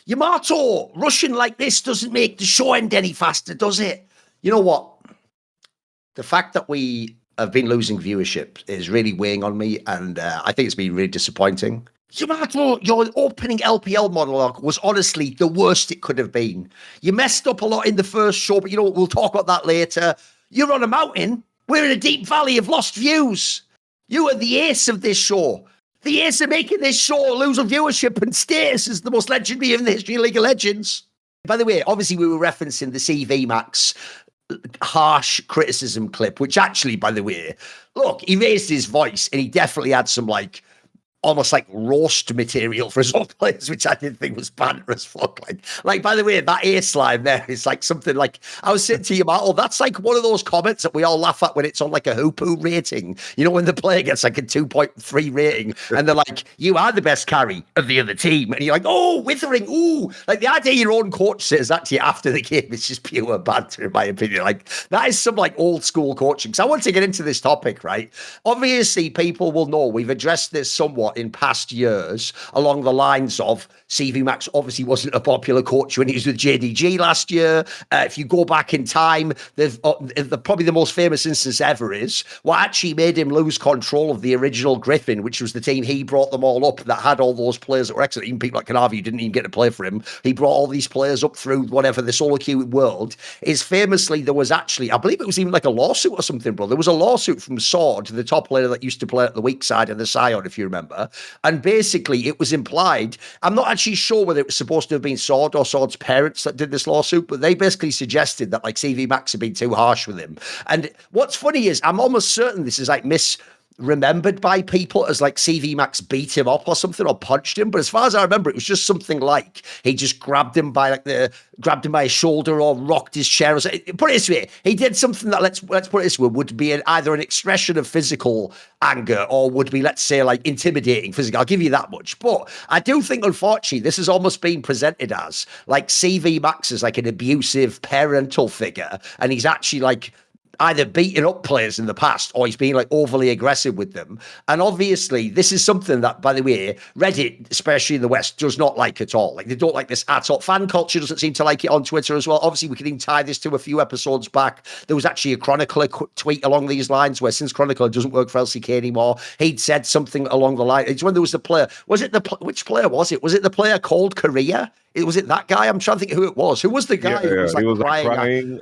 Yamato, rushing like this doesn't make the show end any faster, does it? You know what? The fact that we have been losing viewership is really weighing on me, and I think it's been really disappointing. Yamato, your opening LPL monologue was honestly the worst it could have been. You messed up a lot in the first show, but you know what? We'll talk about that later. You're on a mountain. We're in a deep valley of lost views. You are the ace of this show. The ace of making this show lose on viewership and status as the most legendary in the history of League of Legends. By the way, obviously we were referencing the cvMax harsh criticism clip, which actually, by the way, look, he raised his voice and he definitely had some almost like roast material for his own players, which I didn't think was banter as fuck. Like, by the way, that ace line there is like something like, I was saying to you, Matt, that's like one of those comments that we all laugh at when it's on like a hoopoo rating. You know, when the player gets like a 2.3 rating and they're like, you are the best carry of the other team. And you're like, oh, withering, ooh. Like the idea your own coach says that to you after the game is just pure banter, in my opinion. Like that is some like old school coaching. So I want to get into this topic, right? Obviously, people will know we've addressed this somewhat in past years along the lines of cvMax obviously wasn't a popular coach when he was with Gen.G last year. If you go back in time, probably the most famous instance ever is what actually made him lose control of the original Griffin, which was the team he brought them all up that had all those players that were excellent. Even people like Canavi didn't even get to play for him. He brought all these players up through whatever the solo queue world is. Famously, there was actually, I believe it was even like a lawsuit or something, bro. There was a lawsuit from Sword, the top player that used to play at the weak side of the Scion, if you remember. And basically, it was implied, I'm not actually sure whether it was supposed to have been Sword or Sword's parents that did this lawsuit, but they basically suggested that like cvMax had been too harsh with him. And what's funny is I'm almost certain this is like misremembered by people as like cvMax beat him up or something or punched him. But as far as I remember, it was just something like he just grabbed him by his shoulder or rocked his chair or something. Put it this way, he did something that let's put it this way, would be either an expression of physical anger or would be, let's say, like intimidating physical. I'll give you that much. But I do think, unfortunately, this is almost being presented as like cvMax is like an abusive parental figure, and he's actually like either beaten up players in the past or he's being like overly aggressive with them. And obviously this is something that, by the way, Reddit, especially in the West, does not like at all. Like they don't like this at all. Fan culture doesn't seem to like it on Twitter as well. Obviously we can even tie this to a few episodes back. There was actually a Chronicler tweet along these lines where since Chronicler doesn't work for LCK anymore, he'd said something along the line. It's when there was the player, which player was it? Was it the player called Korea? Was it that guy? I'm trying to think who it was. Who was the guy who was like he was crying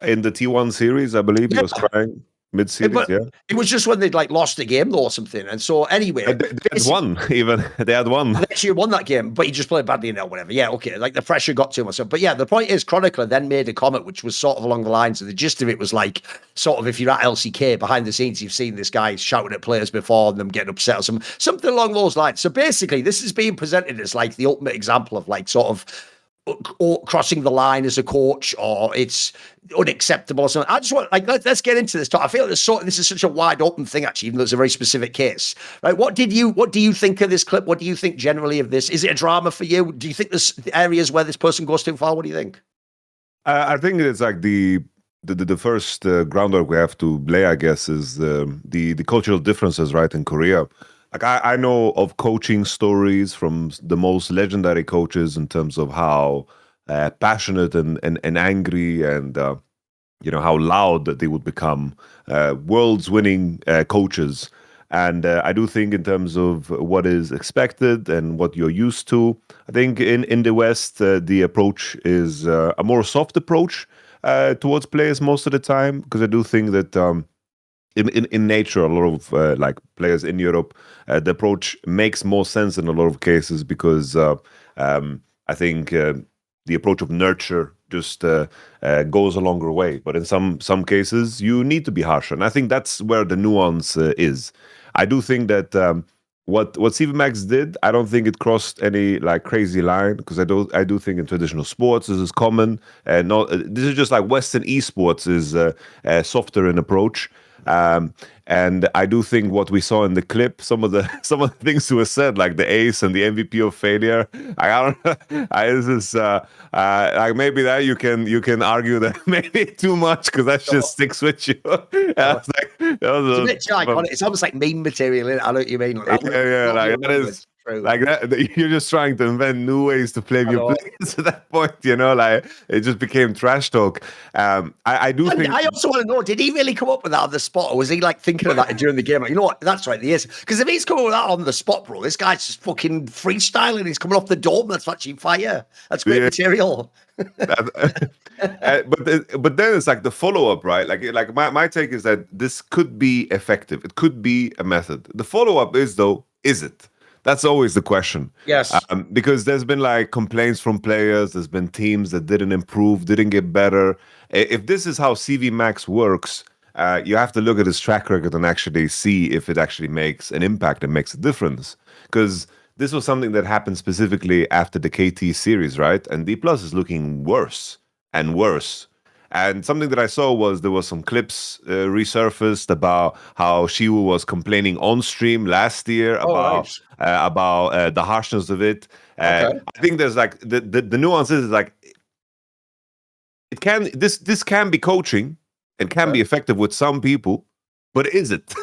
in the T1 series, I believe. He was crying mid-series, It was just when they'd like lost the game though or something. And so anyway, they had won even. They had won. They actually won that game, but he just played badly in it or whatever. Yeah, okay. Like the pressure got to him or something. But yeah, the point is Chronicler then made a comment which was sort of along the lines of the gist of it was like, sort of if you're at LCK behind the scenes, you've seen this guy shouting at players before and them getting upset or something along those lines. So basically this is being presented as like the ultimate example of like sort of crossing the line as a coach, or it's unacceptable or something. I just want, like, let's get into this. I feel like this is such a wide open thing, actually, even though it's a very specific case. Right? What do you think of this clip? What do you think generally of this? Is it a drama for you? Do you think there's areas where this person goes too far? What do you think? I think it's like the first groundwork we have to lay, I guess, is the cultural differences, right, in Korea. Like I know of coaching stories from the most legendary coaches in terms of how passionate and angry and how loud that they would become, world's winning coaches. And I do think in terms of what is expected and what you're used to, I think in the West the approach is a more soft approach towards players most of the time, because I do think that in nature, a lot of like players in Europe, the approach makes more sense in a lot of cases, because I think the approach of nurture just goes a longer way. But in some cases, you need to be harsher, and I think that's where the nuance is. I do think that what cvMax did, I don't think it crossed any like crazy line, because I do think in traditional sports this is common, and this is just like Western esports is softer in approach. And I do think what we saw in the clip, some of the things who were said, like the ace and the MVP of failure, this is like maybe that you can argue that maybe too much, because that just sticks with you. It's a bit iconic. It's almost like meme material, isn't it? I know what you mean. Like, that is true. Like you're just trying to invent new ways to play your players at that point, like it just became trash talk. I do think. I also want to know, did he really come up with that on the spot, or was he like thinking of that during the game? Like, you know what? That's right, he is. Because if he's coming with that on the spot, bro, this guy's just fucking freestyling. He's coming off the dome. That's actually fire. That's great material. But then it's like the follow-up, right? Like my take is that this could be effective. It could be a method. The follow-up is, though, is it? That's always the question. Yes. Because there's been like complaints from players. There's been teams that didn't improve, didn't get better. If this is how cvMax works, you have to look at his track record and actually see if it actually makes an impact and makes a difference. Because this was something that happened specifically after the KT series, right? And DPlus is looking worse and worse. And something that I saw was there was some clips resurfaced about how Shiwu was complaining on stream last year about the harshness of it. I think there's like the nuance is like this can be coaching and can be effective with some people, but is it?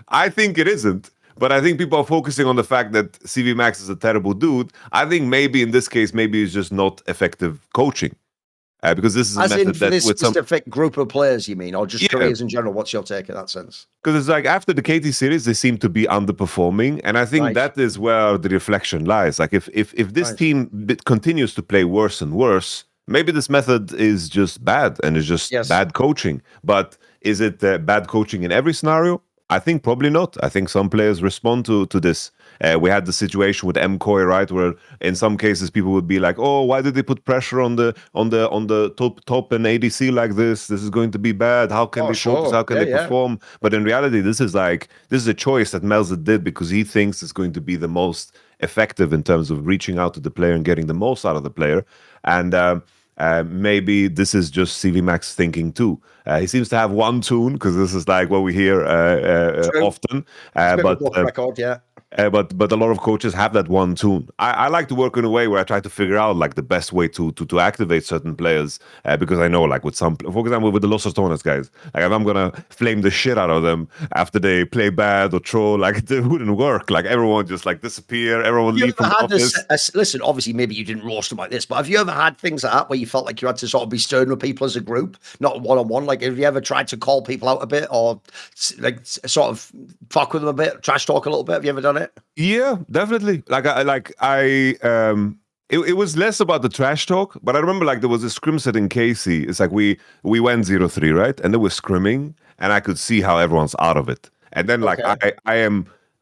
I think it isn't. But I think people are focusing on the fact that cvMax is a terrible dude. I think maybe in this case, maybe it's just not effective coaching. Because this is a method that this with specific group of players, you mean, or just careers in general? What's your take in that sense? Because it's like after the KT series, they seem to be underperforming, and I think that is where the reflection lies. Like if this team continues to play worse and worse, maybe this method is just bad and it's just bad coaching. But is it bad coaching in every scenario? I think probably not. I think some players respond to this. We had the situation with MKOI, right, where in some cases people would be like, "Oh, why did they put pressure on the top and ADC like this? This is going to be bad. How can they focus? How can they perform?" But in reality, this is a choice that Melzer did because he thinks it's going to be the most effective in terms of reaching out to the player and getting the most out of the player. And maybe this is just cvMax thinking too. He seems to have one tune because this is like what we hear often. But a lot of coaches have that one tune. I like to work in a way where I try to figure out like the best way to activate certain players because I know like with some, for example, with the Los Ortones guys, like if I'm gonna flame the shit out of them after they play bad or troll, like it wouldn't work. Like everyone just like disappear, everyone leave from the office. Listen, obviously maybe you didn't roast them like this, but have you ever had things like that where you felt like you had to sort of be stern with people as a group, not one-on-one? Like have you ever tried to call people out a bit or like sort of fuck with them a bit, trash talk a little bit? Have you ever done it? Yeah, definitely. It was less about the trash talk, but I remember like there was a scrim set in KC. It's like we went 0-3, right? And they were scrimming, and I could see how everyone's out of it. And then like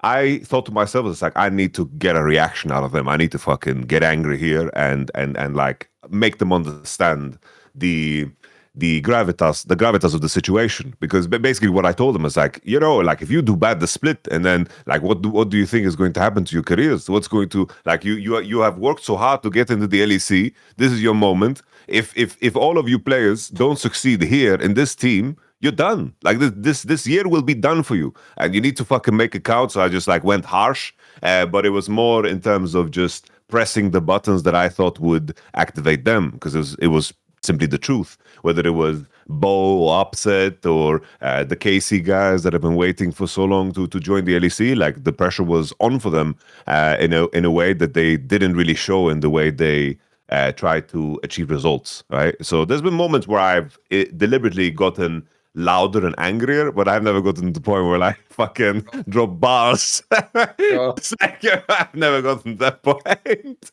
I thought to myself, it's like I need to get a reaction out of them. I need to fucking get angry here and like make them understand the gravitas of the situation. Because basically what I told them is like, like if you do bad the split and then like what do you think is going to happen to your careers? What's going to like you have worked so hard to get into the LEC. This is your moment. If all of you players don't succeed here in this team, you're done. Like this year will be done for you, and you need to fucking make it count. So I just like went harsh, but it was more in terms of just pressing the buttons that I thought would activate them because it was simply the truth. Whether it was Bo or Upset or the KC guys that have been waiting for so long to join the LEC, like the pressure was on for them in a way that they didn't really show in the way they tried to achieve results. Right. So there's been moments where I've deliberately gotten louder and angrier, but I've never gotten to the point where I fucking drop bars. It's like, I've never gotten to that point.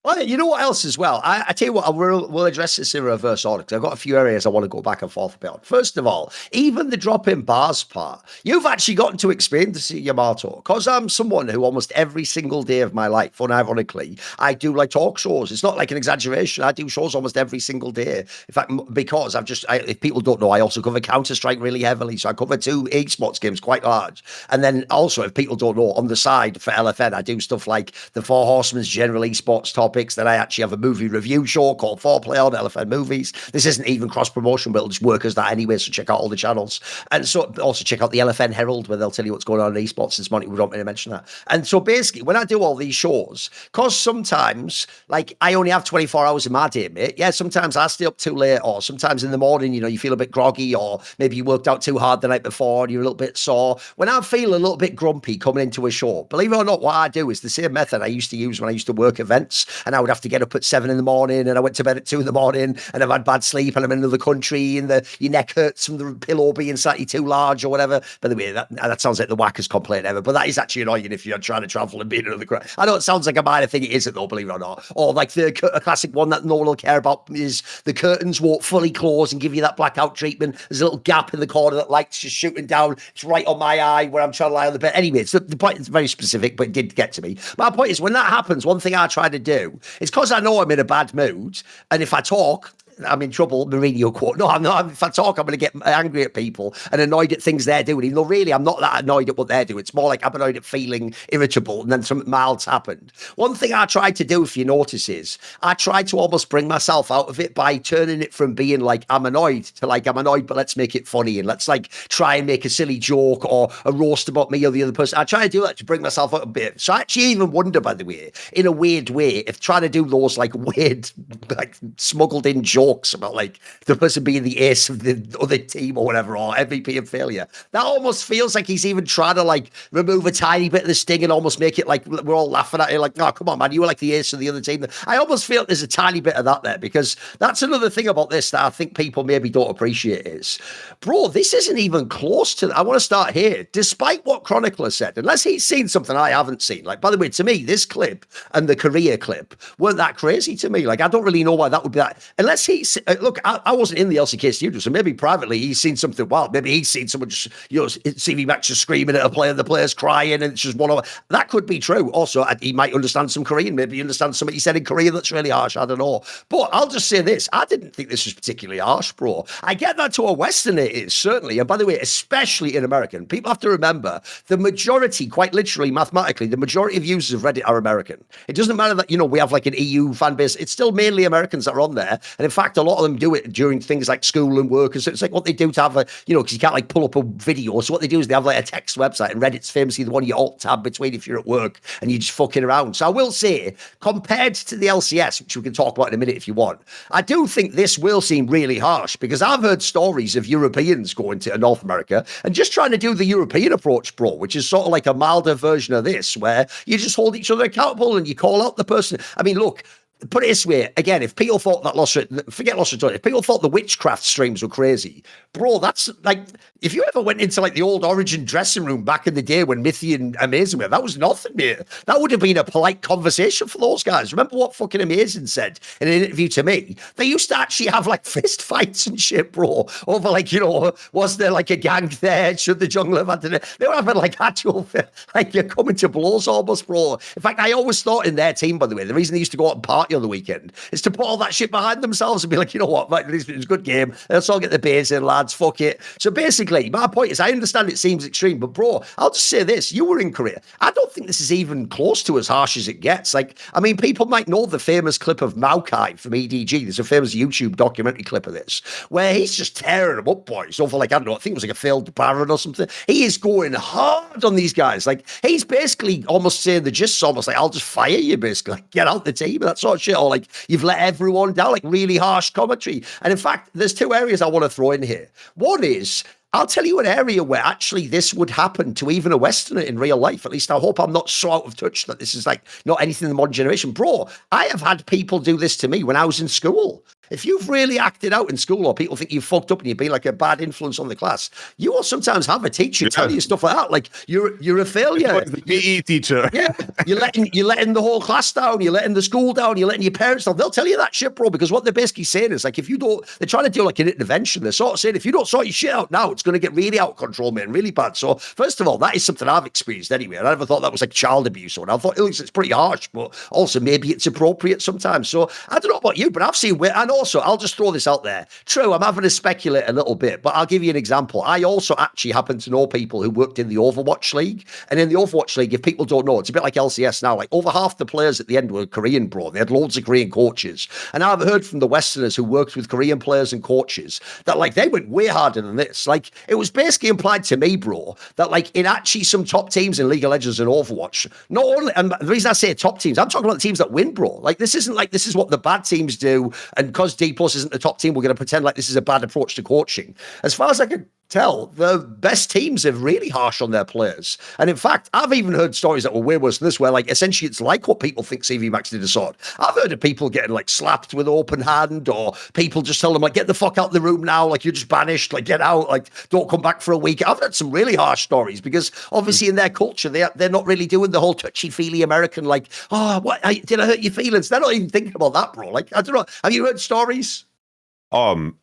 Well, you know what else as well? I tell you what, we'll address this in reverse order because I've got a few areas I want to go back and forth about. First of all, even the drop-in bars part, you've actually gotten to experience this, Yamato, because I'm someone who almost every single day of my life, unironically, I do like talk shows. It's not like an exaggeration. I do shows almost every single day. In fact, because if people don't know, I also cover Counter-Strike really heavily. So I cover 2 esports games quite large. And then also, if people don't know, on the side for LFN, I do stuff like the Four Horsemen's General Esports Top topics. Then I actually have a movie review show called Foreplay on LFN Movies. This isn't even cross-promotion, but it'll just work as that anyway, so check out all the channels. And so also check out the LFN Herald, where they'll tell you what's going on in esports this morning. We don't really mention that. And so basically, when I do all these shows, because sometimes, like, I only have 24 hours in my day, mate. Yeah, sometimes I stay up too late, or sometimes in the morning, you know, you feel a bit groggy, or maybe you worked out too hard the night before and you're a little bit sore. When I feel a little bit grumpy coming into a show, believe it or not, what I do is the same method I used to use when I used to work events, and I would have to get up at 7 in the morning, and I went to bed at 2 in the morning, and I've had bad sleep, and I'm in another country, and your neck hurts from the pillow being slightly too large or whatever. By the way, that sounds like the wackest complaint ever, but that is actually annoying if you're trying to travel and be in another crowd. I know it sounds like a minor thing, it isn't though, believe it or not. Or like a classic one that no one will care about is the curtains won't fully close and give you that blackout treatment. There's a little gap in the corner that light's just shooting down. It's right on my eye where I'm trying to lie on the bed. Anyway, so the point is very specific, but it did get to me. My point is, when that happens, one thing I try to do is, because I know I'm in a bad mood, and if I talk, I'm in trouble, Mourinho quote. No, I'm not. If I talk, I'm going to get angry at people and annoyed at things they're doing. Even though really, I'm not that annoyed at what they're doing. It's more like I'm annoyed at feeling irritable, and then something mild's happened. One thing I try to do, if you notice, is I try to almost bring myself out of it by turning it from being like, I'm annoyed, to like, I'm annoyed, but let's make it funny, and let's like try and make a silly joke or a roast about me or the other person. I try to do that to bring myself out a bit. So I actually even wonder, by the way, in a weird way, if trying to do those like weird, like smuggled in jokes about like the person being the ace of the other team or whatever, or MVP and failure, that almost feels like he's even trying to like remove a tiny bit of the sting and almost make it like we're all laughing at it, like, no, come on, man, you were like the ace of the other team. I almost feel there's a tiny bit of that there, because that's another thing about this that I think people maybe don't appreciate is, bro, this isn't even close to, I want to start here, despite what Chronicler said, unless he's seen something I haven't seen. Like, by the way, to me, this clip and the Korea clip weren't that crazy to me. Like, I don't really know why that would be that, unless he's, look, I wasn't in the LCK studio, so maybe privately he's seen something wild. Maybe he's seen someone just, you know, cvMax just screaming at a player, the player's crying, and it's just one of that could be true. Also, he might understand some Korean, maybe he understands something he said in Korea that's really harsh. I don't know. But I'll just say this, I didn't think this was particularly harsh, bro. I get that to a Westerner it is, certainly. And by the way, especially in American, people have to remember the majority, quite literally, mathematically, the majority of users of Reddit are American. It doesn't matter that, you know, we have like an EU fan base. It's still mainly Americans that are on there. And in fact, a lot of them do it during things like school and work. And so it's like what they do to have a, you know, because you can't like pull up a video. So what they do is they have like a text website, and Reddit's famously the one you alt tab between if you're at work and you're just fucking around. So I will say, compared to the LCS, which we can talk about in a minute if you want, I do think this will seem really harsh, because I've heard stories of Europeans going to North America and just trying to do the European approach, bro, which is sort of like a milder version of this, where you just hold each other accountable and you call out the person. I mean, look, put it this way, again, if people thought that forget Lost Return, if people thought the witchcraft streams were crazy, bro, that's like, if you ever went into like the old Origin dressing room back in the day when Mithy and Amazing were, that was nothing, mate. That would have been a polite conversation for those guys. Remember what fucking Amazing said in an interview to me? They used to actually have like fist fights and shit, bro, over like, you know, was there like a gang there? Should the jungler have had to? They were having like actual, like you're coming to blows almost, bro. In fact, I always thought in their team, by the way, the reason they used to go out and party on the weekend is to put all that shit behind themselves and be like, you know what, like, this is a good game. Let's all get the base in, lads. Fuck it. So basically, my point is, I understand it seems extreme, but bro, I'll just say this: you were in Korea. I don't think this is even close to as harsh as it gets. Like, I mean, people might know the famous clip of Maokai from EDG. There's a famous YouTube documentary clip of this where he's just tearing them up, boys. Over like, I don't know, I think it was like a failed Baron or something. He is going hard on these guys. Like, he's basically almost saying the gist, almost like, I'll just fire you, basically. Like, get out the team, that sort of shit. Or like, you've let everyone down, like really harsh commentary. And in fact, there's two areas I want to throw in here. One is, I'll tell you an area where actually this would happen to even a Westerner in real life. At least I hope I'm not so out of touch that this is like not anything in the modern generation. Bro, I have had people do this to me when I was in school. If you've really acted out in school, or people think you've fucked up and you've been like a bad influence on the class, you will sometimes have a teacher tell you stuff like that. Like, you're a failure. The PE teacher. Yeah. You're letting the whole class down, you're letting the school down, you're letting your parents down. They'll tell you that shit, bro, because what they're basically saying is like, if you don't, they're trying to do like an intervention. They're sort of saying, if you don't sort your shit out now, it's going to get really out of control, man, really bad. So first of all, that is something I've experienced anyway. I never thought that was like child abuse, or I thought it's pretty harsh, but also maybe it's appropriate sometimes. So I don't know about you, but I've seen where I know also, I'll just throw this out there. True, I'm having to speculate a little bit, but I'll give you an example. I also actually happen to know people who worked in the Overwatch League. And in the Overwatch League, if people don't know, it's a bit like LCS now. Like over half the players at the end were Korean, bro. They had loads of Korean coaches. And I've heard from the Westerners who worked with Korean players and coaches that like they went way harder than this. Like it was basically implied to me, bro, that like in actually some top teams in League of Legends and Overwatch, not only, and the reason I say top teams, I'm talking about the teams that win, bro. Like this isn't like this is what the bad teams do. And because DPlus isn't the top team, we're going to pretend like this is a bad approach to coaching. As far as I can tell, the best teams are really harsh on their players. And in fact, I've even heard stories that were way worse than this, where like essentially it's like what people think cvMax did to Sword. I've heard of people getting like slapped with open hand, or people just tell them like, get the fuck out of the room now, like you're just banished, like get out, like don't come back for a week. I've heard some really harsh stories because obviously in their culture, they're not really doing the whole touchy-feely American, like, oh, what did I hurt your feelings? They're not even thinking about that, bro. Like, I don't know. Have you heard stories?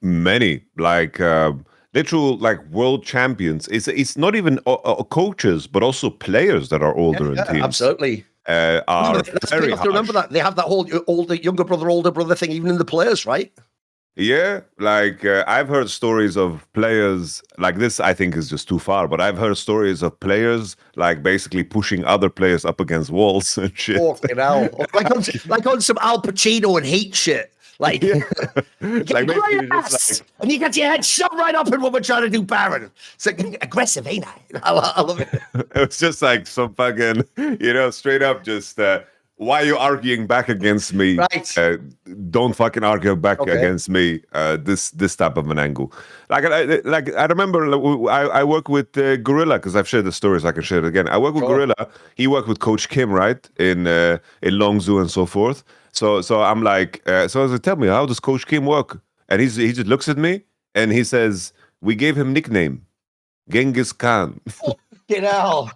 Many, like literal like world champions. It's not even coaches, but also players that are older in teams. Absolutely. Are very harsh. Remember that they have that whole younger brother thing, even in the players, right? Yeah, like I've heard stories of players like this. I think is just too far, but I've heard stories of players like basically pushing other players up against walls and shit. Fucking hell. like on some Al Pacino and Heat shit. Like, Yeah. like like, and you got your head shoved right up in what we're trying to do, Baron. It's like aggressive, ain't I? I love it. It was just like some fucking, straight up just, why are you arguing back against me? Right. Don't fucking argue back against me. This type of an angle. Like I remember I work with Gorilla, because I've shared the stories. I can share it again. I work with Gorilla. He worked with Coach Kim, right, in Longzhou and so forth. So I'm like, so I was like, tell me, how does Coach Kim work? And he just looks at me and he says, we gave him nickname, Genghis Khan. Get out.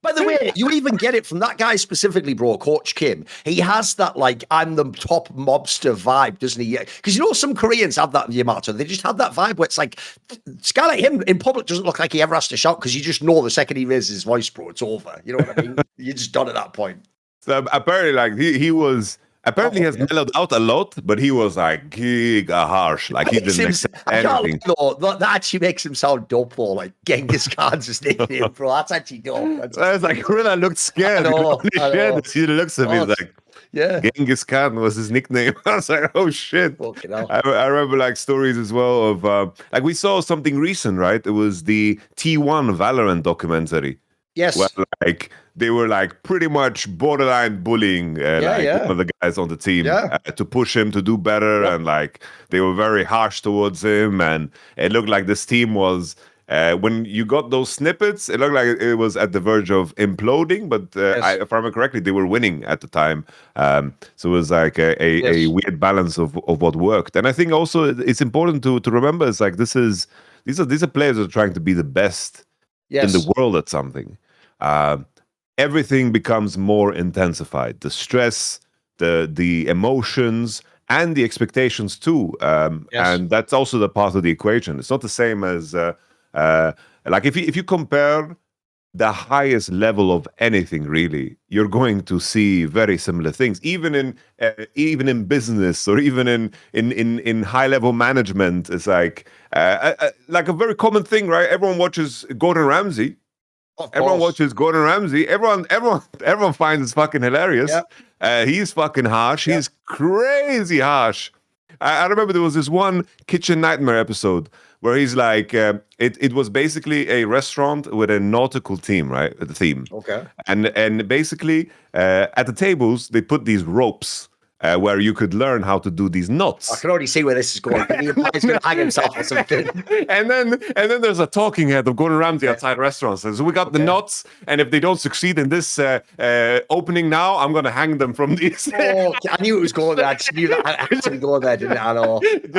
By the way, you even get it from that guy specifically, bro, Coach Kim. He has that, like, I'm the top mobster vibe, doesn't he? Because, some Koreans have that in Yamato. They just have that vibe where it's like, this guy like him in public doesn't look like he ever has to shout, because you just know the second he raises his voice, bro, it's over. You know what I mean? You're just done at that point. So apparently, like, he was... Apparently, he has mellowed out a lot, but he was like giga harsh. Like he didn't accept anything. That actually makes him sound dope, though. Like Genghis Khan's his nickname, bro. That's actually dope. I was like, Gorilla looked scared. He looks at me like, yeah, Genghis Khan was his nickname. I was like, oh shit. I remember like stories as well of like we saw something recent, right? It was the T1 Valorant documentary. Yes. Where, like, they were like pretty much borderline bullying one of the guys on the team to push him to do better, and like they were very harsh towards him, and it looked like this team was when you got those snippets, it looked like it was at the verge of imploding, but if I remember correctly, they were winning at the time. So it was like a weird balance of what worked. And I think also it's important to remember, it's like these are players that are trying to be the best in the world at something. Everything becomes more intensified. The stress, the emotions, and the expectations too. And that's also the part of the equation. It's not the same as like if you compare the highest level of anything, really, you're going to see very similar things. Even in business, or even in high level management, it's like a very common thing, right? Everyone watches Gordon Ramsay. Everyone watches Gordon Ramsay. Everyone finds it fucking hilarious. He's fucking harsh. He's crazy harsh. I remember there was this one Kitchen Nightmare episode where he's like, it was basically a restaurant with a nautical theme, right? The theme. Okay. And basically, at the tables, they put these ropes where you could learn how to do these knots. I can already see where this is going. He's going to hang himself or something. And then there's a talking head of Gordon Ramsay outside restaurants. So we got the knots, and if they don't succeed in this opening now, I'm going to hang them from these. I knew it was going there. I just knew that actually going there, didn't I? I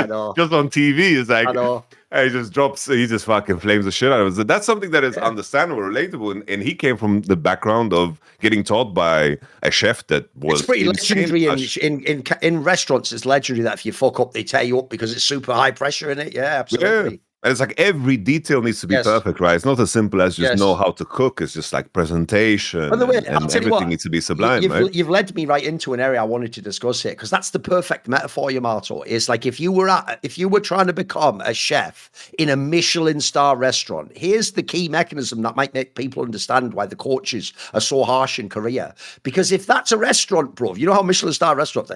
know. Just on TV, it's like... I know. He just fucking flames the shit out of it. That's something that is understandable, relatable, and he came from the background of getting taught by a chef that was... It's pretty legendary in restaurants. It's legendary that if you fuck up, they tear you up because it's super high pressure in it. Yeah, absolutely. And it's like every detail needs to be perfect, right? It's not as simple as just know how to cook. It's just like presentation By the way, and everything needs to be sublime, right? You've led me right into an area I wanted to discuss here, because that's the perfect metaphor, Yamato. It's like if you were trying to become a chef in a Michelin star restaurant, here's the key mechanism that might make people understand why the coaches are so harsh in Korea. Because if that's a restaurant, bro, you know how Michelin star restaurants,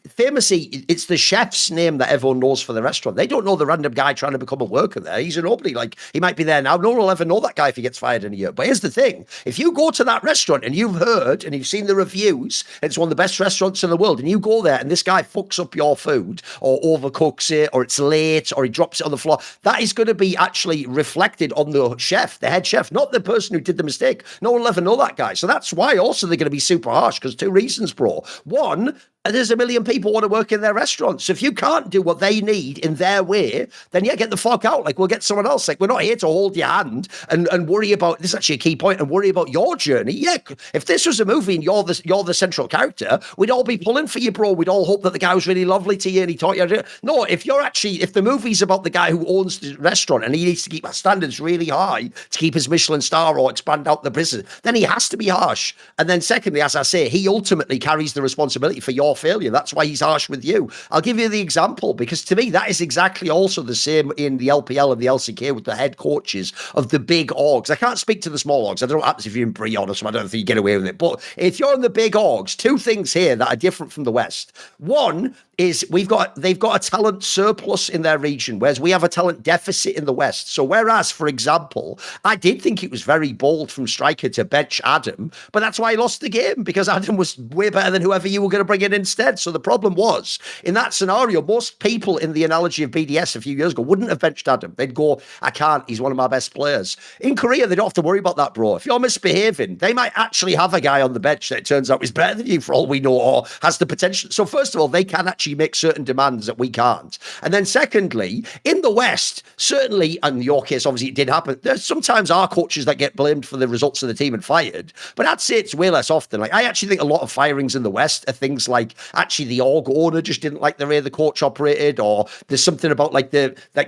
famously, it's the chef's name that everyone knows for the restaurant. They don't know the random guy trying to become a worker there. He's a nobody. Like, he might be there now. No one will ever know that guy if he gets fired in a year. But here's the thing. If you go to that restaurant and you've heard and you've seen the reviews, it's one of the best restaurants in the world, and you go there and this guy fucks up your food or overcooks it, or it's late, or he drops it on the floor, that is going to be actually reflected on the chef, the head chef, not the person who did the mistake. No one will ever know that guy. So that's why also they're going to be super harsh, because two reasons, bro. One, there's a million people want to work in their restaurants. So if you can't do what they need in their way, then yeah, get the fuck out. Like, we'll get someone else. Like, we're not here to hold your hand and worry about, this is actually a key point, and worry about your journey. Yeah, if this was a movie and you're the central character, we'd all be pulling for you, bro. We'd all hope that the guy was really lovely to you and he taught you. No, if the movie's about the guy who owns the restaurant and he needs to keep our standards really high to keep his Michelin star or expand out the business, then he has to be harsh. And then secondly, as I say, he ultimately carries the responsibility for your failure. That's why he's harsh with you. I'll give you the example, because to me, that is exactly also the same in the LPL and the LCK with the head coaches of the big orgs. I can't speak to the small orgs. I don't know what happens if you're in Brion or something. I don't think you get away with it. But if you're in the big orgs, two things here that are different from the West. One is they've got a talent surplus in their region, whereas we have a talent deficit in the West. So whereas, for example, I did think it was very bold from Striker to bench Adam, but that's why he lost the game, because Adam was way better than whoever you were going to bring in instead. So the problem was, in that scenario, most people in the analogy of BDS a few years ago wouldn't have benched Adam. They'd go, I can't, he's one of my best players. In Korea, they don't have to worry about that, bro. If you're misbehaving, they might actually have a guy on the bench that it turns out is better than you for all we know, or has the potential. So first of all, they can actually make certain demands that we can't. And then secondly, in the West, certainly, and in your case, obviously it did happen, there's sometimes our coaches that get blamed for the results of the team and fired, but I'd say it's way less often. Like, I actually think a lot of firings in the West are things like, actually the org owner just didn't like the way the coach operated, or there's something about like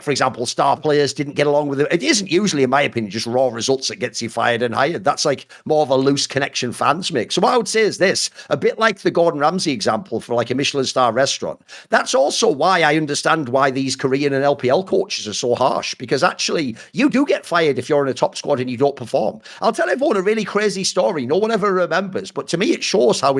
for example, star players didn't get along with it. It isn't usually, in my opinion, just raw results that gets you fired and hired. That's like more of a loose connection fans make. So what I would say is this, a bit like the Gordon Ramsay example for like a Michelin star restaurant. That's also why I understand why these Korean and LPL coaches are so harsh, because actually you do get fired if you're in a top squad and you don't perform. I'll tell everyone a really crazy story no one ever remembers, but to me it shows how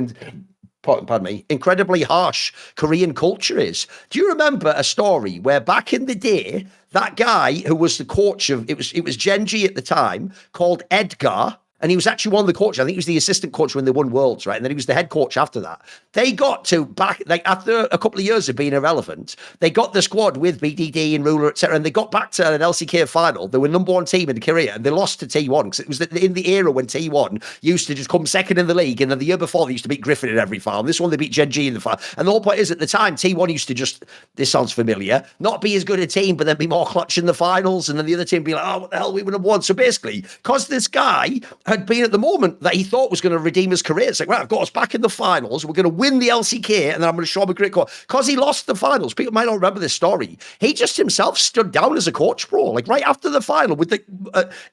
pardon me, incredibly harsh Korean culture is. Do you remember a story where back in the day, that guy who was the coach of, it was Gen.G at the time, called Edgar, and he was actually one of the coaches. I think he was the assistant coach when they won Worlds, right? And then he was the head coach after that. They got to back, like after a couple of years of being irrelevant, they got the squad with BDD and Ruler, etc. And they got back to an LCK final. They were number one team in Korea, and they lost to T1 because it was in the era when T1 used to just come second in the league. And then the year before, they used to beat Griffin in every final. This one, they beat Gen.G in the final. And the whole point is, at the time, T1 used to just, this sounds familiar, not be as good a team, but then be more clutch in the finals. And then the other team be like, oh, what the hell, we would have won. So basically, because this guy had been at the moment that he thought was going to redeem his career, it's like, right, I've got us back in the finals. We're going to win the LCK, and then I'm going to show him a great coach. Because he lost the finals, people might not remember this story. He just himself stood down as a coach, bro. Like right after the final, with the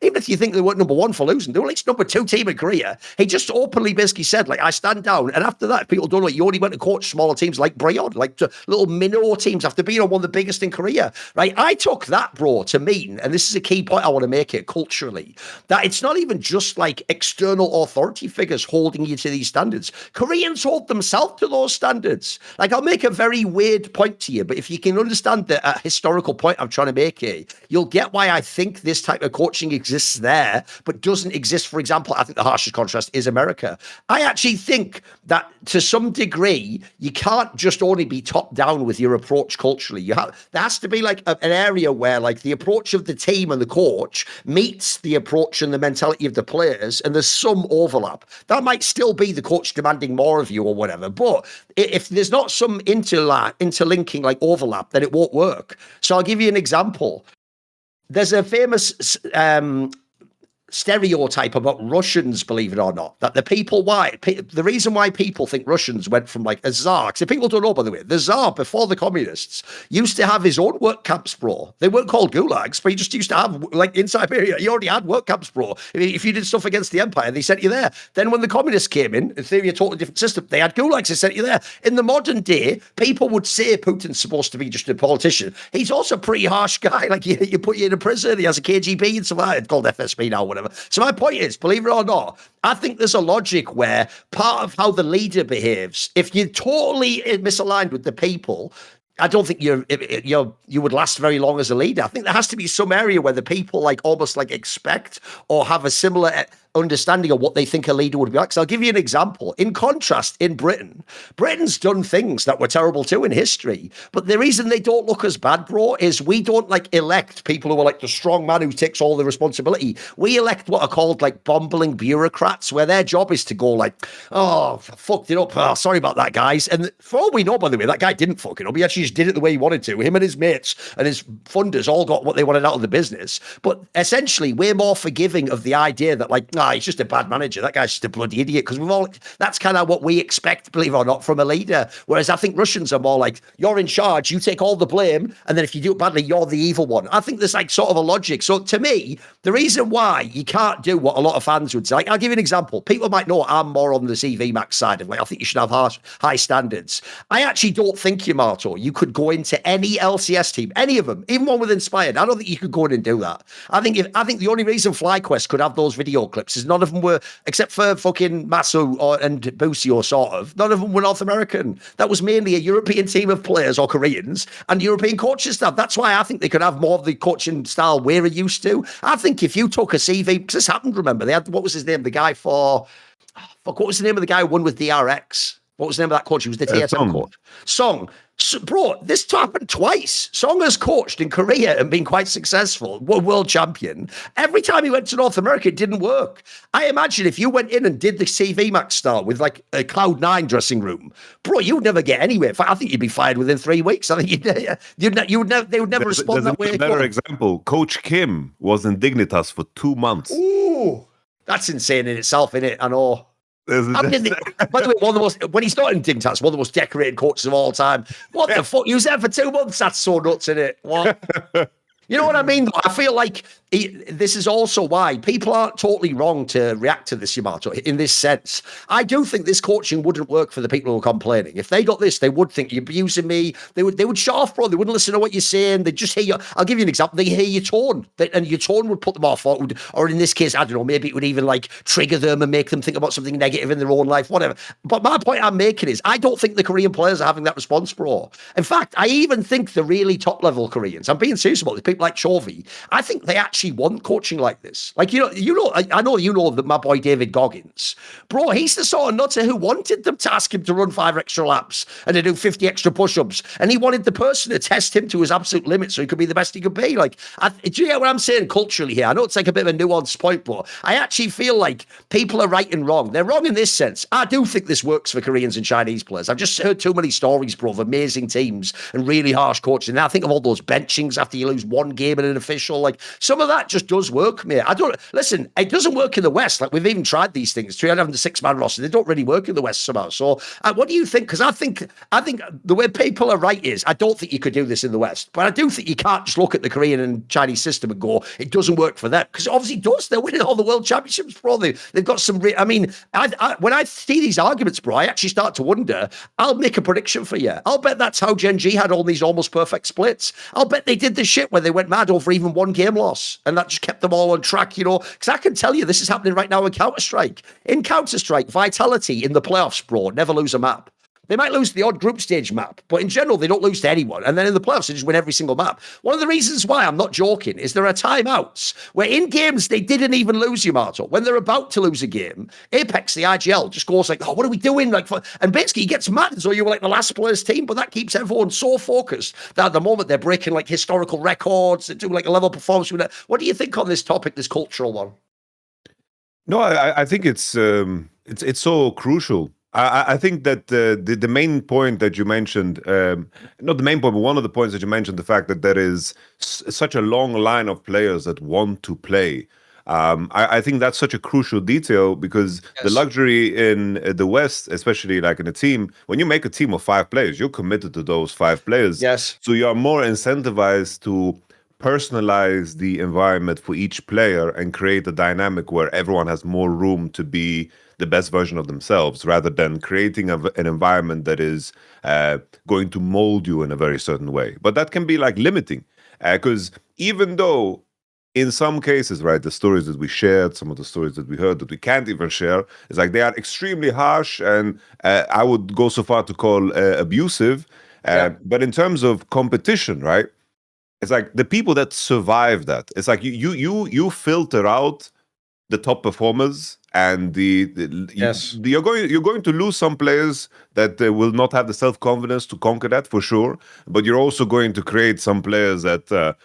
even if you think they weren't number one for losing, they were at least number two team in Korea. He just openly basically said, like, I stand down. And after that, people don't know, you only went to coach smaller teams like Brion, like little minnow teams after being on one of the biggest in Korea, right? I took that, bro, to mean, and this is a key point I want to make it culturally, that it's not even just like external authority figures holding you to these standards. Koreans hold themselves to those standards. Like, I'll make a very weird point to you, but if you can understand the historical point I'm trying to make here, you'll get why I think this type of coaching exists there, but doesn't exist. For example, I think the harshest contrast is America. I actually think that to some degree, you can't just only be top down with your approach culturally. There has to be like an area where like the approach of the team and the coach meets the approach and the mentality of the players, and there's some overlap. That might still be the coach demanding more of you or whatever, but if there's not some interlinking like overlap, then it won't work. So I'll give you an example. There's a famous stereotype about Russians, believe it or not, that the reason why people think Russians went from like a Tsar, because people don't know, by the way, the Tsar before the communists used to have his own work camps, bro. They weren't called gulags, but he just used to have, like in Siberia, he already had work camps, bro. If you did stuff against the empire, they sent you there. Then when the communists came in theory, a totally different system, they had gulags, they sent you there. In the modern day, people would say Putin's supposed to be just a politician. He's also a pretty harsh guy. Like, you put you in a prison, he has a KGB and stuff like that. It's called FSB now, whatever. So my point is, believe it or not, I think there's a logic where part of how the leader behaves, if you're totally misaligned with the people, I don't think you would last very long as a leader. I think there has to be some area where the people like almost like expect or have a similar understanding of what they think a leader would be like. So I'll give you an example. In contrast, in Britain's done things that were terrible too in history, but the reason they don't look as bad, bro, is we don't like elect people who are like the strong man who takes all the responsibility. We elect what are called like bumbling bureaucrats, where their job is to go like, oh, fucked it up. Oh, sorry about that, guys. And for all we know, by the way, that guy didn't fuck it up. He actually just did it the way he wanted to. Him and his mates and his funders all got what they wanted out of the business. But essentially, we're more forgiving of the idea that like, he's just a bad manager. That guy's just a bloody idiot. Because that's kind of what we expect, believe it or not, from a leader. Whereas I think Russians are more like, you're in charge, you take all the blame, and then if you do it badly, you're the evil one. I think there's like sort of a logic. So to me, the reason why you can't do what a lot of fans would say, like, I'll give you an example. People might know I'm more on the cvMax side of like, I think you should have high standards. I actually don't think, Yamato, you could go into any LCS team, any of them, even one with Inspired. I don't think you could go in and do that. I think the only reason FlyQuest could have those video clips is none of them were, except for fucking Masu and Busio, sort of, none of them were North American. That was mainly a European team of players or Koreans and European coaching staff. That's why I think they could have more of the coaching style we're used to. I think if you took a CV, because this happened, remember, they had, what was his name? The guy what was the name of the guy who won with DRX? What was the name of that coach? He was the TSM coach. Song. So, bro, this happened twice. Song has coached in Korea and been quite successful, world champion. Every time he went to North America, it didn't work. I imagine if you went in and did the cvMax style with like a Cloud9 dressing room, bro, you would never get anywhere. I think you'd be fired within 3 weeks. I think they would never respond that way. Another example, Coach Kim was in Dignitas for 2 months. Ooh, that's insane in itself, innit? I know. By the way, when he's not in Dignitas, one of the most decorated coaches of all time. What the fuck? He was there for 2 months. That's so nuts, isn't it? What? You know what I mean? I feel like this is also why people aren't totally wrong to react to this, Yamato, in this sense. I do think this coaching wouldn't work for the people who are complaining. If they got this, they would think you're abusing me. They would shut off, bro. They wouldn't listen to what you're saying. They'd just hear you. I'll give you an example. They hear your tone, and your tone would put them off. Or in this case, I don't know, maybe it would even like trigger them and make them think about something negative in their own life, whatever. But my point I'm making is I don't think the Korean players are having that response, bro. In fact, I even think the really top-level Koreans, I'm being serious about this, people like Chovy, I think they actually want coaching like this. Like, I know you know that my boy David Goggins, bro, he's the sort of nutter who wanted them to ask him to run 5 extra laps and to do 50 extra push-ups. And he wanted the person to test him to his absolute limit so he could be the best he could be. Like, do you get what I'm saying culturally here? I know it's like a bit of a nuanced point, but I actually feel like people are right and wrong. They're wrong in this sense. I do think this works for Koreans and Chinese players. I've just heard too many stories, bro, of amazing teams and really harsh coaching. And I think of all those benchings after you lose one game in an official. Like, some of that just does work, mate. Listen, it doesn't work in the West. Like, we've even tried these things. 306-man roster, they don't really work in the West somehow. So what do you think? Because I think the way people are right is, I don't think you could do this in the West. But I do think you can't just look at the Korean and Chinese system and go, it doesn't work for them. Because it obviously does. They're winning all the world championships, bro. They've got some... when I see these arguments, bro, I actually start to wonder, I'll make a prediction for you. I'll bet that's how Gen.G had all these almost perfect splits. I'll bet they did this shit where they went mad over even one game loss, and that just kept them all on track, because I can tell you this is happening right now in Counter-Strike. In Counter-Strike, Vitality in the playoffs, bro, never lose a map. They might lose the odd group stage map, but in general, they don't lose to anyone. And then in the playoffs, they just win every single map. One of the reasons why I'm not joking is there are timeouts where in games they didn't even lose, Yamato. When they're about to lose a game, Apex, the IGL, just goes like, oh, what are we doing? And basically he gets mad as though you were like the last player's team, but that keeps everyone so focused that at the moment they're breaking like historical records, they're doing like a level performance. What do you think on this topic, this cultural one? No, I think it's so crucial. I think that the main point that you mentioned, not the main point, but one of the points that you mentioned, the fact that there is such a long line of players that want to play. I think that's such a crucial detail because the luxury in the West, especially like in a team, when you make a team of 5 players, you're committed to those 5 players. Yes. So you're more incentivized to personalize the environment for each player and create a dynamic where everyone has more room to be the best version of themselves rather than creating an environment that is going to mold you in a very certain way. But that can be like limiting because even though in some cases, right, the stories that we shared, some of the stories that we heard that we can't even share, is like they are extremely harsh and I would go so far to call abusive. But in terms of competition, right, it's like the people that survive that. It's like you filter out the top performers, and you're going to lose some players that will not have the self-confidence to conquer that for sure. But you're also going to create some players that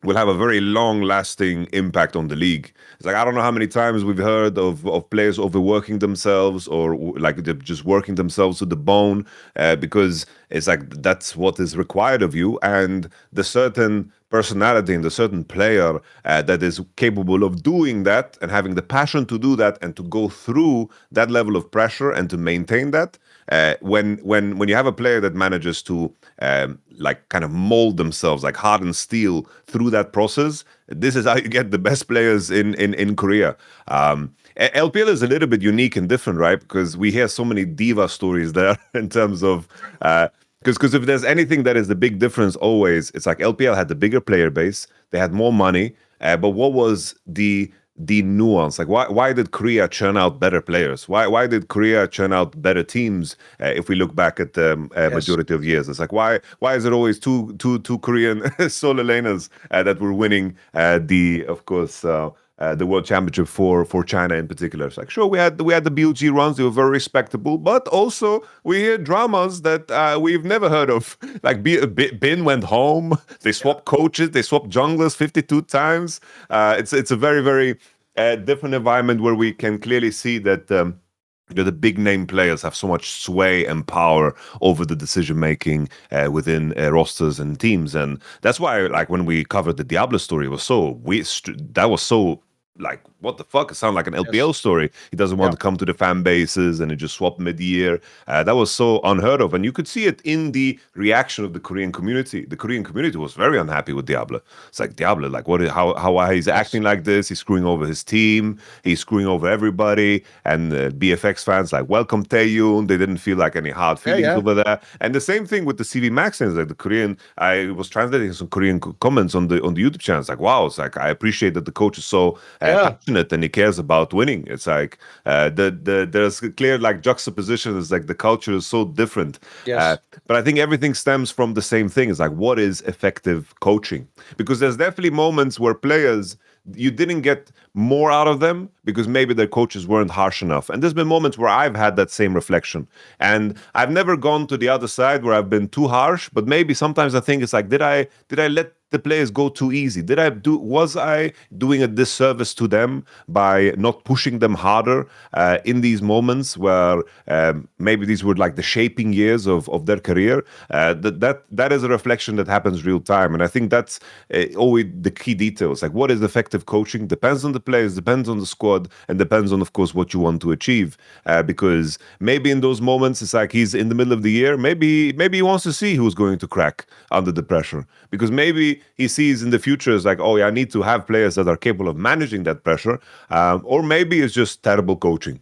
will have a very long-lasting impact on the league. It's like I don't know how many times we've heard of players overworking themselves or like they're just working themselves to the bone because it's like that's what is required of you, and the certain personality and the certain player that is capable of doing that and having the passion to do that and to go through that level of pressure and to maintain that. When you have a player that manages to like kind of mold themselves like hardened steel through that process, this is how you get the best players in Korea. LPL is a little bit unique and different, right? Because we hear so many diva stories there in terms of because if there's anything that is the big difference always, it's like LPL had the bigger player base, they had more money, but what was the nuance? Like why did Korea churn out better players? Why did Korea churn out better teams? If we look back at the majority of years, it's like why is it always two Korean solo laners that were winning the World Championship for China in particular? It's like sure we had the BLG runs, they were very respectable, but also we hear dramas that we've never heard of. Like Bin went home, they swapped coaches, they swapped junglers 52 times. It's a very very different environment where we can clearly see that the big name players have so much sway and power over the decision making within rosters and teams, and that's why like when we covered the Diablo story, it was so that was so like what the fuck, it sounded like an LPL story. He doesn't want to come to the fan bases and it just swapped mid-year. That was so unheard of, and you could see it in the reaction of the Korean community. The Korean community was very unhappy with Diablo. It's like Diablo, like how he's acting like this, he's screwing over his team, he's screwing over everybody, and BFX fans like welcome Taeyun, they didn't feel like any hard feelings over there. And the same thing with the cvMax things, like the Korean, I was translating some Korean comments on the YouTube channel. It's like wow, it's like I appreciate that the coach is so passionate and he cares about winning. It's like there's clear like juxtaposition. It's like the culture is so different. But I think everything stems from the same thing. It's like what is effective coaching? Because there's definitely moments where players, you didn't get more out of them because maybe their coaches weren't harsh enough. And there's been moments where I've had that same reflection. And I've never gone to the other side where I've been too harsh, but maybe sometimes I think it's like, did I let the players go too easy? Was I doing a disservice to them by not pushing them harder in these moments where maybe these were like the shaping years of their career? That is a reflection that happens real time, and I think that's always the key details. Like what is effective coaching depends on the players, depends on the squad, and depends on, of course, what you want to achieve. Because maybe in those moments it's like he's in the middle of the year, maybe he wants to see who's going to crack under the pressure, because maybe he sees in the future as like, oh yeah, I need to have players that are capable of managing that pressure, or maybe it's just terrible coaching.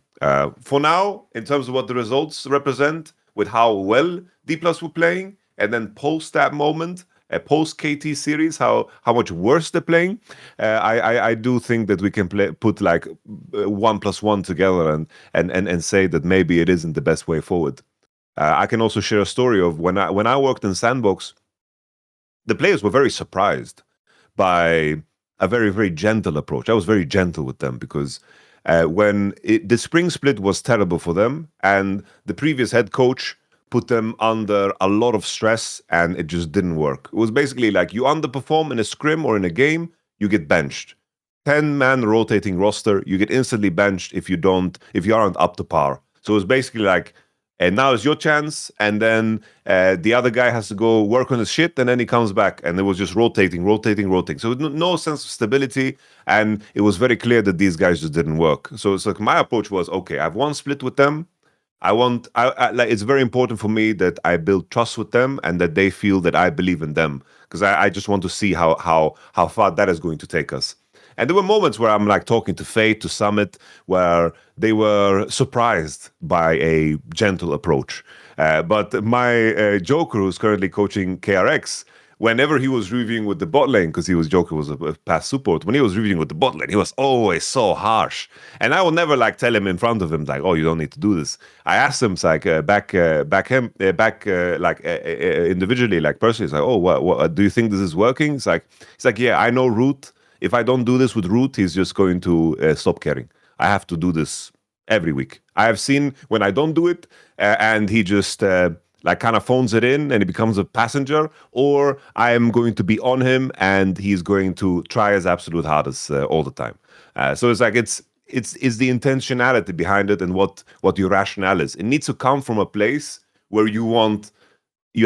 For now, in terms of what the results represent, with how well DPlus were playing, and then post that moment, post KT series, how much worse they're playing, I do think that we can put like 1+1 together and say that maybe it isn't the best way forward. I can also share a story of when I worked in SANDBOX. The players were very surprised by a very, very gentle approach. I was very gentle with them because the spring split was terrible for them, and the previous head coach put them under a lot of stress, and it just didn't work. It was basically like you underperform in a scrim or in a game, you get benched. 10-man rotating roster, you get instantly benched if you aren't up to par. So it was basically like and now it's your chance, and then the other guy has to go work on his shit, and then he comes back, and it was just rotating. So no sense of stability, and it was very clear that these guys just didn't work. So it's like my approach was, okay, I've won split with them. Like, it's very important for me that I build trust with them and that they feel that I believe in them, because I just want to see how far that is going to take us. And there were moments where I'm like talking to Fate, to Summit, where they were surprised by a gentle approach. But my Joker, who's currently coaching KRX, whenever he was reviewing with the bot lane, because Joker was a past support, when he was reviewing with the bot lane, he was always so harsh. And I will never like tell him in front of him like, oh, you don't need to do this. I asked him like individually, like personally, it's like, oh, what do you think this is working? He's like, yeah, I know Root. If I don't do this with Root, he's just going to stop caring. I have to do this every week. I have seen when I don't do it, and he just like kind of phones it in and he becomes a passenger, or I am going to be on him and he's going to try his absolute hardest all the time. So it's like it's the intentionality behind it and what your rationale is. It needs to come from a place where you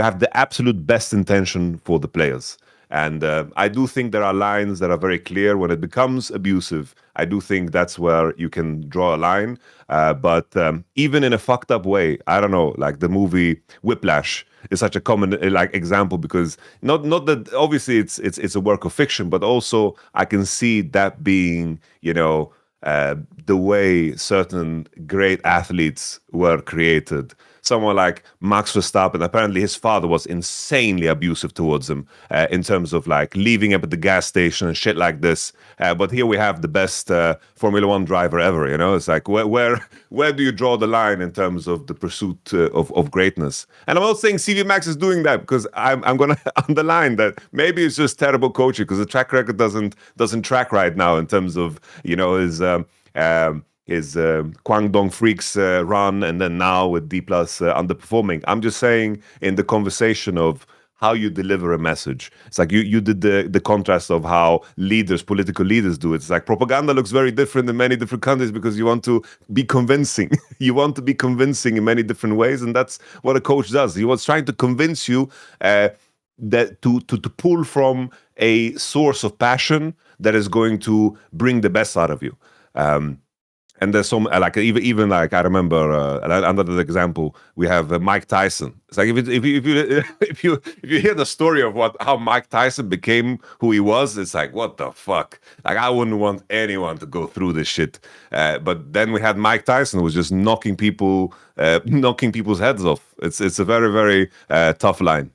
have the absolute best intention for the players. And I do think there are lines that are very clear. When it becomes abusive, I do think that's where you can draw a line. But even in a fucked up way, I don't know, like the movie Whiplash is such a common like example, because not that obviously it's a work of fiction, but also I can see that being, the way certain great athletes were created. Someone like Max Verstappen, apparently his father was insanely abusive towards him in terms of like leaving him at the gas station and shit like this. But here we have the best Formula One driver ever. It's like where do you draw the line in terms of the pursuit of greatness? And I'm not saying cvMax is doing that, because I'm going to underline that maybe it's just terrible coaching, because the track record doesn't track right now in terms of his Guangdong Freaks run, and then now with DPlus underperforming. I'm just saying in the conversation of how you deliver a message. It's like you did the contrast of how political leaders do it. It's like propaganda looks very different in many different countries because you want to be convincing. You want to be convincing in many different ways, and that's what a coach does. He was trying to convince you that to pull from a source of passion that is going to bring the best out of you. And there's some like even like I remember another example. We have Mike Tyson. It's like if you hear the story of how Mike Tyson became who he was, it's like, what the fuck? Like, I wouldn't want anyone to go through this shit. But then we had Mike Tyson, who was just knocking people's heads off. It's a very, very tough line.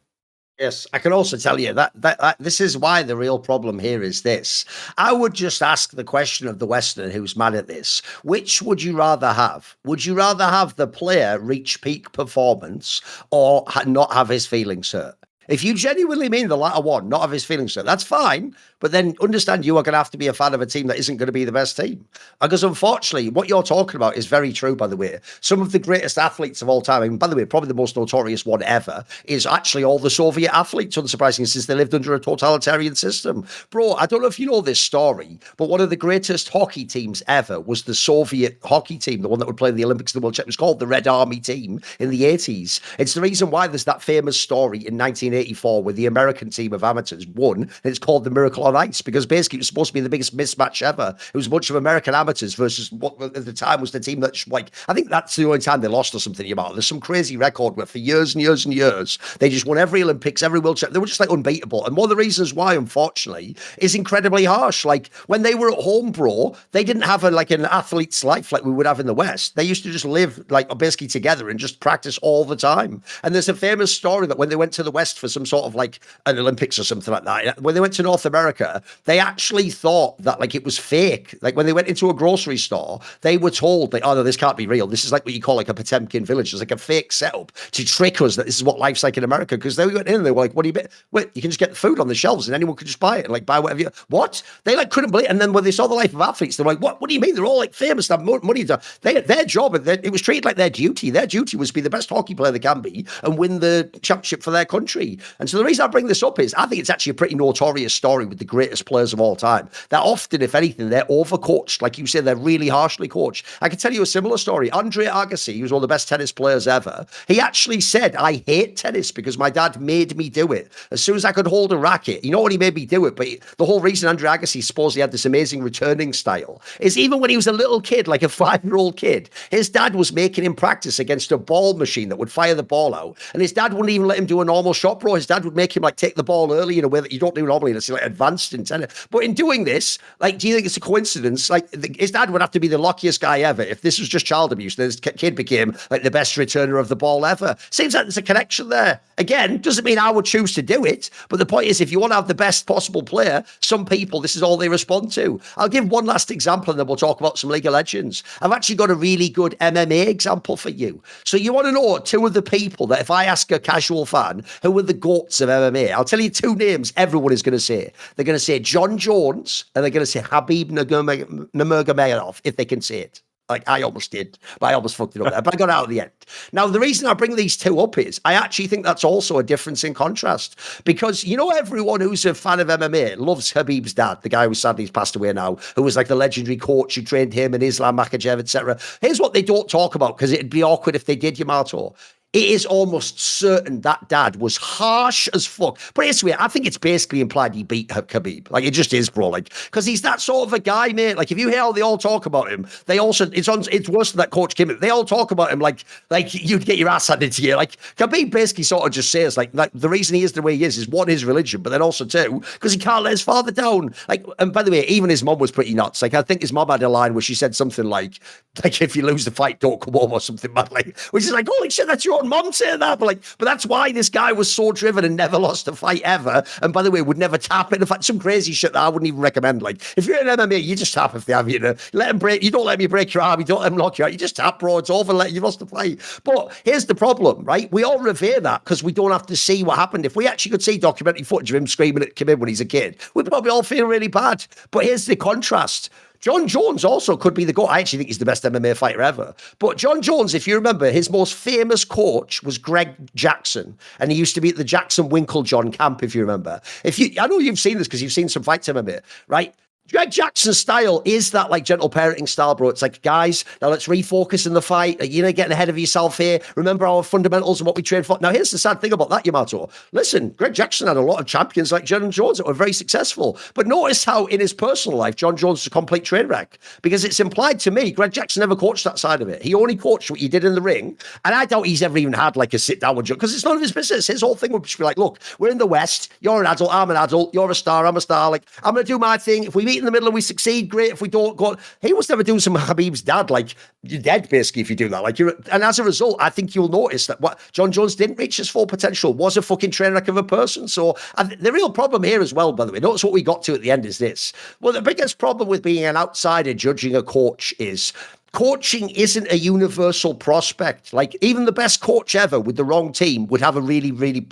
Yes, I can also tell you that this is why the real problem here is this. I would just ask the question of the Westerner who's mad at this. Which would you rather have? Would you rather have the player reach peak performance or not have his feelings hurt? If you genuinely mean the latter one, not have his feelings hurt, that's fine. But then understand you are going to have to be a fan of a team that isn't going to be the best team. Because unfortunately, what you're talking about is very true, by the way. Some of the greatest athletes of all time, and by the way, probably the most notorious one ever, is actually all the Soviet athletes, unsurprisingly, since they lived under a totalitarian system. Bro, I don't know if you know this story, but one of the greatest hockey teams ever was the Soviet hockey team, the one that would play in the Olympics and the World Championship. It was called the Red Army team in the 80s. It's the reason why there's that famous story in 1984 where the American team of amateurs won, and it's called the Miracle on Ice, because basically it was supposed to be the biggest mismatch ever. It was a bunch of American amateurs versus what at the time was the team that, like, I think that's the only time they lost or something about. There's some crazy record where for years and years and years, they just won every Olympics, every World Championship. They were just like unbeatable. And one of the reasons why, unfortunately, is incredibly harsh. Like when they were at home, bro, they didn't have an athlete's life like we would have in the West. They used to just live like basically together and just practice all the time. And there's a famous story that when they went to the West for some sort of like an Olympics or something like that, when they went to North America, they actually thought that like it was fake. Like when they went into a grocery store, they were told like, oh no, this can't be real. This is like what you call like a Potemkin village. It's like a fake setup to trick us that this is what life's like in America. Because they went in and they were like, what do you mean? Wait, you can just get food on the shelves and anyone can just buy it and like buy whatever you what? They like couldn't believe it. And then when they saw the life of athletes, they're like, what do you mean? They're all like famous, they have money. Their job, it was treated like their duty. Their duty was to be the best hockey player they can be and win the championship for their country. me. And so the reason I bring this up is I think it's actually a pretty notorious story with the greatest players of all time. That often, if anything, they're overcoached. Like you said, they're really harshly coached. I can tell you a similar story. Andre Agassi, who's one of the best tennis players ever, he actually said, I hate tennis because my dad made me do it. As soon as I could hold a racket, you know what, he made me do it. But the whole reason Andre Agassi supposedly had this amazing returning style is even when he was a little kid, like a 5-year-old kid, his dad was making him practice against a ball machine that would fire the ball out. And his dad wouldn't even let him do a normal shot, bro. His dad would make him like take the ball early in a way that you don't do normally. It's like advanced in tennis. But in doing this, like, do you think it's a coincidence? Like, his dad would have to be the luckiest guy ever. If this was just child abuse, this kid became like the best returner of the ball ever. Seems like there's a connection there. Again, doesn't mean I would choose to do it. But the point is, if you want to have the best possible player, some people, this is all they respond to. I'll give one last example and then we'll talk about some League of Legends. I've actually got a really good MMA example for you. So you want to know two of the people that if I ask a casual fan who are the GOATs of MMA, I'll tell you two names everyone is going to say. They're going to say John Jones and they're going to say Khabib Nurmagomedov, if they can say it. Like I almost did, but I almost fucked it up there. But I got out at the end. Now, the reason I bring these two up is I actually think that's also a difference in contrast. Because, you know, everyone who's a fan of MMA loves Khabib's dad, the guy who sadly passed away now, who was like the legendary coach who trained him and Islam Makhachev, etc. Here's what they don't talk about, because it'd be awkward if they did, Yamato. It is almost certain that dad was harsh as fuck. But it's weird. I think it's basically implied he beat Khabib. Like, it just is, bro. Like, because he's that sort of a guy, mate. Like, if you hear how they all talk about him, they also, it's worse than that coach Kim. They all talk about him like you'd get your ass handed to you. Like, Khabib basically sort of just says, like the reason he is the way he is one, his religion, but then also two, because he can't let his father down. Like, and by the way, even his mom was pretty nuts. Like, I think his mom had a line where she said something like if you lose the fight, don't come home or something, man. Like, which is like, holy shit, that's your own mom saying that. But that's why this guy was so driven and never lost a fight ever. And by the way, would never tap in. In fact, some crazy shit that I wouldn't even recommend. Like, if you're in MMA, you just tap if they have you. Let them break. You don't let me break your arm. You don't let them knock you out. You just tap, bro. It's over. You lost the fight. But here's the problem, right? We all revere that because we don't have to see what happened. If we actually could see documentary footage of him screaming at Khabib when he's a kid, we'd probably all feel really bad. But here's the contrast. John Jones also could be the GOAT. I actually think he's the best MMA fighter ever. But John Jones, if you remember, his most famous coach was Greg Jackson. And he used to be at the Jackson Winklejohn camp, if you remember. I know you've seen this because you've seen some fights MMA, right? Greg Jackson's style is that like gentle parenting style, bro. It's like, guys, now let's refocus in the fight. You're not getting ahead of yourself here. Remember our fundamentals and what we train for. Now, here's the sad thing about that, Yamato. Listen, Greg Jackson had a lot of champions like John Jones that were very successful. But notice how in his personal life, John Jones is a complete train wreck. Because it's implied to me, Greg Jackson never coached that side of it. He only coached what he did in the ring. And I doubt he's ever even had like a sit down with John, because it's none of his business. His whole thing would just be like, look, we're in the West. You're an adult. I'm an adult. You're a star. I'm a star. Like, I'm going to do my thing. If we meet in the middle and we succeed, great. If we don't go, he was never doing some Khabib's dad. Like, you're dead basically if you do that. Like, and as a result, I think you'll notice that what John Jones didn't reach his full potential, was a fucking train wreck of a person. So the real problem here as well, by the way, notice what we got to at the end is this. Well, the biggest problem with being an outsider judging a coach is coaching isn't a universal prospect. Like, even the best coach ever with the wrong team would have a really, really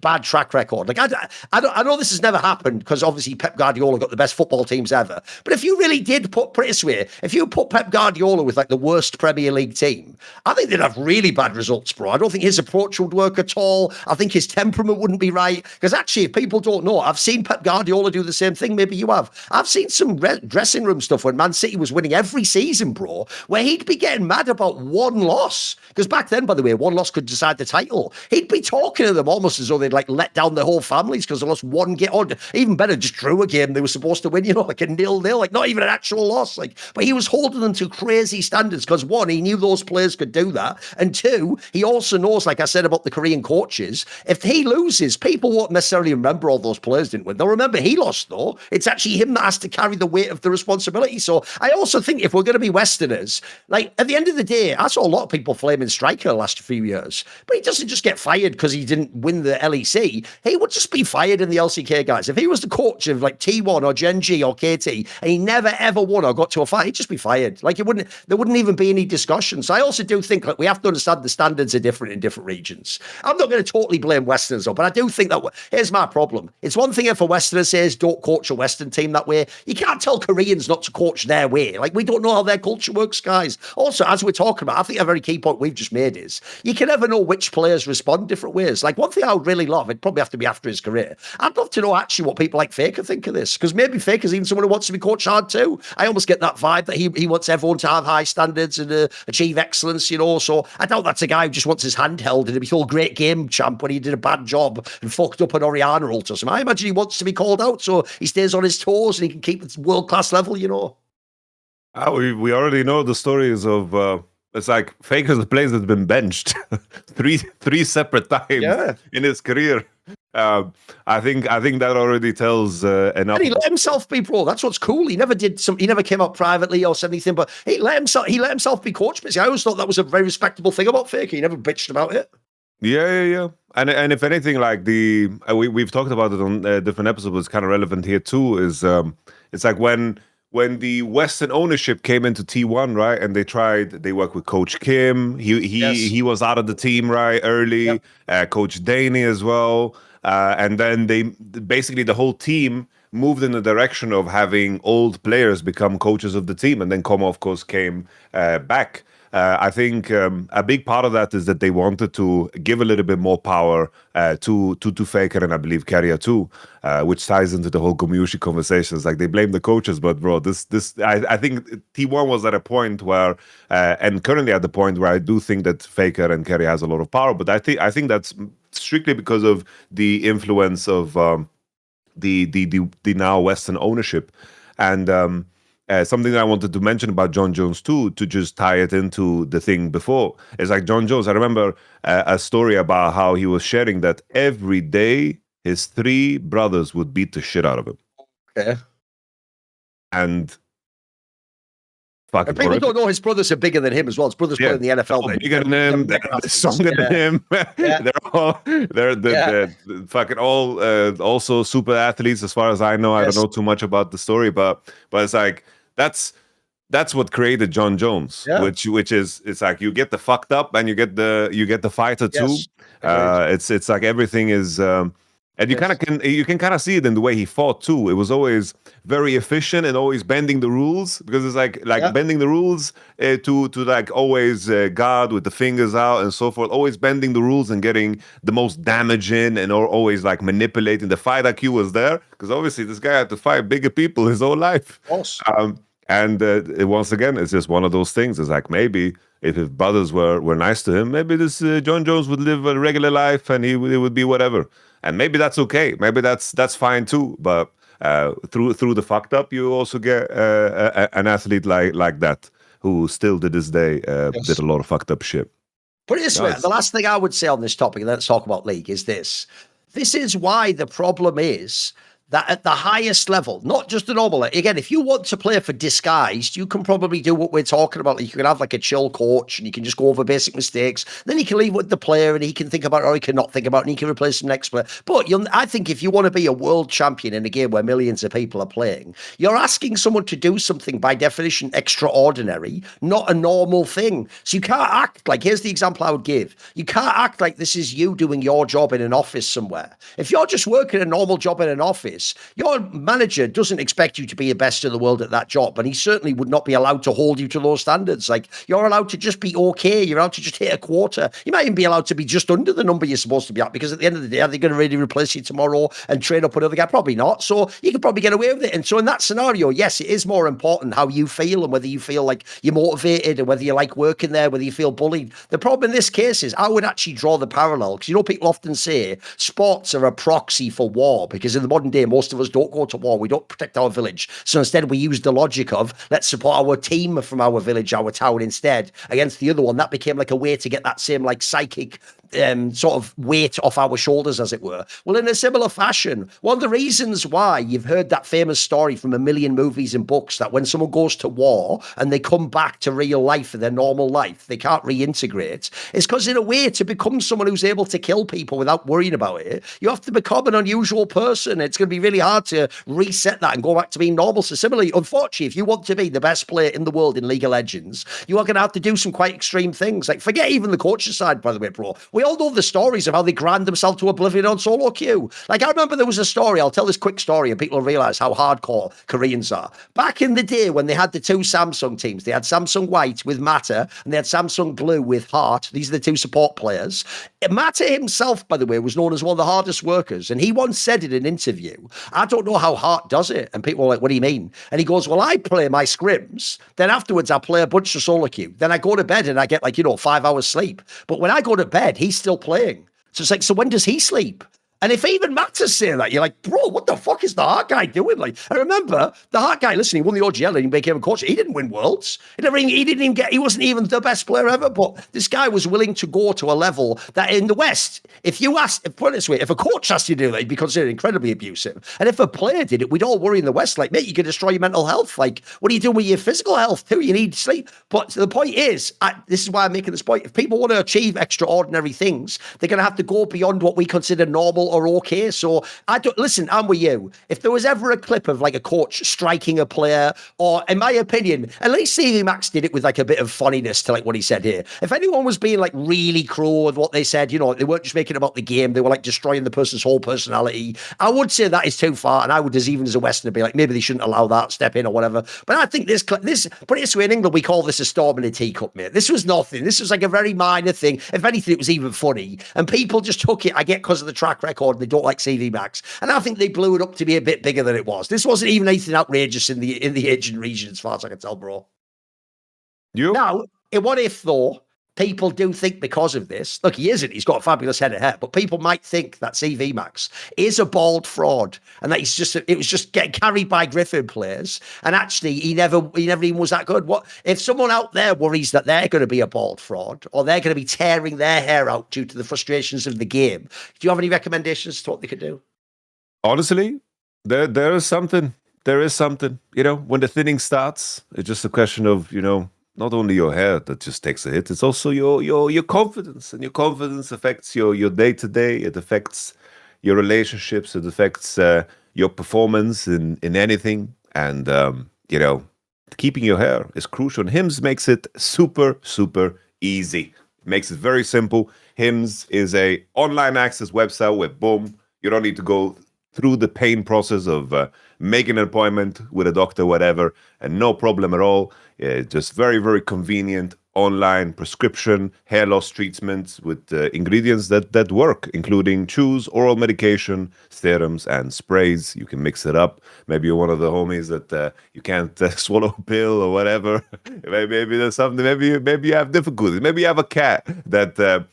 bad track record. Like, I know this has never happened because obviously Pep Guardiola got the best football teams ever. But if you really did put it this way, if you put Pep Guardiola with like the worst Premier League team, I think they'd have really bad results, bro. I don't think his approach would work at all. I think his temperament wouldn't be right. Because actually, if people don't know, I've seen Pep Guardiola do the same thing. Maybe you have. I've seen some dressing room stuff when Man City was winning every season, bro, where he'd be getting mad about one loss. Because back then, by the way, one loss could decide the title. He'd be talking to them almost as though they'd like let down their whole families because they lost one game. Or even better, just drew a game they were supposed to win, like a 0-0, like not even an actual loss. Like, but he was holding them to crazy standards because one, he knew those players could do that. And two, he also knows, like I said about the Korean coaches, if he loses, people won't necessarily remember all those players didn't win. They'll remember he lost though. It's actually him that has to carry the weight of the responsibility. So I also think if we're going to be Westerners, like at the end of the day, I saw a lot of people flaming Striker the last few years, but he doesn't just get fired because he didn't win the LEC. He would just be fired in the LCK, guys. If he was the coach of like T1 or Gen.G or KT and he never ever won or got to a fight, he'd just be fired. Like there wouldn't even be any discussion. So I also do think like we have to understand the standards are different in different regions. I'm not going to totally blame Westerners though, but I do think that here's my problem. It's one thing if a Westerner says don't coach a Western team that way. You can't tell Koreans not to coach their way. Like we don't know how their culture works, guys. Also, as we're talking about, I think a very key point we've just made is you can never know which players respond different ways. Like one thing I would really love, it'd probably have to be after his career. I'd love to know actually what people like Faker think of this, because maybe Faker's even someone who wants to be coached hard too. I almost get that vibe that he wants everyone to have high standards and achieve excellence, you know. So I doubt that's a guy who just wants his hand held and to be told great game champ when he did a bad job and fucked up an Oriana ult or something. I imagine he wants to be called out so he stays on his toes and he can keep its world-class level, you know. We already know the stories of it's like Faker's the players that's been benched three separate times in his career. I think that already tells enough. And he let himself be pro. That's what's cool. He never did he never came out privately or said anything, but he let himself be coached. But I always thought that was a very respectable thing about Faker. He never bitched about it. Yeah. And if anything, like we've talked about it on different episodes, but it's kind of relevant here too. Is it's like when the Western ownership came into T1, right, and they worked with Coach Kim. He was out of the team right early. Coach Daney as well, and then basically the whole team moved in the direction of having old players become coaches of the team, and then Como, of course, came back. I think a big part of that is that they wanted to give a little bit more power to Faker and I believe Carrier too, which ties into the whole Komushi conversations. Like they blame the coaches, but bro, I think T1 was at a point where, and currently at the point where I do think that Faker and Carrier has a lot of power, but I think that's strictly because of the influence of the now Western ownership. And something that I wanted to mention about John Jones too, to just tie it into the thing before, is like John Jones. I remember a story about how he was sharing that every day his 3 brothers would beat the shit out of him. Okay. And people don't know his brothers are bigger than him as well. His brothers play in the NFL. Bigger than him, they're stronger than him. They're fucking all also super athletes as far as I know. I don't know too much about the story, but it's like that's what created John Jones, which is it's like you get the fucked up and you get the fighter too. It's like everything is and you can kind of see it in the way he fought too. It was always very efficient and always bending the rules, because it's like bending the rules to like always guard with the fingers out and so forth. Always bending the rules and getting the most damage in, and always like manipulating. The fight IQ was there because obviously this guy had to fight bigger people his whole life. And once again, it's just one of those things. It's like maybe if his brothers were nice to him, maybe this John Jones would live a regular life and it would be whatever. And maybe that's okay. Maybe that's fine too. But through the fucked up, you also get an athlete like that who still to this day did a lot of fucked up shit. Put it this way, the last thing I would say on this topic, and let's talk about League, is this. This is why the problem is that at the highest level, not just the normal, again, if you want to play for disguised, you can probably do what we're talking about. You can have like a chill coach and you can just go over basic mistakes. Then he can leave with the player and he can think about it or he can not think about it and he can replace the next player. But I think if you want to be a world champion in a game where millions of people are playing, you're asking someone to do something by definition extraordinary, not a normal thing. So you can't act like, here's the example I would give. You can't act like this is you doing your job in an office somewhere. If you're just working a normal job in an office, your manager doesn't expect you to be the best in the world at that job, and he certainly would not be allowed to hold you to those standards. Like, you're allowed to just be okay. You're allowed to just hit a quarter. You might even be allowed to be just under the number you're supposed to be at, because at the end of the day, are they going to really replace you tomorrow and train up another guy? Probably not. So you can probably get away with it. And so in that scenario, yes, it is more important how you feel and whether you feel like you're motivated and whether you like working there, whether you feel bullied. The problem in this case is I would actually draw the parallel, because people often say sports are a proxy for war, because in the modern day, most of us don't go to war. We don't protect our village. So instead, we use the logic of let's support our team from our village, our town instead, against the other one. That became like a way to get that same like psychic sort of weight off our shoulders, as it were. Well, in a similar fashion, one of the reasons why you've heard that famous story from a million movies and books that when someone goes to war and they come back to real life and their normal life, they can't reintegrate, is because in a way, to become someone who's able to kill people without worrying about it, you have to become an unusual person. It's going to be really hard to reset that and go back to being normal. So similarly, unfortunately, if you want to be the best player in the world in League of Legends, you are going to have to do some quite extreme things. Like, forget even the coach's side, by the way, bro. We all know the stories of how they grind themselves to oblivion on solo queue. Like, I remember there was a story, I'll tell this quick story, and people will realize how hardcore Koreans are. Back in the day when they had the two Samsung teams, they had Samsung White with Mata, and they had Samsung Blue with Heart. These are the two support players. Mata himself, by the way, was known as one of the hardest workers, and he once said in an interview, I don't know how Heart does it. And people were like, what do you mean? And he goes, well, I play my scrims, then afterwards I play a bunch of solo queue, then I go to bed and I get 5 hours sleep. But when I go to bed, he's still playing. So it's like, so when does he sleep? And if even Matters say that, you're like, bro, what the fuck is the Heart guy doing? Like, I remember the Heart guy, listen, he won the OGL and he became a coach. He didn't win Worlds. He wasn't even the best player ever, but this guy was willing to go to a level that in the West, put it this way, if a coach asked you to do that, he'd be considered incredibly abusive. And if a player did it, we'd all worry in the West, like, mate, you could destroy your mental health. Like, what are you doing with your physical health too? You need sleep. But the point is, this is why I'm making this point. If people want to achieve extraordinary things, they're going to have to go beyond what we consider normal or okay. So I'm with you. If there was ever a clip of like a coach striking a player, or in my opinion, at least cvMax did it with like a bit of funniness to like what he said here. If anyone was being like really cruel with what they said, they weren't just making it about the game, they were like destroying the person's whole personality, I would say that is too far. And I would, even as a Westerner, be like, maybe they shouldn't allow that, step in or whatever. But I think this, put it this way, in England, we call this a storm in a teacup, mate. This was nothing. This was like a very minor thing. If anything, it was even funny. And people just took it, I get, because of the track record, they don't like cvMax. And I think they blew it up to be a bit bigger than it was. This wasn't even anything outrageous in the Asian region, as far as I can tell, bro. Now, what if, though, people do think because of this, look, he isn't, he's got a fabulous head of hair, but people might think that cvMax is a bald fraud and that it was just getting carried by Griffin players, and actually he never even was that good. What if someone out there worries that they're going to be a bald fraud, or they're going to be tearing their hair out due to the frustrations of the game? Do you have any recommendations to what they could do? Honestly, there is something. There is something. When the thinning starts, it's just a question of, not only your hair that just takes a hit, it's also your confidence. And your confidence affects your day-to-day. It affects your relationships. It affects your performance in anything. And, keeping your hair is crucial. And Hims makes it super, super easy. It makes it very simple. Hims is a online access website where, boom, you don't need to go through the pain process of making an appointment with a doctor, whatever, and no problem at all. Just very, very convenient online prescription hair loss treatments with ingredients that work, including chews, oral medication, serums, and sprays. You can mix it up. Maybe you're one of the homies that you can't swallow a pill or whatever. Maybe there's something. Maybe you have difficulties. Maybe you have a cat that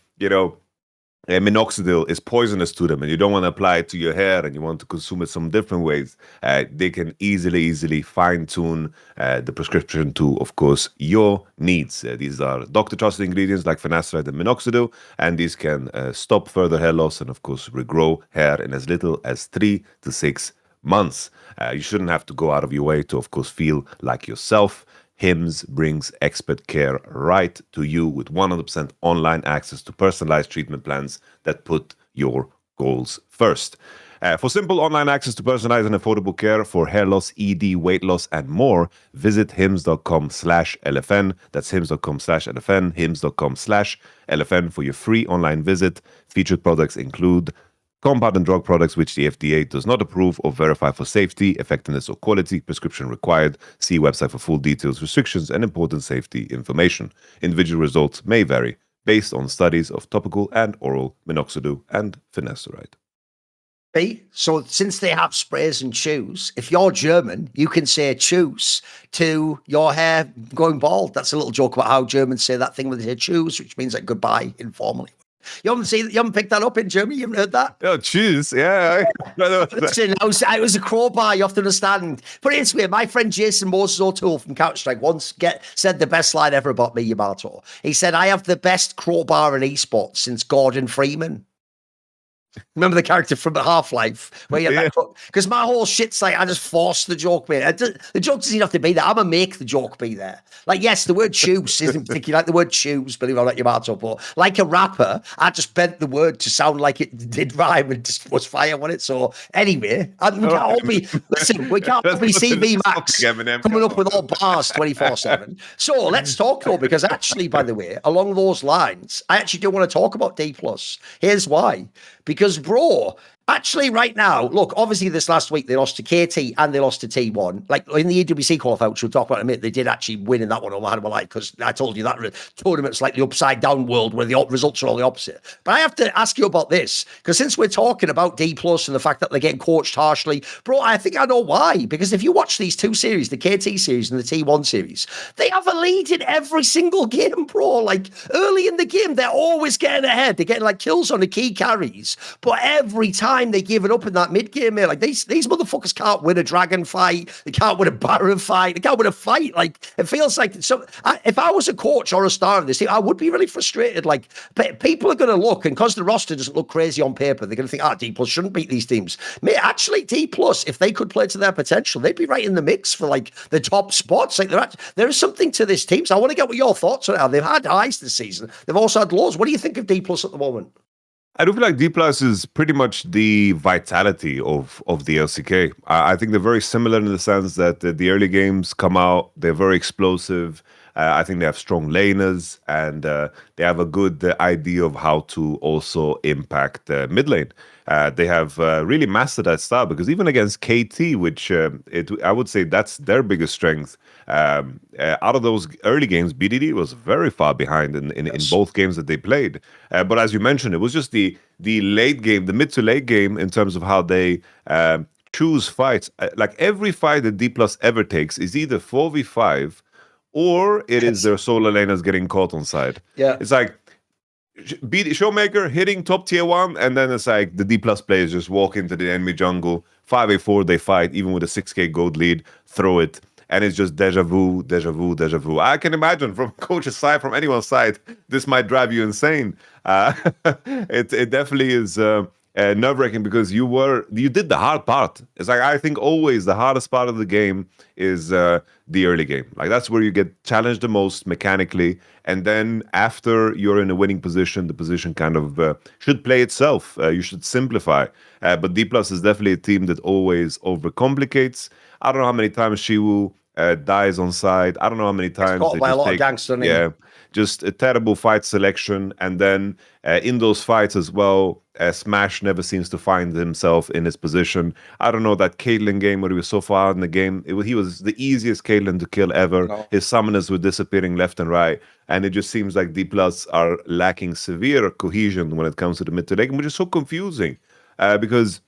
minoxidil is poisonous to them and you don't want to apply it to your hair and you want to consume it some different ways. They can easily fine-tune the prescription to, of course, your needs. These are doctor-trusted ingredients like finasteride and minoxidil, and these can stop further hair loss and, of course, regrow hair in as little as 3 to 6 months. You shouldn't have to go out of your way to, of course, feel like yourself. Hims brings expert care right to you with 100% online access to personalized treatment plans that put your goals first. For simple online access to personalized and affordable care for hair loss, ED, weight loss, and more, visit hims.com/LFN. That's hims.com/LFN, hims.com/LFN for your free online visit. Featured products include compound and drug products which the FDA does not approve or verify for safety, effectiveness, or quality. Prescription required. See website for full details, restrictions, and important safety information. Individual results may vary based on studies of topical and oral minoxidil and finasteride. So since they have sprays and chews, if you're German, you can say choose to your hair going bald. That's a little joke about how Germans say that thing when they say choose, which means like goodbye informally. You haven't picked that up in Germany? You haven't heard that? Oh, cheers. Yeah. Listen, it was a crowbar, you have to understand. Put it this way, my friend Jason Moses O'Toole from Counter-Strike once said the best line ever about me, Yamato. He said, I have the best crowbar in esports since Gordon Freeman. Remember the character from Half-Life where you had because my whole shit's like I just force the joke, mate. The joke doesn't have to be there. I'm gonna make the joke be there. Like, yes, the word choose isn't particularly like the word choose, believe it or not, Yamato, but like a rapper, I just bent the word to sound like it did rhyme and just was fire on it. So anyway, we can't all be we can't all be cvMax coming up with all bars 24/7. So let's talk though, because actually, by the way, along those lines, I actually do want to talk about DPlus. Here's why. Because, bro, actually right now, look, obviously this last week they lost to KT and they lost to T1. Like in the EWC qualifier, which we'll talk about in a minute, they did actually win in that one all I had of my life because I told you that tournament's like the upside down world where the results are all the opposite. But I have to ask you about this because since we're talking about DPlus and the fact that they're getting coached harshly, bro, I think I know why. Because if you watch these two series, the KT series and the T1 series, they have a lead in every single game, bro. Like early in the game, they're always getting ahead. They're getting like kills on the key carries. But every time they give it up in that mid game, mate, like these motherfuckers can't win a dragon fight. They can't win a baron fight. They can't win a fight. Like it feels like if I was a coach or a star of this team, I would be really frustrated. Like people are going to look, and because the roster doesn't look crazy on paper, they're going to think, DPlus shouldn't beat these teams. Mate, actually, DPlus, if they could play to their potential, they'd be right in the mix for like the top spots. Like there is something to this team. So I want to get what your thoughts on it are. They've had highs this season. They've also had lows. What do you think of DPlus at the moment? I do feel like DPlus is pretty much the vitality of the LCK. I think they're very similar in the sense that the early games come out, they're very explosive. I think they have strong laners and they have a good idea of how to also impact mid lane. They have really mastered that style because even against KT, which I would say that's their biggest strength, out of those early games, BDD was very far behind in both games that they played. But as you mentioned, it was just the late game, the mid to late game in terms of how they choose fights. Like every fight that DPlus ever takes is either 4v5 or it is their solo laners getting caught on side. Yeah. It's like Showmaker hitting top tier 1, and then it's like the DPlus players just walk into the enemy jungle, 5v4, they fight, even with a 6k gold lead, throw it, and it's just deja vu, deja vu, deja vu. I can imagine from coach's side, from anyone's side, this might drive you insane. It definitely is nerve-wracking because you did the hard part. It's like I think always the hardest part of the game is the early game. Like that's where you get challenged the most mechanically, and then after you're in a winning position, the position kind of should play itself. You should simplify. But DPlus is definitely a team that always overcomplicates. I don't know how many times Shiwu dies on side. I don't know how many times caught by a lot of gangster. Just a terrible fight selection, and then in those fights as well, Smash never seems to find himself in his position. I don't know, that Caitlyn game where he was so far in the game, he was the easiest Caitlyn to kill ever. No. His summoners were disappearing left and right, and it just seems like DPlus are lacking severe cohesion when it comes to the mid to late game, which is so confusing because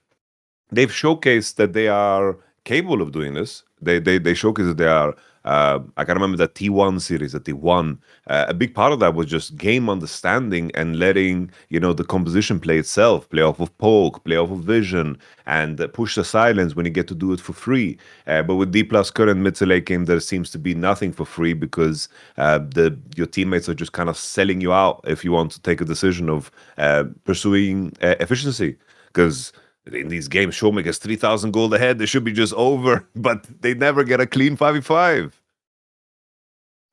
they've showcased that they are capable of doing this. They showcase that they are. I can remember that T1 series that they won. A big part of that was just game understanding and letting the composition play itself, play off of poke, play off of vision, and push the silence when you get to do it for free. But with DPlus current mid to late game, there seems to be nothing for free because your teammates are just kind of selling you out if you want to take a decision of pursuing efficiency. Because in these games, Showmaker's 3,000 gold ahead. They should be just over, but they never get a clean 5v5.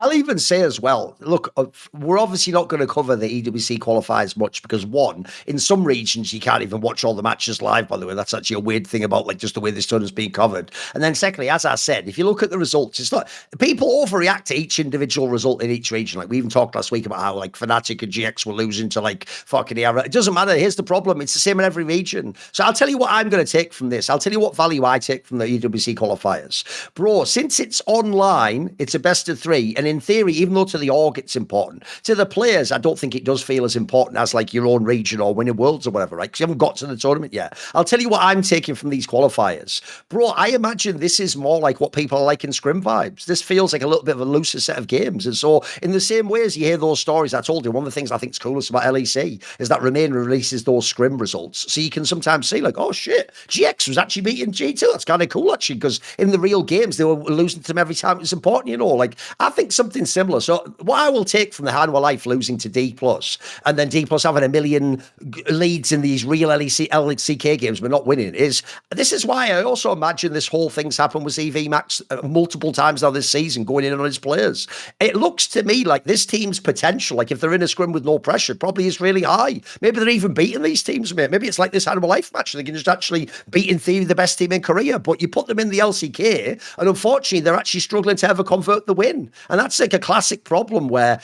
I'll even say as well, look, we're obviously not going to cover the EWC qualifiers much because one, in some regions, you can't even watch all the matches live, by the way. That's actually a weird thing about like just the way this tournament's being covered. And then secondly, as I said, if you look at the results, it's not, people overreact to each individual result in each region. Like we even talked last week about how like Fnatic and GX were losing to like fucking Era. It doesn't matter. Here's the problem. It's the same in every region. So I'll tell you what I'm going to take from this. I'll tell you what value I take from the EWC qualifiers. Bro, since it's online, it's a best of 3. And in theory, even though to the org it's important, to the players, I don't think it does feel as important as like your own region or winning worlds or whatever, right? Because you haven't got to the tournament yet. I'll tell you what I'm taking from these qualifiers. Bro, I imagine this is more like what people are like in Scrim vibes. This feels like a little bit of a looser set of games. And so in the same way as you hear those stories, I told you, one of the things I think is coolest about LEC is that Remain releases those Scrim results. So you can sometimes see like, oh shit, GX was actually beating G2. That's kind of cool actually, because in the real games, they were losing to them every time it was important, Like, I think something similar. So what I will take from the Hanwha Life losing to DPlus and then DPlus having a million leads in these real LCK games but not winning is, this is why I also imagine this whole thing's happened with cvMax multiple times now this season, going in on his players. It looks to me like this team's potential, like if they're in a scrim with no pressure, probably is really high. Maybe they're even beating these teams, mate. Maybe it's like this Hanwha Life match. They can just actually beat, in theory, the best team in Korea, but you put them in the LCK, and unfortunately, they're actually struggling to ever convert the win. And that's like a classic problem where,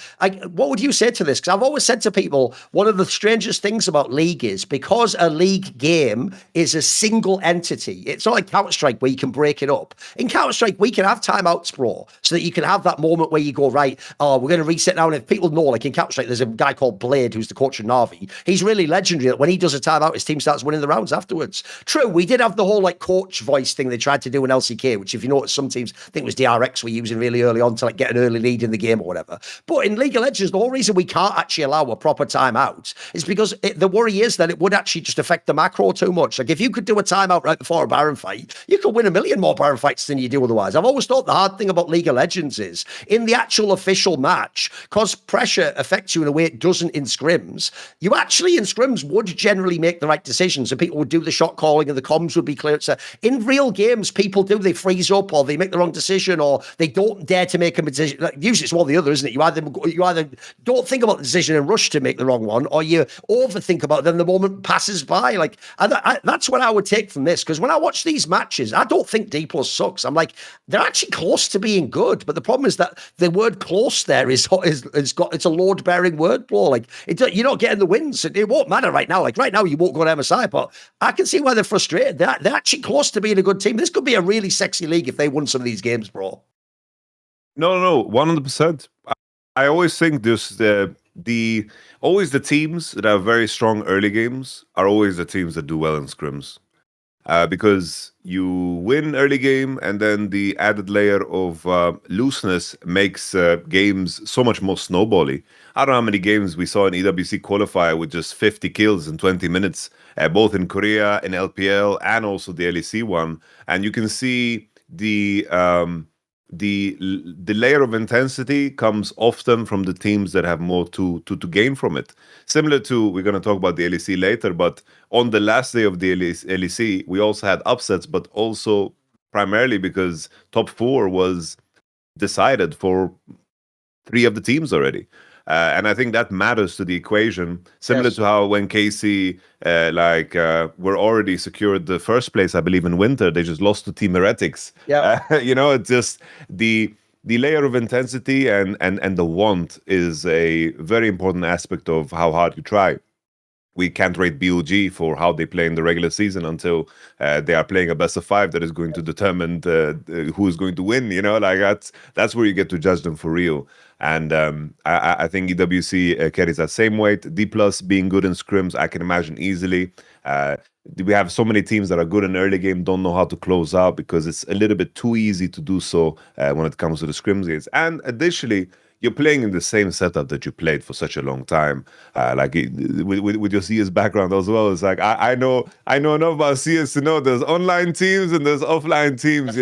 what would you say to this? Because I've always said to people, one of the strangest things about League is because a League game is a single entity. It's not like Counter-Strike where you can break it up. In Counter-Strike, we can have timeouts, bro, so that you can have that moment where you go, right, oh, we're going to reset now. And if people know, like in Counter-Strike, there's a guy called Blade who's the coach of Na'Vi. He's really legendary that when he does a timeout, his team starts winning the rounds afterwards. True, we did have the whole like coach voice thing they tried to do in LCK, which if you notice, some teams, I think it was DRX were using really early on to like get an early lead in the game or whatever. But in League of Legends, the whole reason we can't actually allow a proper timeout is because the worry is that it would actually just affect the macro too much. Like if you could do a timeout right before a Baron fight, you could win a million more Baron fights than you do otherwise. I've always thought the hard thing about League of Legends is in the actual official match, because pressure affects you in a way it doesn't in scrims, you actually in scrims would generally make the right decisions and people would do the shot calling and the comms would be clear. So in real games, people they freeze up or they make the wrong decision or they don't dare to make a decision. Like, usually it's one or the other, isn't it? You either don't think about the decision and rush to make the wrong one, or you overthink about it, then the moment passes by. Like that's what I would take from this, because when I watch these matches, I don't think DPlus sucks. I'm like, they're actually close to being good, but the problem is that the word close there it's a load-bearing word, bro. Like you're not getting the wins. It won't matter right now. Like right now, you won't go to MSI, but I can see why they're frustrated. They're actually close to being a good team. This could be a really sexy league if they won some of these games, bro. No, 100%. I always think this always the teams that have very strong early games are always the teams that do well in scrims. Because you win early game and then the added layer of looseness makes games so much more snowbally. I don't know how many games we saw in EWC qualifier with just 50 kills in 20 minutes, both in Korea, in LPL, and also the LEC one. And you can see the layer of intensity comes often from the teams that have more to gain from it. Similar to, we're going to talk about the LEC later, but on the last day of the LEC, we also had upsets, but also primarily because top 4 was decided for 3 of the teams already. And I think that matters to the equation, similar to how when KC were already secured the first place, I believe, in winter, they just lost to Team Heretics. Yeah, It's just the layer of intensity and the want is a very important aspect of how hard you try. We can't rate BOG for how they play in the regular season until they are playing a best of 5 that is going to determine who is going to win. That's where you get to judge them for real. And I think EWC carries that same weight. DPlus being good in scrims, I can imagine easily. We have so many teams that are good in early game, don't know how to close out because it's a little bit too easy to do so when it comes to the scrims games. And additionally, you're playing in the same setup that you played for such a long time. With your CS background as well, it's like I know enough about CS to know there's online teams and there's offline teams.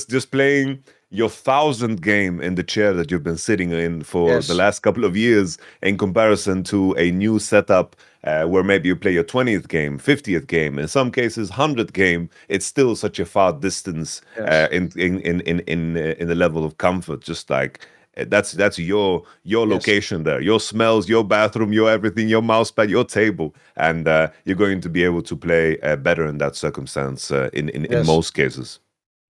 Just playing your 1000th game in the chair that you've been sitting in for the last couple of years, in comparison to a new setup where maybe you play your 20th game, 50th game, in some cases 100th game. It's still such a far distance in the level of comfort. Just like that's your location there, your smells, your bathroom, your everything, your mousepad, your table, and you're going to be able to play better in that circumstance in most cases.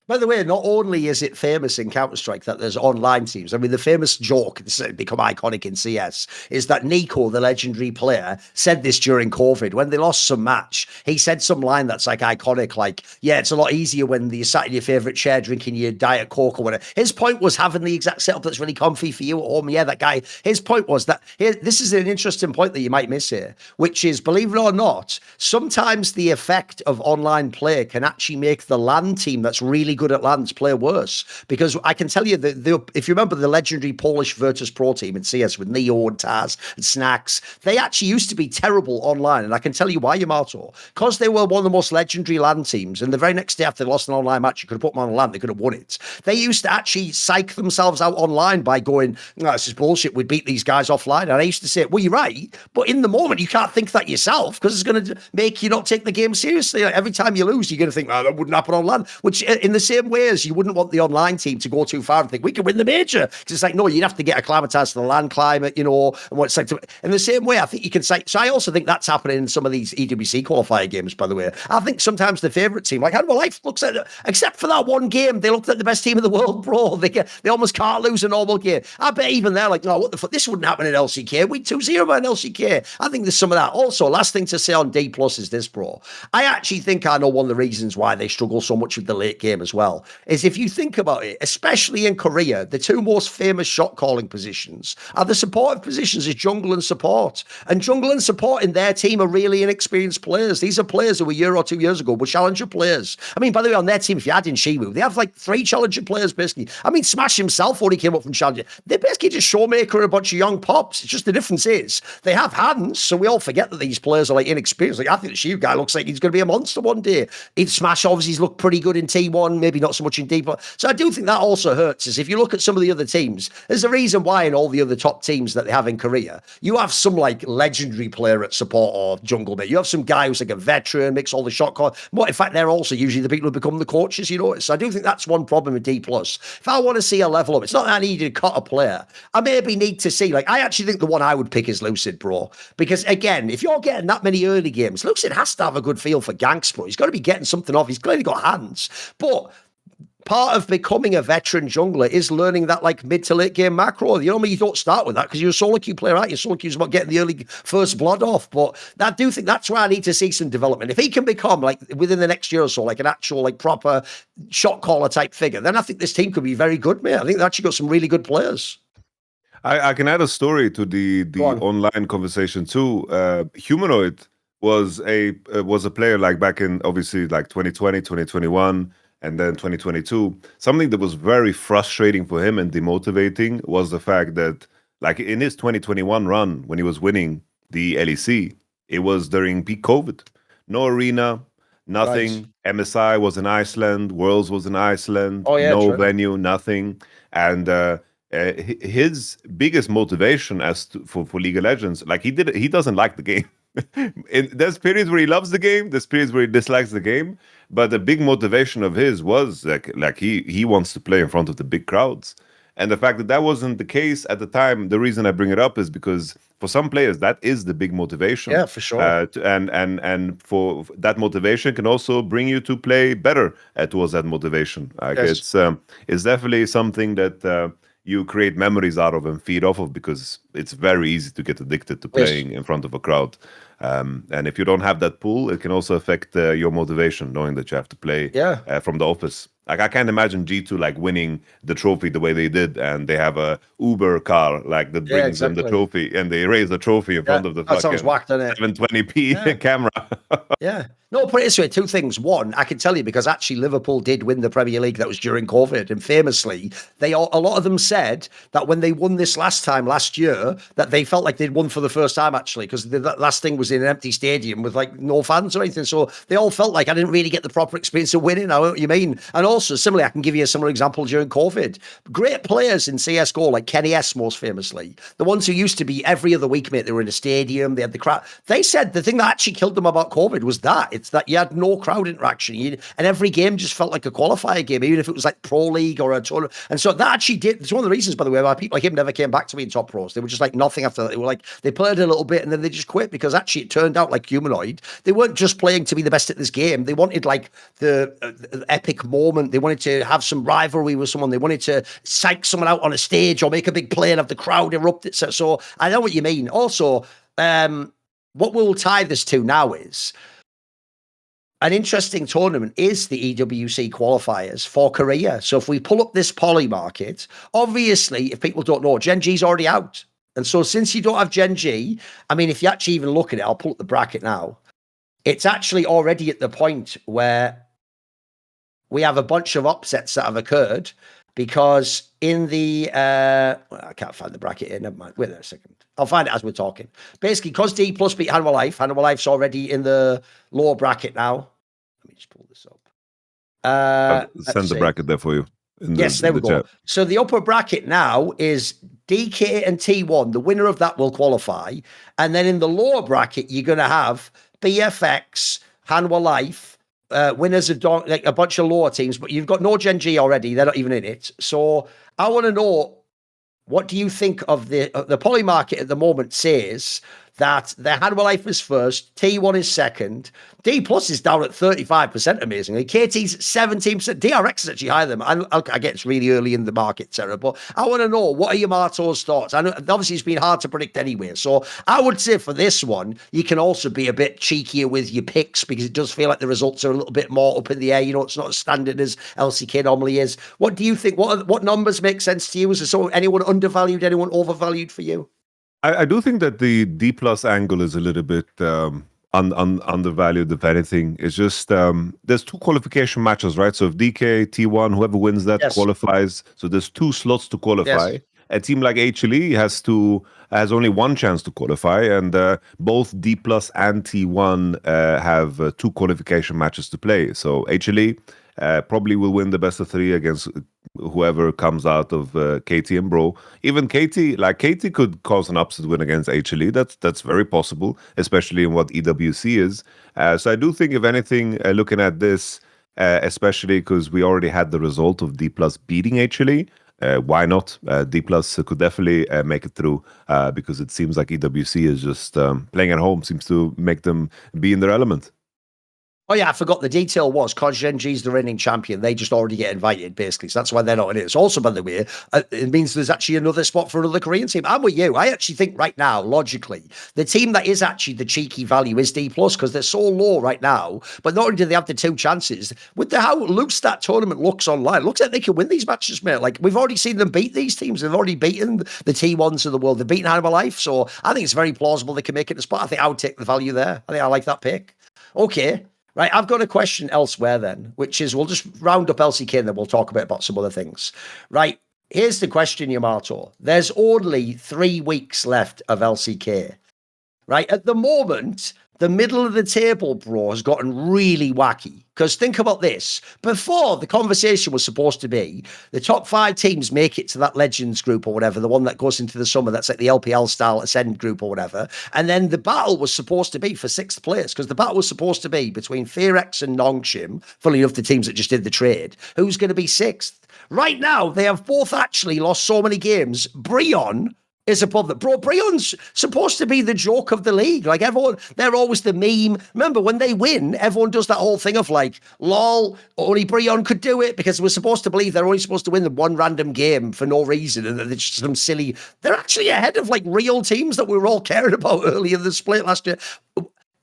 By the way, not only is it famous in Counter-Strike that there's online teams, I mean, the famous joke, this has become iconic in CS, is that Nico, the legendary player, said this during COVID. When they lost some match, he said some line that's like iconic, like, yeah, it's a lot easier when you're sat in your favourite chair drinking your Diet Coke or whatever. His point was having the exact setup that's really comfy for you at home. Yeah, that guy, his point was that, this is an interesting point that you might miss here, which is, believe it or not, sometimes the effect of online play can actually make the LAN team that's really really good at lands play worse. Because I can tell you that if you remember the legendary Polish Virtus Pro team in CS with Neo and Taz and Snacks, they actually used to be terrible online. And I can tell you why, Yamato. Because they were one of the most legendary LAN teams. And the very next day after they lost an online match, you could have put them on LAN, they could have won it. They used to actually psych themselves out online by going, no, this is bullshit. We beat these guys offline. And I used to say, well, you're right. But in the moment, you can't think that yourself because it's going to make you not take the game seriously. Like, every time you lose, you're going to think, oh, that wouldn't happen on LAN. Which in the same way as you wouldn't want the online team to go too far and think, we can win the major. Because it's like, no, you'd have to get acclimatized to the LAN climate, and what it's like. In the same way, I think you can say, so I also think that's happening in some of these EWC qualifier games, by the way. I think sometimes the favourite team, like Handball Life, looks at, except for that one game, they looked at the best team in the world, bro. They almost can't lose a normal game. I bet even they're like, no, what the fuck? This wouldn't happen in LCK. We 2-0 by an LCK. I think there's some of that. Also, last thing to say on DPlus is this, bro. I actually think I know one of the reasons why they struggle so much with the late game as well, is if you think about it, especially in Korea, the two most famous shot calling positions are the supportive positions is jungle and support. And jungle and support in their team are really inexperienced players. These are players who a year or 2 years ago were challenger players. I mean, by the way, on their team, if you add in Shiwu, they have like 3 challenger players, basically. I mean, Smash himself, when he came up from challenger, they're basically just Showmaker and a bunch of young pops. It's just the difference is they have hands, so we all forget that these players are like inexperienced. Like, I think the Shiwu guy looks like he's going to be a monster one day. Smash obviously he's looked pretty good in T1, maybe not so much in D. So I do think that also hurts us. If you look at some of the other teams, there's a reason why in all the other top teams that they have in Korea, you have some like legendary player at support or jungle mate. You have some guy who's like a veteran, makes all the shot call. What in fact they're also usually the people who become the coaches, So I do think that's one problem with D+. If I want to see a level up, it's not that I need to cut a player. I maybe need to see, like, I actually think the one I would pick is Lucid, bro. Because again, if you're getting that many early games, Lucid has to have a good feel for ganks, bro. He's got to be getting something off. He's clearly got hands. But part of becoming a veteran jungler is learning that like mid to late game macro. You don't start with that because you're a solo queue player, aren't you? Solo queue's about getting the early first blood off. But I do think that's where I need to see some development. If he can become like within the next year or so, like an actual like proper shot caller type figure, then I think this team could be very good, mate. I think they actually got some really good players. I can add a story to the online conversation too. Humanoid was a player like back in obviously like 2020, 2021. And then 2022, something that was very frustrating for him and demotivating was the fact that, like in his 2021 run, when he was winning the LEC, it was during peak COVID. No arena, nothing. Right. MSI was in Iceland, Worlds was in Iceland, no venue, nothing. And his biggest motivation for League of Legends, like he doesn't like the game. There's periods where he loves the game, there's periods where he dislikes the game, but the big motivation of his was like he wants to play in front of the big crowds. And the fact that that wasn't the case at the time, the reason I bring it up is because for some players that is the big motivation. Yeah, for sure. And for that motivation can also bring you to play better towards that motivation. Like it's definitely something that you create memories out of and feed off of, because it's very easy to get addicted to playing in front of a crowd. And if you don't have that pool, it can also affect your motivation, knowing that you have to play from the office. Like I can't imagine G2 like winning the trophy the way they did, and they have a Uber car like that brings them the trophy, and they raise the trophy in front of the fucking whacked, 720p camera. No, put it this way, 2 things. One, I can tell you because actually Liverpool did win the Premier League. That was during COVID, and famously, a lot of them said that when they won this last year, that they felt like they'd won for the first time actually, because the last thing was in an empty stadium with like no fans or anything. So they all felt like I didn't really get the proper experience of winning. I know what you mean. And also, similarly, I can give you a similar example during COVID. Great players in CSGO, like Kenny S, most famously, the ones who used to be every other week, mate, they were in a stadium, they had the crowd. They said the thing that actually killed them about COVID was that. It's that you had no crowd interaction. And every game just felt like a qualifier game, even if it was like Pro League or a tournament. And so that actually did. It's one of the reasons, by the way, why people like him never came back to me in top pros. They were just like nothing after that. They were like, they played a little bit and then they just quit, because actually it turned out like Humanoid. They weren't just playing to be the best at this game. They wanted like the epic moment. They wanted to have some rivalry with someone. They wanted to psych someone out on a stage or make a big play and have the crowd erupt. So I know what you mean. Also, what we'll tie this to now is an interesting tournament is the EWC qualifiers for Korea. So if we pull up this poly market, obviously, if people don't know, Gen.G's already out. And so since you don't have Gen.G, I mean, if you actually even look at it, I'll pull up the bracket now. It's actually already at the point where we have a bunch of upsets that have occurred because in the I can't find the bracket here. Never mind. Wait there a second. I'll find it as we're talking. Basically, because DPlus beat Hanwha Life, Hanwha Life's already in the lower bracket now. Let me just pull this up. I'll send the bracket there for you. Yes, there we go. Chat. So the upper bracket now is DK and T1. The winner of that will qualify. And then in the lower bracket, you're going to have BFX, Hanwha Life, winners of like a bunch of lower teams, but you've got no Gen.G already. They're not even in it. So I want to know, what do you think of the poly market at the moment says that the Hanwha Life is first, T1 is second, DPlus is down at 35%, amazingly. KT's 17%, DRX is actually higher than them. I get it's really early in the market, Sarah, but I want to know, what are Yamato's thoughts? I know, obviously, it's been hard to predict anyway, so I would say for this one, you can also be a bit cheekier with your picks, because it does feel like the results are a little bit more up in the air. You know, it's not as standard as LCK normally is. What do you think? What numbers make sense to you? Is there anyone undervalued, anyone overvalued for you? I do think that the DPlus angle is a little bit undervalued, if anything. It's just there's 2 qualification matches, right? So if DK, T1, whoever wins that qualifies. So there's 2 slots to qualify. Yes. A team like HLE has only 1 chance to qualify, and both DPlus and T1 have 2 qualification matches to play. So HLE probably will win the best of 3 against whoever comes out of KT and Bro. Even KT could cause an upset win against HLE. That's very possible, especially in what EWC is. So I do think, if anything, looking at this, especially because we already had the result of DPlus beating HLE, why not? DPlus could definitely make it through, because it seems like EWC is just playing at home, seems to make them be in their element. Oh, yeah, I forgot the detail was because Gen.G's the reigning champion, they just already get invited, basically. So that's why they're not in it. It's also, by the way, it means there's actually another spot for another Korean team. I'm with you. I actually think right now, logically, the team that is actually the cheeky value is DPlus, because they're so low right now. But not only do they have the 2 chances, with how loose that tournament looks online, it looks like they can win these matches, mate. Like, we've already seen them beat these teams. They've already beaten the T1s of the world. They've beaten Hanwha Life. So I think it's very plausible they can make it a spot. I think I would take the value there. I think I like that pick. Okay. Right, I've got a question elsewhere then, which is, we'll just round up LCK and then we'll talk a bit about some other things. Right, here's the question, Yamato. There's only 3 weeks left of LCK. Right, at the moment, the middle of the table, bro, has gotten really wacky. Because think about this. Before, the conversation was supposed to be the top 5 teams make it to that Legends group or whatever, the one that goes into the summer, that's like the LPL style Ascend group or whatever. And then the battle was supposed to be for 6th place, because the battle was supposed to be between Ferex and Nongshim, funnily enough, the teams that just did the trade. Who's going to be 6th? Right now, they have both actually lost so many games. Breon is above that. Bro, Breon's supposed to be the joke of the league. Like, everyone, they're always the meme. Remember, when they win, everyone does that whole thing of like, lol, only Breon could do it, because we're supposed to believe they're only supposed to win the one random game for no reason, and it's just some silly. They're actually ahead of like real teams that we were all caring about early in the split last year.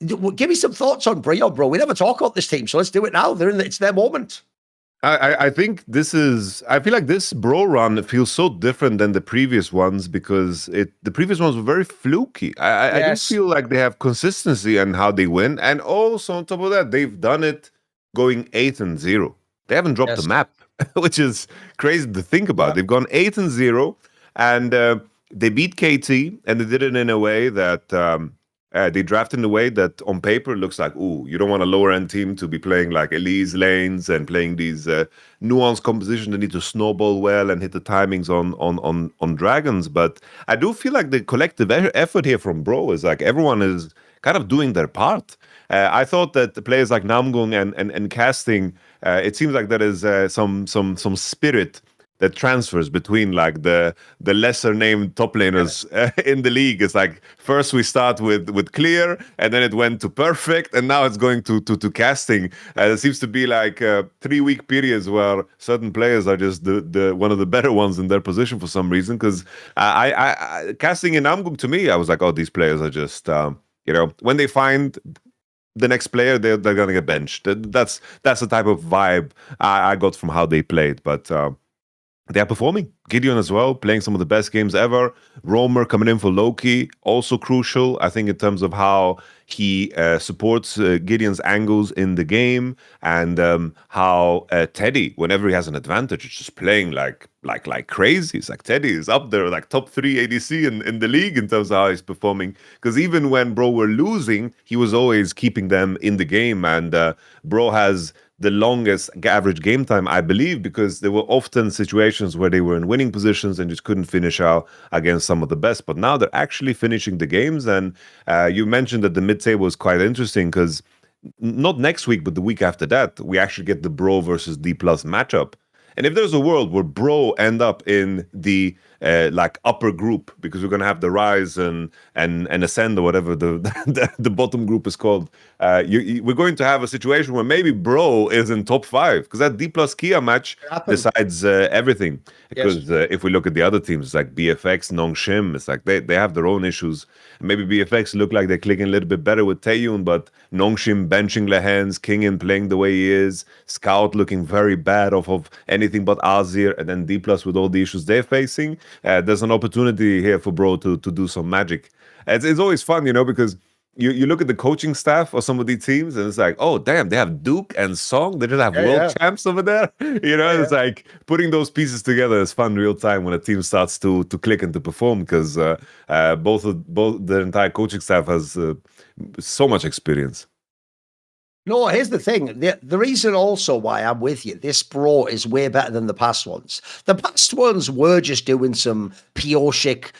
Give me some thoughts on Breon, bro. We never talk about this team, so let's do it now. It's their moment. I think I feel like this Bro run feels so different than the previous ones, because the previous ones were very fluky. I do feel like they have consistency in how they win. And also on top of that, they've done it going 8-0. They haven't dropped the map, which is crazy to think about. Yeah. They've gone 8-0, and they beat KT, and they did it in a way that they drafted in a way that on paper looks like, ooh, you don't want a lower end team to be playing like Elise lanes and playing these nuanced compositions that need to snowball well and hit the timings on dragons. But I do feel like the collective effort here from Bro is like everyone is kind of doing their part. I thought that the players like Namgung and Casting, it seems like there is some spirit that transfers between like the lesser named top laners in the league. It's like first we start with clear, and then it went to perfect, and now it's going to Casting. There seems to be like 3-week periods where certain players are just the one of the better ones in their position for some reason. Because I Casting in Namgung, to me, I was like, oh, these players are just when they find the next player, they're gonna get benched. That's the type of vibe I got from how they played, but. They are performing. Gideon as well, playing some of the best games ever. Roamer coming in for Loki, also crucial, I think, in terms of how he supports Gideon's angles in the game, and how Teddy, whenever he has an advantage, is just playing like crazy. It's like Teddy is up there, like top 3 ADC in the league in terms of how he's performing. Because even when Bro were losing, he was always keeping them in the game, and Bro has the longest average game time, I believe, because there were often situations where they were in winning positions and just couldn't finish out against some of the best. But now they're actually finishing the games. And you mentioned that the mid-table was quite interesting, because not next week, but the week after that, we actually get the Bro versus DPlus matchup. And if there's a world where Bro end up in the like upper group, because we're gonna have the Rise and Ascend, or whatever the bottom group is called, we're going to have a situation where maybe Bro is in top 5, because that DPlus Kia match decides everything. Because if we look at the other teams, like BFX, Nongshim, it's like they have their own issues. Maybe BFX look like they're clicking a little bit better with Taeyun, but Nongshim benching Lehens, Kingin playing the way he is, Scout looking very bad off of anything but Azir, and then DPlus with all the issues they're facing. There's an opportunity here for Bro to do some magic. It's always fun, because you look at the coaching staff of some of these teams, and it's like, oh damn, they have Duke and Song. They just have world champs over there. It's like putting those pieces together is fun real time when a team starts to click and to perform, because both the entire coaching staff has so much experience. No, here's the thing. The reason also why I'm with you, this Bro is way better than the past ones. The past ones were just doing some Pioshik,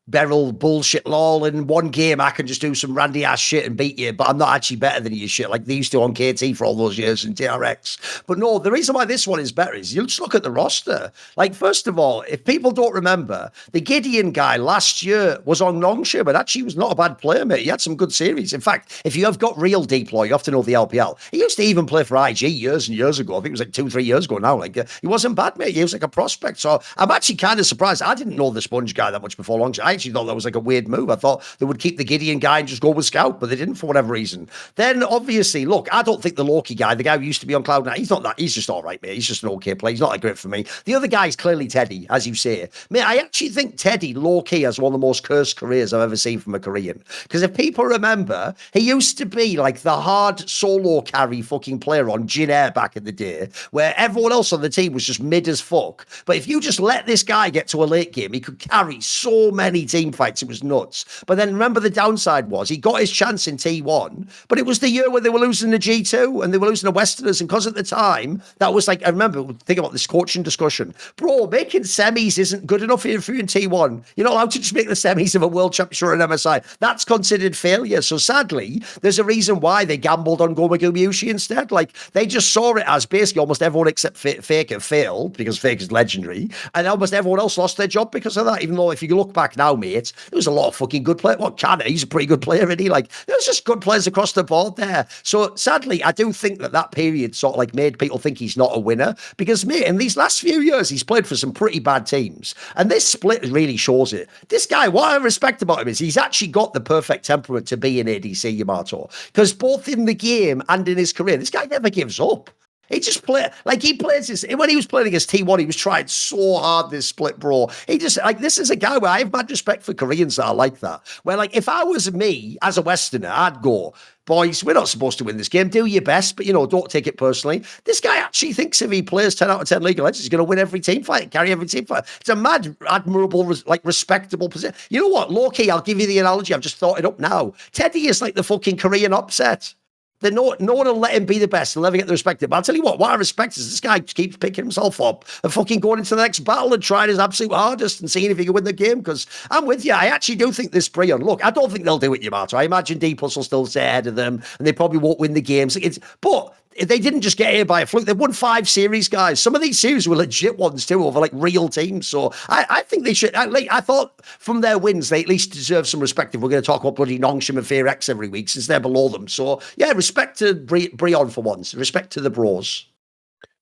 Beryl bullshit lol. In one game, I can just do some randy ass shit and beat you, but I'm not actually better than you shit like they used to on KT for all those years in DRX. But no, the reason why this one is better is you just look at the roster. Like, first of all, if people don't remember, the Gideon guy last year was on Nongshim, but actually was not a bad player, mate. He had some good series. In fact, if you have got real deploy, you have to know the LPL. He used to even play for IG years and years ago. I think it was like 2-3 years ago now. Like, he wasn't bad, mate. He was like a prospect. So I'm actually kind of surprised. I didn't know the Sponge guy that much before Longshim. I actually thought that was like a weird move. I thought they would keep the Gideon guy and just go with Scout, but they didn't for whatever reason. Then obviously, look, I don't think the Loki guy, the guy who used to be on Cloud9, he's not that. He's just all right, mate. He's just an okay player. He's not that great for me. The other guy is clearly Teddy, as you say. Mate, I actually think Teddy, low-key, has one of the most cursed careers I've ever seen from a Korean. Because if people remember, he used to be like the hard solo carry fucking player on Jin Air back in the day, where everyone else on the team was just mid as fuck. But if you just let this guy get to a late game, he could carry so many team fights. It was nuts. But then remember, the downside was he got his chance in T1, but it was the year where they were losing the G2 and they were losing the Westerners. And because at the time, that was like, I remember, think about this coaching discussion. Bro, making semis isn't good enough for you in T1. You're not allowed to just make the semis of a world championship or an MSI. That's considered failure. So sadly, there's a reason why they gambled on Gomagumi Yushi instead. Like, they just saw it as basically almost everyone except Faker failed, because Faker is legendary, and almost everyone else lost their job because of that. Even though if you look back now, mate, there was a lot of fucking good players. What, Cannon, he's a pretty good player, isn't he? Like, there's just good players across the board there. So sadly, I do think that period sort of like made people think he's not a winner, because, mate, in these last few years, he's played for some pretty bad teams. And this split really shows it. This guy, what I respect about him is he's actually got the perfect temperament to be an ADC, Yamato. Because both in the game and in his career, this guy never gives up. He just play like he plays this. When he was playing against T1, he was trying so hard this split, bro. He just like, this is a guy where I have mad respect for Koreans that are like that. Where, like, if I was me as a Westerner, I'd go, boys, we're not supposed to win this game. Do your best, but, don't take it personally. This guy actually thinks if he plays 10 out of 10 League of Legends, he's going to win every team fight, carry every team fight. It's a mad, admirable, respectable position. You know what? Low-key, I'll give you the analogy. I've just thought it up now. Teddy is like the fucking Korean upset. No one will let him be the best. He'll never get the respect. But I'll tell you what I respect is this guy keeps picking himself up and fucking going into the next battle and trying his absolute hardest and seeing if he can win the game. Because I'm with you. I actually do think this Brion, look, I don't think they'll do it, Yamato. I imagine DPlus will still stay ahead of them and they probably won't win the games. But they didn't just get here by a fluke. They've won 5 series, guys. Some of these series were legit ones too, over like real teams. So I think they should. I thought from their wins, they at least deserve some respect. If we're going to talk about bloody Nongshim and FearX every week, since they're below them. So yeah, respect to Brion for once. Respect to the bros.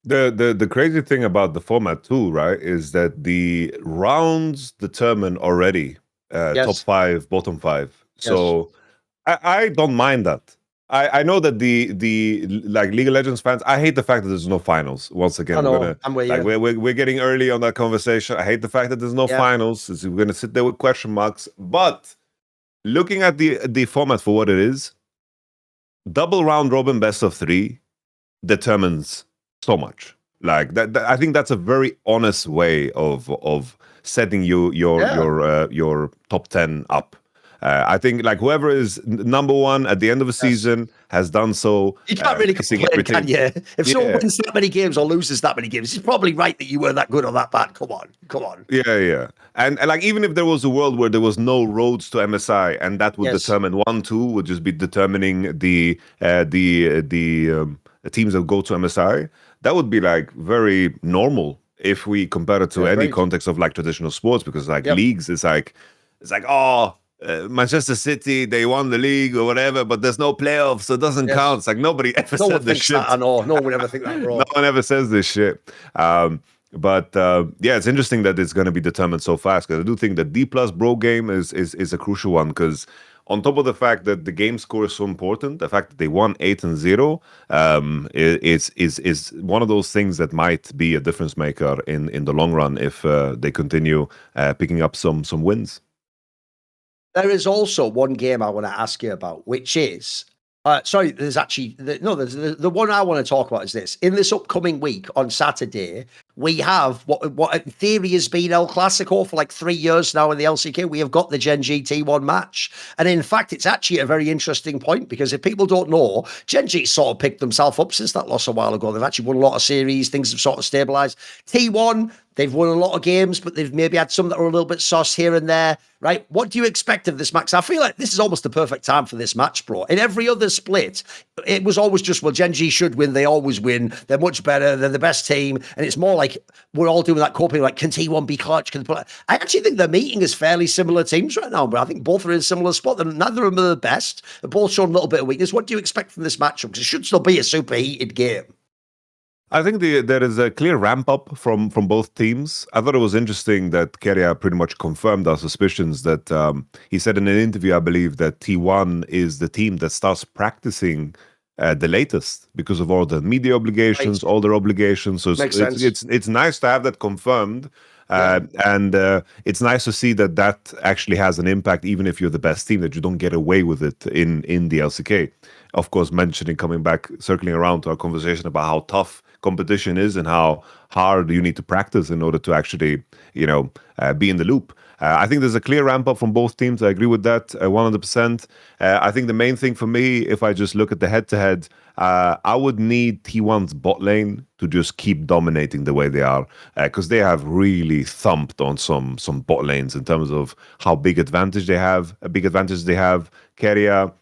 The crazy thing about the format too, right, is that the rounds determine already top 5, bottom 5. So I don't mind that. I know that the like League of Legends fans, I hate the fact that there's no finals. Once again, I know, I'm with you. we're getting early on that conversation. I hate the fact that there's no finals. We're gonna sit there with question marks. But looking at the format for what it is, double round robin best of 3 determines so much. Like that I think that's a very honest way of setting your top 10 up. I think like whoever is number 1 at the end of a season has done so. You can't really complain, can you? If someone wins that many games or loses that many games, it's probably right that you were that good or that bad. Come on. Yeah. And like even if there was a world where there was no roads to MSI, and that would determine 1-2 would just be determining the teams that go to MSI, that would be like very normal if we compare it to any context of like traditional sports, because like leagues, it's like Manchester City, they won the league or whatever, but there's no playoffs, so it doesn't count. It's like nobody ever said this shit. I know. No one would ever think that, bro. No one ever says this shit. But it's interesting that it's going to be determined so fast, because I do think that DPlus bro game is a crucial one, because on top of the fact that the game score is so important, the fact that they won 8-0 is one of those things that might be a difference maker in the long run if they continue picking up some wins. There is also one game I want to ask you about, which is there's actually the one I want to talk about is this. In this upcoming week on Saturday, we have what in theory has been El Clasico for like 3 years now in the LCK. We have got the Gen.G T1 match. And in fact, it's actually a very interesting point, because if people don't know, Gen.G sort of picked themselves up since that loss a while ago. They've actually won a lot of series. Things have sort of stabilized. T1, they've won a lot of games, but they've maybe had some that are a little bit sauce here and there, right? What do you expect of this match? I feel like this is almost the perfect time for this match, bro. In every other split, it was always just, well, Gen.G should win. They always win. They're much better. They're the best team. And it's more like we're all doing that coping, like, can T1 be clutch? I actually think they're meeting as fairly similar teams right now, but I think both are in a similar spot. Neither of them are the best. They're both showing a little bit of weakness. What do you expect from this matchup? Because it should still be a super heated game. I think there is a clear ramp up from both teams. I thought it was interesting that Keria pretty much confirmed our suspicions that he said in an interview, I believe, that T1 is the team that starts practicing the latest because of all the media obligations, all their obligations. So it's nice to have that confirmed. And it's nice to see that actually has an impact, even if you're the best team, that you don't get away with it in the LCK. Of course, circling around to our conversation about how tough competition is and how hard you need to practice in order to actually, be in the loop. I think there's a clear ramp up from both teams. I agree with that 100%. I think the main thing for me, if I just look at the head-to-head, I would need T1's bot lane to just keep dominating the way they are, because they have really thumped on some bot lanes in terms of how big advantage they have. Keria,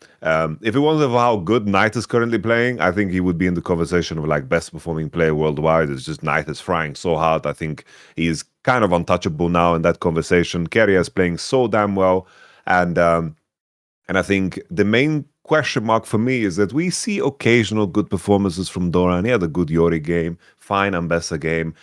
if it wasn't for how good Knight is currently playing, I think he would be in the conversation of like best performing player worldwide. It's just Knight is frying so hard. I think he's kind of untouchable now in that conversation. Keria is playing so damn well, and I think the main question mark for me is that we see occasional good performances from Thorin. He had a good Yori game, fine Ambessa game.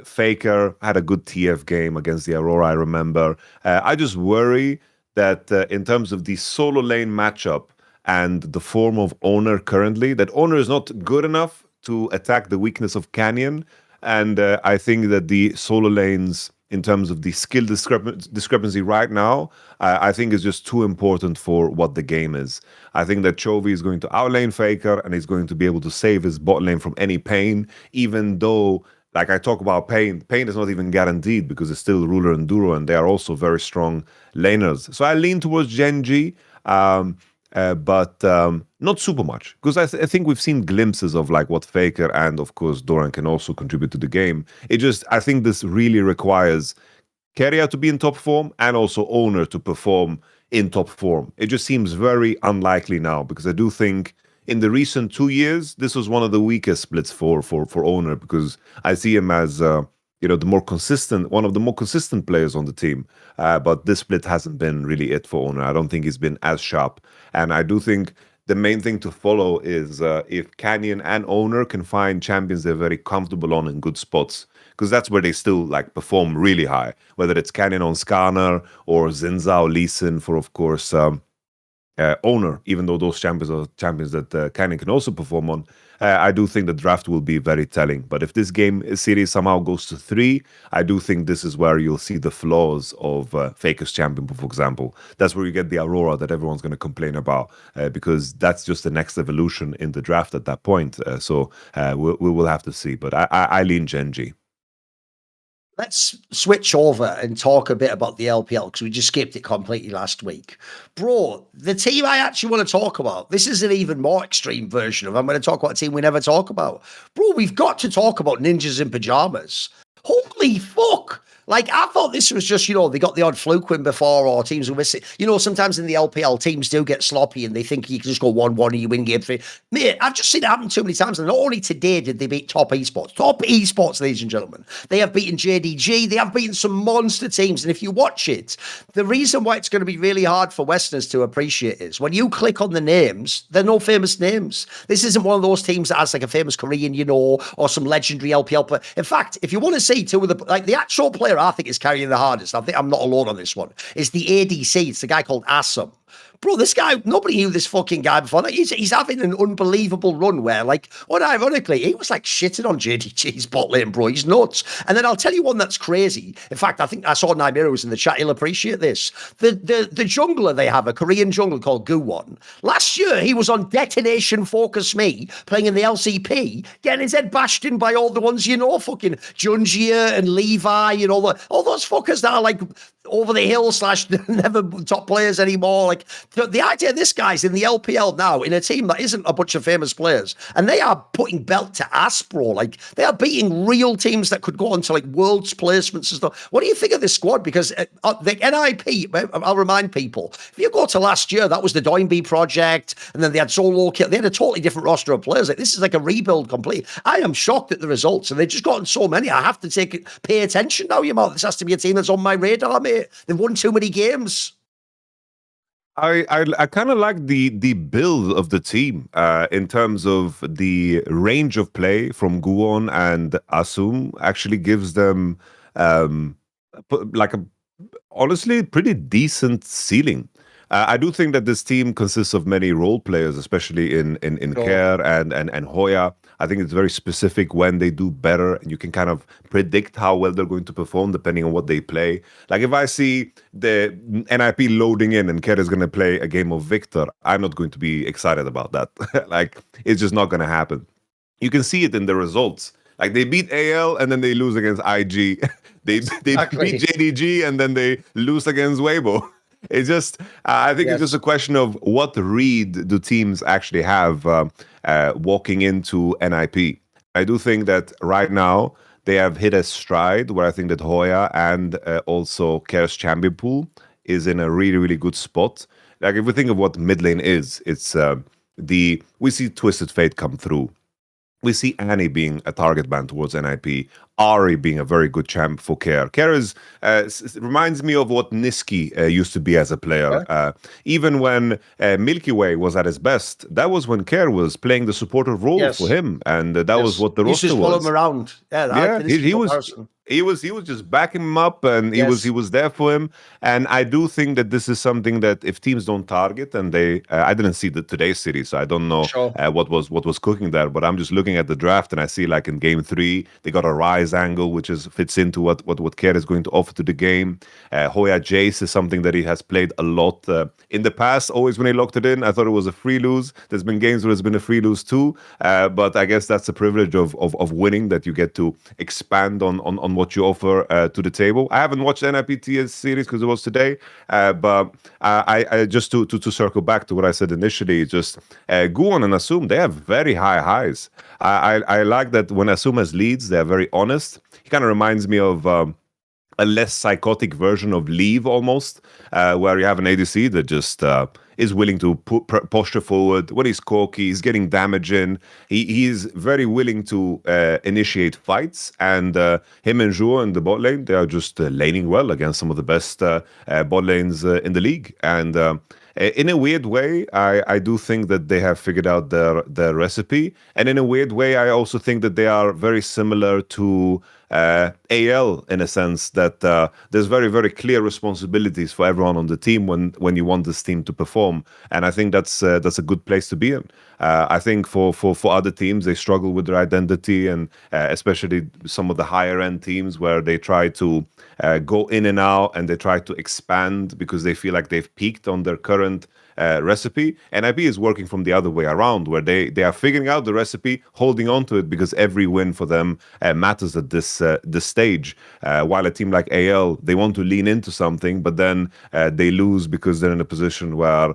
Faker had a good TF game against the Aurora, I remember. I just worry that in terms of the solo lane matchup and the form of Owner currently, that Owner is not good enough to attack the weakness of Canyon. And I think that the solo lanes, in terms of the skill discrepancy right now, I think is just too important for what the game is. I think that Chovy is going to outlane Faker, and he's going to be able to save his bot lane from any pain, even though, like I talk about pain is not even guaranteed, because it's still Ruler and Duro, and they are also very strong laners. So I lean towards Gen.G, but not super much, because I think we've seen glimpses of like what Faker and of course Thorin can also contribute to the game. I think this really requires Keria to be in top form and also Owner to perform in top form. It just seems very unlikely now, because I do think in the recent 2 years this was one of the weakest splits for Owner, because I see him as one of the more consistent players on the team. But this split hasn't been really it for Owner. I don't think he's been as sharp. And I do think the main thing to follow is if Canyon and Owner can find champions they're very comfortable on in good spots, because that's where they still like perform really high, whether it's Canyon on Skarner or Zinza or Lee Sin for, of course, owner, even though those champions are champions that Cannon can also perform on. I do think the draft will be very telling. But if this series somehow goes to 3, I do think this is where you'll see the flaws of Faker's champion, for example. That's where you get the Aurora that everyone's going to complain about, because that's just the next evolution in the draft at that point. So we will have to see. But I lean Gen.G. Let's switch over and talk a bit about the LPL, because we just skipped it completely last week. Bro, the team I actually want to talk about, this is an even more extreme version of I'm going to talk about a team we never talk about. Bro, we've got to talk about Ninjas in Pyjamas. Holy fuck! Like, I thought this was just, they got the odd fluke win before, or teams were missing. Sometimes in the LPL, teams do get sloppy and they think you can just go 1-1 and you win game 3. Mate, I've just seen it happen too many times. And not only today did they beat top esports. Top esports, ladies and gentlemen. They have beaten JDG. They have beaten some monster teams. And if you watch it, the reason why it's going to be really hard for Westerners to appreciate is when you click on the names, they're no famous names. This isn't one of those teams that has like a famous Korean, or some legendary LPL player. In fact, if you want to see two of the actual player I think is carrying the hardest, I think I'm not alone on this one, is the ADC. It's the guy called Assam. Bro, this guy, nobody knew this fucking guy before. Like, he's having an unbelievable run where, unironically, he was shitting on JDG's bot lane, bro. He's nuts. And then I'll tell you one that's crazy. In fact, I think I saw Nymira was in the chat. He'll appreciate this. The jungler they have, a Korean jungler called Guwon. Last year, he was on Detonation Focus Me, playing in the LCP, getting his head bashed in by all the ones fucking Junjia and Levi and all those fuckers that are over the hill / never top players anymore. The idea this guy's in the LPL now in a team that isn't a bunch of famous players, and they are putting belt to ass, bro. They are beating real teams that could go on to world's placements and stuff. What do you think of this squad? Because the NIP, I'll remind people, if you go to last year, that was the Doinby project, and then they had Solo Kill. They had a totally different roster of players. This is a rebuild complete. I am shocked at the results, and they've just gotten so many. I have to pay attention now, This has to be a team that's on my radar, mate. They've won too many games. I kind of like the build of the team in terms of the range of play from Guwon and Asum actually gives them honestly pretty decent ceiling. I do think that this team consists of many role players, especially in Care and Hoya. I think it's very specific when they do better, and you can kind of predict how well they're going to perform depending on what they play. If I see the NIP loading in and Care is going to play a game of Victor, I'm not going to be excited about that. It's just not going to happen. You can see it in the results. They beat AL and then they lose against IG. they beat JDG and then they lose against Weibo. It's just, I think it's just a question of what read do teams actually have walking into NIP. I do think that right now they have hit a stride where I think that Hoya and also Care's champion pool is in a really, really good spot. If we think of what mid lane is, it's we see Twisted Fate come through. We see Annie being a target ban towards NIP. Ari being a very good champ for Care. Care reminds me of what Niski used to be as a player. Even when Milky Way was at his best, that was when Care was playing the supportive role for him, and that was what the roster was. You just follow him around. He was just backing him up, and he was there for him. And I do think that this is something that if teams don't target, and I didn't see today's series, so I don't know what was cooking there. But I'm just looking at the draft, and I see in game 3 they got a Rise angle, which fits into what Care is going to offer to the game. Hoya Jace is something that he has played a lot in the past. Always when he locked it in, I thought it was a free lose. There's been games where it's been a free lose too, but I guess that's the privilege of winning, that you get to expand on what you offer to the table. I haven't watched NIPTS series because it was today, but I just to circle back to what I said initially, just Guwon and Asum, they have very high highs. I like that when Asum has leads, they're very honest. He kind of reminds me of a less psychotic version of Leave almost, where you have an ADC that just is willing to posture forward. When he's corky, he's getting damage in. He's very willing to initiate fights, and him and Zhuo in the bot lane, they are just laning well against some of the best bot lanes in the league. And in a weird way, I do think that they have figured out their recipe. And in a weird way, I also think that they are very similar to AL in a sense that there's very, very clear responsibilities for everyone on the team when you want this team to perform, and I think that's a good place to be in. I think for other teams, they struggle with their identity, and especially some of the higher end teams where they try to go in and out and they try to expand because they feel like they've peaked on their current recipe. NIP is working from the other way around, where they are figuring out the recipe, holding on to it because every win for them matters at this stage. While a team like AL, they want to lean into something, but then they lose because they're in a position where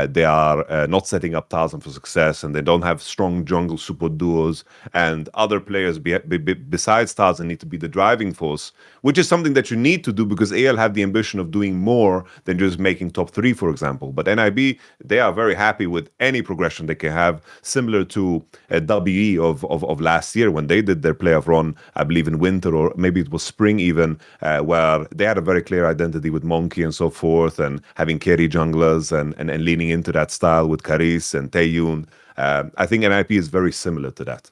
they are not setting up Tarzan for success, and they don't have strong jungle support duos, and other players besides Tarzan need to be the driving force, which is something that you need to do because AL have the ambition of doing more than just making top 3, for example. But NIB, they are very happy with any progression they can have, similar to WE of last year when they did their playoff run, I believe in winter or maybe it was spring even, where they had a very clear identity with Monkey and so forth, and having carry junglers and leaning into that style with Caris and Taeyun. I think NIP is very similar to that.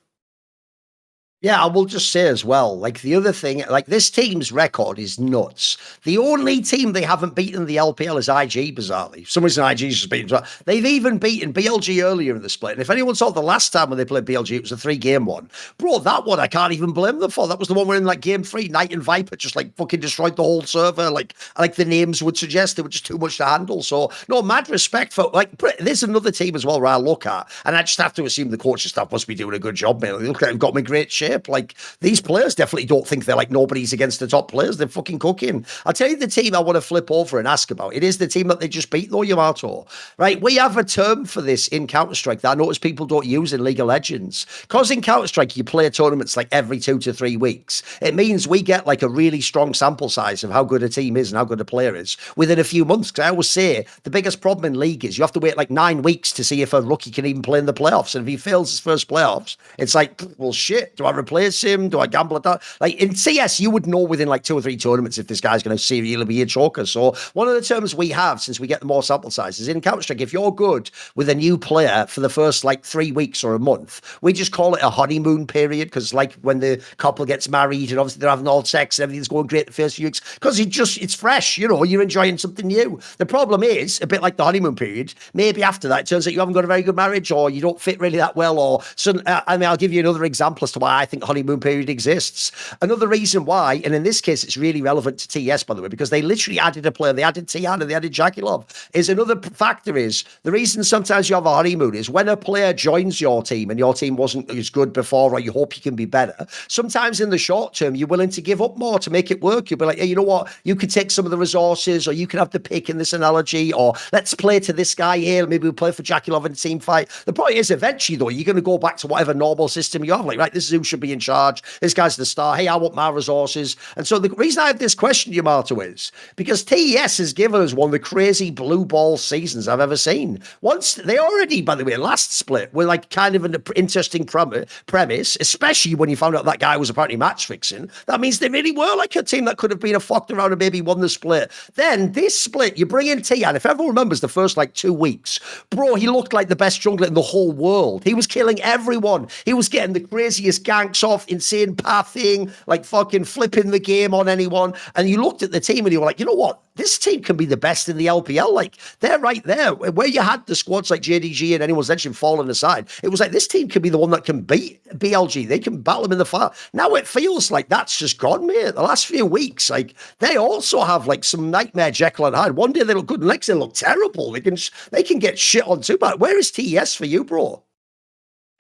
Yeah, I will just say as well, like the other thing, like this team's record is nuts. The only team they haven't beaten in the LPL is IG, bizarrely. For some reason IG's just beaten. They've even beaten BLG earlier in the split. And if anyone saw the last time when they played BLG, it was a 3-game one. Bro, that one I can't even blame them for. That was the one where in like game 3, Knight and Viper just like fucking destroyed the whole server. Like the names would suggest, they were just too much to handle. So no, mad respect for, like, there's another team as well where I look at, and I just have to assume the coaching staff must be doing a good job, man. They look like they've got me great shape. Like, these players definitely don't think they're like nobody's against the top players. They're fucking cooking. I'll tell you the team I want to flip over and ask about. It is the team that they just beat, though, Yamato. Right? We have a term for this in Counter-Strike that I notice people don't use in League of Legends. Because in Counter-Strike, you play tournaments like every 2 to 3 weeks. It means we get like a really strong sample size of how good a team is and how good a player is within a few months. Because I always say the biggest problem in League is you have to wait like 9 weeks to see if a rookie can even play in the playoffs. And if he fails his first playoffs, it's like, well, shit, do I replace him? Do I gamble at that? Like in CS, you would know within like 2 or 3 tournaments if this guy's going to serially be a choker. So one of the terms we have, since we get the more sample sizes in Counter-Strike, if you're good with a new player for the first like 3 weeks or a month, we just call it a honeymoon period, because like when the couple gets married and obviously they're having all sex and everything's going great the first few weeks, because it's fresh, you know, you're enjoying something new. The problem is, a bit like the honeymoon period, maybe after that it turns out you haven't got a very good marriage, or you don't fit really that well, or I mean, I'll give you another example as to why I think honeymoon period exists. Another reason why, and in this case it's really relevant to TS, by the way, because they literally added a player, they added Tian and they added Jakilov, is another factor is the reason sometimes you have a honeymoon is when a player joins your team and your team wasn't as good before, or you hope you can be better, sometimes in the short term you're willing to give up more to make it work. You'll be like, hey, you know what, you could take some of the resources, or you can have the pick in this analogy, or let's play to this guy here, maybe we'll play for Jakilov in a team fight. The point is, eventually though, you're going to go back to whatever normal system you have, like, right, this is who should be in charge, this guy's the star, hey, I want my resources. And so the reason I have this question, Yamato, is because TES has given us one of the crazy blue ball seasons I've ever seen. Once they already, by the way, last split were like kind of an interesting premise, especially when you found out that guy was apparently match fixing. That means they really were like a team that could have been a flocked around and maybe won the split. Then this split, you bring in Tian. If everyone remembers the first like 2 weeks, bro, he looked like the best jungler in the whole world. He was killing everyone. He was getting the craziest ganks off, insane pathing, like fucking flipping the game on anyone. And you looked at the team and you were like, you know what? This team can be the best in the LPL. Like, they're right there. Where you had the squads like JDG and anyone's mentioned falling aside, it was like, this team could be the one that can beat BLG. They can battle them in the fire. Now it feels like that's just gone, mate. The last few weeks, like, they also have like some nightmare Jekyll and Hyde. One day they look good, and next day they look terrible. They can get shit on too bad. Where is TES for you, bro?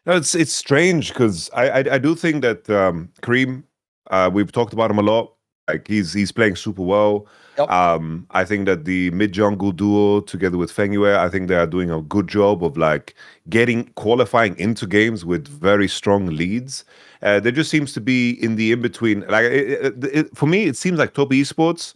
No, it's strange because I do think that Kareem, we've talked about him a lot. Like he's playing super well. Yep. I think that the mid jungle duo together with Fengyue, I think they are doing a good job of like qualifying into games with very strong leads. There just seems to be in the in between. Like for me, it seems like top esports,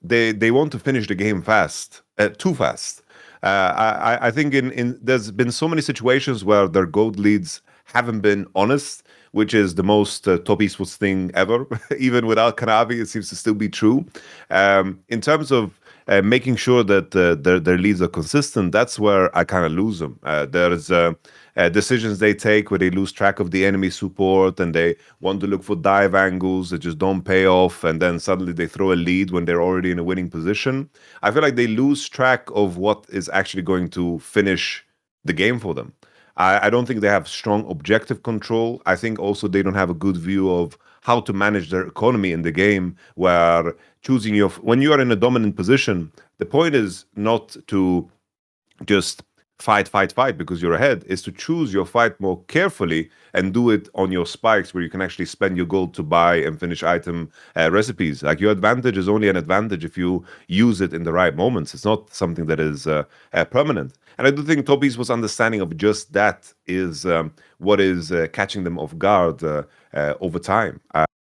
they want to finish the game fast, too fast. I think in there's been so many situations where their gold leads haven't been honest, which is the most top esports thing ever. Even without Kanavi, it seems to still be true. In terms of making sure that their leads are consistent, that's where I kind of lose them. There's decisions they take where they lose track of the enemy support and they want to look for dive angles that just don't pay off, and then suddenly they throw a lead when they're already in a winning position. I feel like they lose track of what is actually going to finish the game for them. I don't think they have strong objective control. I think also they don't have a good view of how to manage their economy in the game, where choosing when you are in a dominant position, the point is not to just fight because you're ahead, is to choose your fight more carefully and do it on your spikes where you can actually spend your gold to buy and finish item recipes. Like, your advantage is only an advantage if you use it in the right moments. It's not something that is permanent. And I do think Top Esports' understanding of just that is what is catching them off guard over time.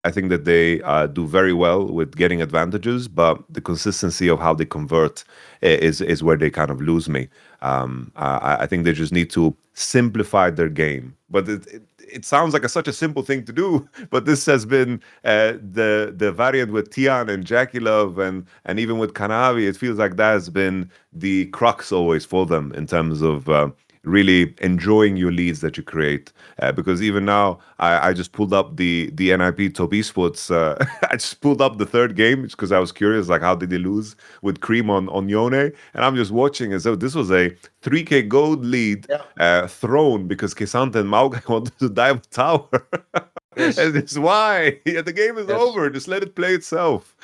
I think that they do very well with getting advantages, but the consistency of how they convert is where they kind of lose me. I think they just need to simplify their game. But it sounds like such a simple thing to do, but this has been the variant with Tian and JackieLove and even with Kanavi. It feels like that has been the crux always for them in terms of really enjoying your leads that you create. Because even now, I just pulled up the NIP Top Esports. I just pulled up the third game because I was curious, like, how did they lose with Cream on Yone? And I'm just watching as though this was a 3k gold lead thrown because Kesante and Mauga wanted to dive a tower. Yes. And it's why the game is over. Just let it play itself.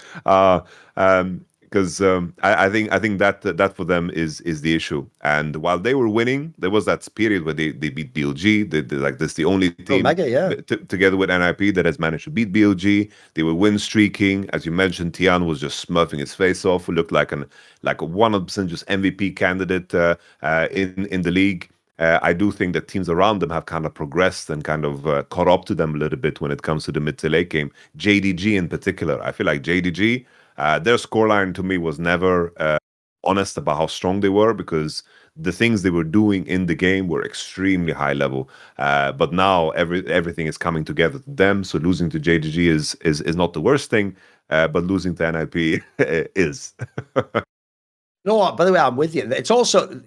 Because I think that for them is the issue. And while they were winning, there was that period where they beat BLG. They like, this the only team together with NIP that has managed to beat BLG. They were win streaking. As you mentioned, Tian was just smurfing his face off. Who looked like a 100% just MVP candidate in the league. I do think that teams around them have kind of progressed and kind of caught up to them a little bit when it comes to the mid to late game. JDG in particular. I feel like JDG, their scoreline to me was never honest about how strong they were, because the things they were doing in the game were extremely high level. But now everything is coming together to them. So losing to JDG is not the worst thing, but losing to NIP is. No, by the way, I'm with you. It's also,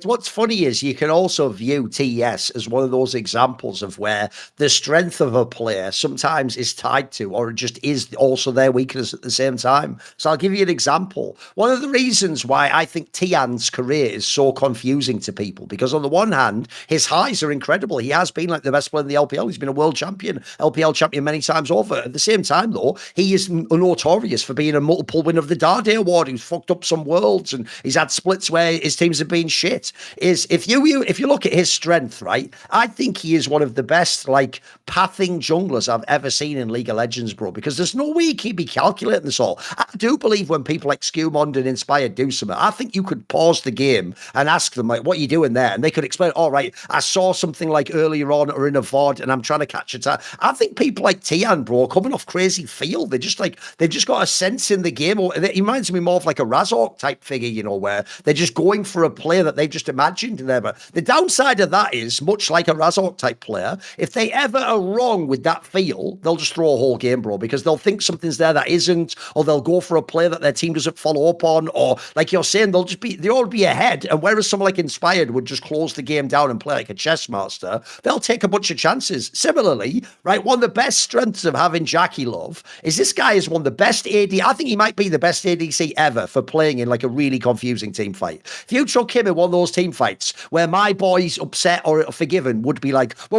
what's funny is you can also view TES as one of those examples of where the strength of a player sometimes is tied to, or just is also their weakness at the same time. So I'll give you an example. One of the reasons why I think Tian's career is so confusing to people, because on the one hand, his highs are incredible. He has been like the best player in the LPL. He's been a world champion, LPL champion many times over. At the same time, though, he is notorious for being a multiple winner of the Dade Award. He's fucked up some worlds, and he's had splits where his teams have been shit. If you look at his strength, right, I think he is one of the best, like, pathing junglers I've ever seen in League of Legends, bro, because there's no way he can be calculating this all. I do believe when people like Skumond and Inspired do something, I think you could pause the game and ask them, like, what are you doing there? And they could explain, all right, I saw something like earlier on or in a VOD and I'm trying to catch it. I think people like Tian, bro, coming off crazy field, they've just got a sense in the game. He reminds me more of like a Razork type figure, you know, where they're just going for a player that they've just imagined there. But the downside of that is, much like a Razork type player, if they ever are wrong with that feel, they'll just throw a whole game, bro, because they'll think something's there that isn't, or they'll go for a player that their team doesn't follow up on, or like you're saying, they'll all be ahead. And whereas someone like Inspired would just close the game down and play like a chess master, they'll take a bunch of chances. Similarly, right, one of the best strengths of having JackieLove is this guy is one of the best AD. I think he might be the best ADC ever for playing in like a really confusing team fight. If you chuck him in one of those team fights where my boys upset or forgiven would be like, whoa,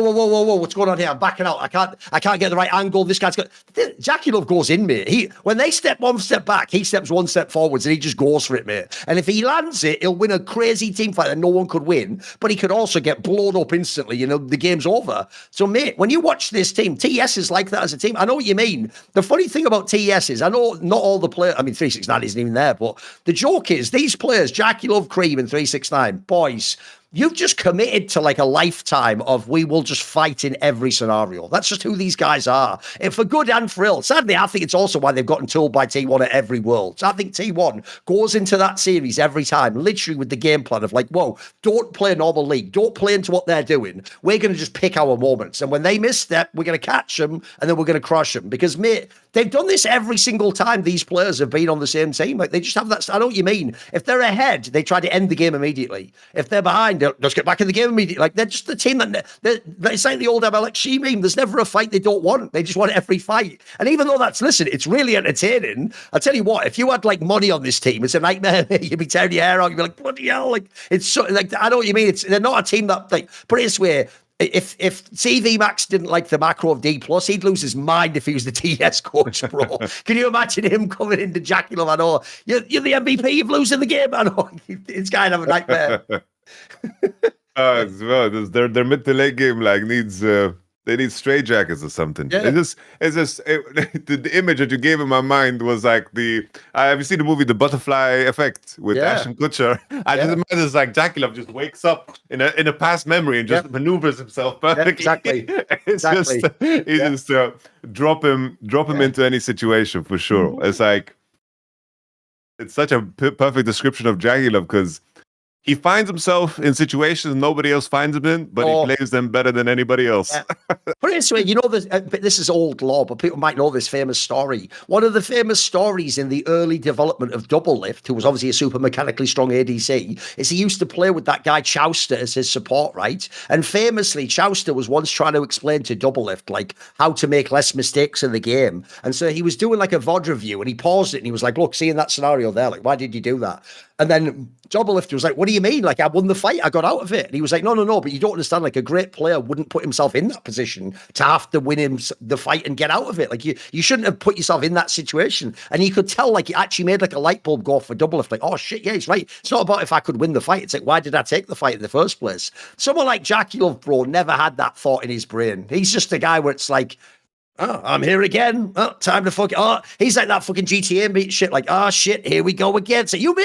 what's going on here? I'm backing out. I can't get the right angle. This guy's got JackieLove goes in, mate. When they step one step back, he steps one step forwards and he just goes for it, mate. And if he lands it, he'll win a crazy team fight that no one could win, but he could also get blown up instantly. You know, the game's over. So, mate, when you watch this team, TES is like that as a team. I know what you mean. The funny thing about TES is, I know not all the players, I mean, 369 isn't even there, but the joke is these players, JackieLove, Cream, and 369, boys, you've just committed to like a lifetime of we will just fight in every scenario. That's just who these guys are. And for good and for ill. Sadly, I think it's also why they've gotten told by T1 at every world. So I think T1 goes into that series every time, literally with the game plan of like, whoa, don't play a normal league. Don't play into what they're doing. We're going to just pick our moments. And when they misstep, we're going to catch them and then we're going to crush them. Because, mate, they've done this every single time these players have been on the same team. Like, they just have that. I know what you mean. If they're ahead, they try to end the game immediately. If they're behind, they'll just get back in the game immediately. Like, they're just the team that it's like the old MLXG meme. There's never a fight they don't want. They just want every fight. And even though listen, it's really entertaining. I'll tell you what, if you had like money on this team, it's a nightmare. You'd be tearing your hair out. You'd be like, bloody hell. Like, it's so, like, I know what you mean. They're not a team that, like, put it this way, if cvMax didn't like the macro of DPlus, he'd lose his mind if he was the TS coach, bro. Can you imagine him coming into Jackie Love? I know, you're the MVP of losing the game. I know, it's kind of a nightmare. Well, their mid to late game like needs they need straight jackets or something. Yeah. The image that you gave in my mind was like have you seen the movie The Butterfly Effect with Ashton Kutcher? I just imagine it's like Jackie Love just wakes up in a past memory and just maneuvers himself perfectly. Just drop him into any situation for sure. It's like it's such a perfect description of Jackie Love because he finds himself in situations nobody else finds him in, but he plays them better than anybody else. Put it this way, you know, this is old law, but people might know this famous story. One of the famous stories in the early development of Doublelift, who was obviously a super mechanically strong ADC, is he used to play with that guy Chowster as his support, right? And famously, Chowster was once trying to explain to Doublelift, like, how to make less mistakes in the game. And so he was doing like a VOD review, and he paused it, and he was like, look, see in that scenario there, like, why did you do that? And then Doublelift was like, what do you mean? Like, I won the fight. I got out of it. And he was like, no, but you don't understand. Like, a great player wouldn't put himself in that position to have to win him the fight and get out of it. Like, you shouldn't have put yourself in that situation. And you could tell, like, he actually made, like, a light bulb go off for Doublelift. Like, oh, shit, yeah, he's right. It's not about if I could win the fight. It's like, why did I take the fight in the first place? Someone like Jackie Love, bro, never had that thought in his brain. He's just a guy where it's like, oh, I'm here again. Oh, time to fuck it. Oh, he's like that fucking GTA meet shit. Like, oh shit, here we go again. So you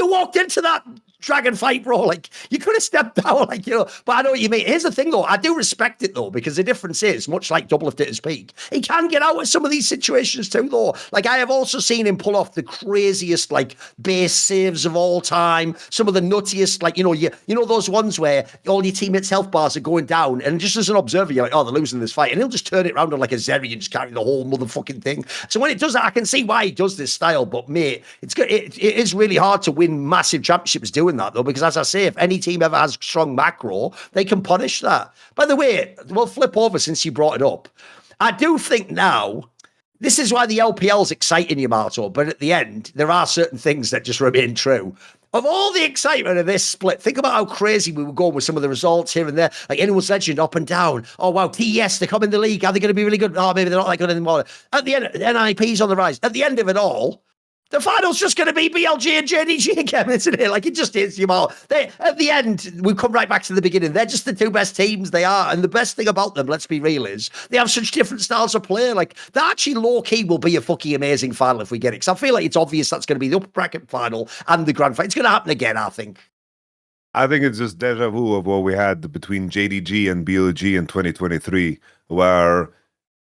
walked into that dragon fight, bro. Like, you could have stepped down, like, you know. But I know what you mean. Here's the thing, though. I do respect it, though, because the difference is, much like Doublelift at his peak, he can get out of some of these situations too, though. Like, I have also seen him pull off the craziest, like, base saves of all time. Some of the nuttiest, like, you know those ones where all your teammates' health bars are going down, and just as an observer, you're like, oh, they're losing this fight, and he'll just turn it around on like a Zeri and just carry the whole motherfucking thing. So when it does that, I can see why he does this style. But mate, it is really hard to win massive championships doing that, though, because as I say, if any team ever has strong macro, they can punish that. By the way, we'll flip over since you brought it up. I do think now, this is why the LPL's exciting, Yamato, but at the end, there are certain things that just remain true. Of all the excitement of this split, think about how crazy we were going with some of the results here and there. Like anyone's legend, up and down. Oh, wow, TES, they come in the league. Are they going to be really good? Oh, maybe they're not that good anymore. At the end, NIP's on the rise. At the end of it all, the final's just going to be BLG and JDG again, isn't it? Like, it just is, Jamal. At the end, we come right back to the beginning. They're just the two best teams they are. And the best thing about them, let's be real, is they have such different styles of play. Like, that actually low-key will be a fucking amazing final if we get it. Because I feel like it's obvious that's going to be the upper bracket final and the grand final. It's going to happen again, I think. I think it's just deja vu of what we had between JDG and BLG in 2023, where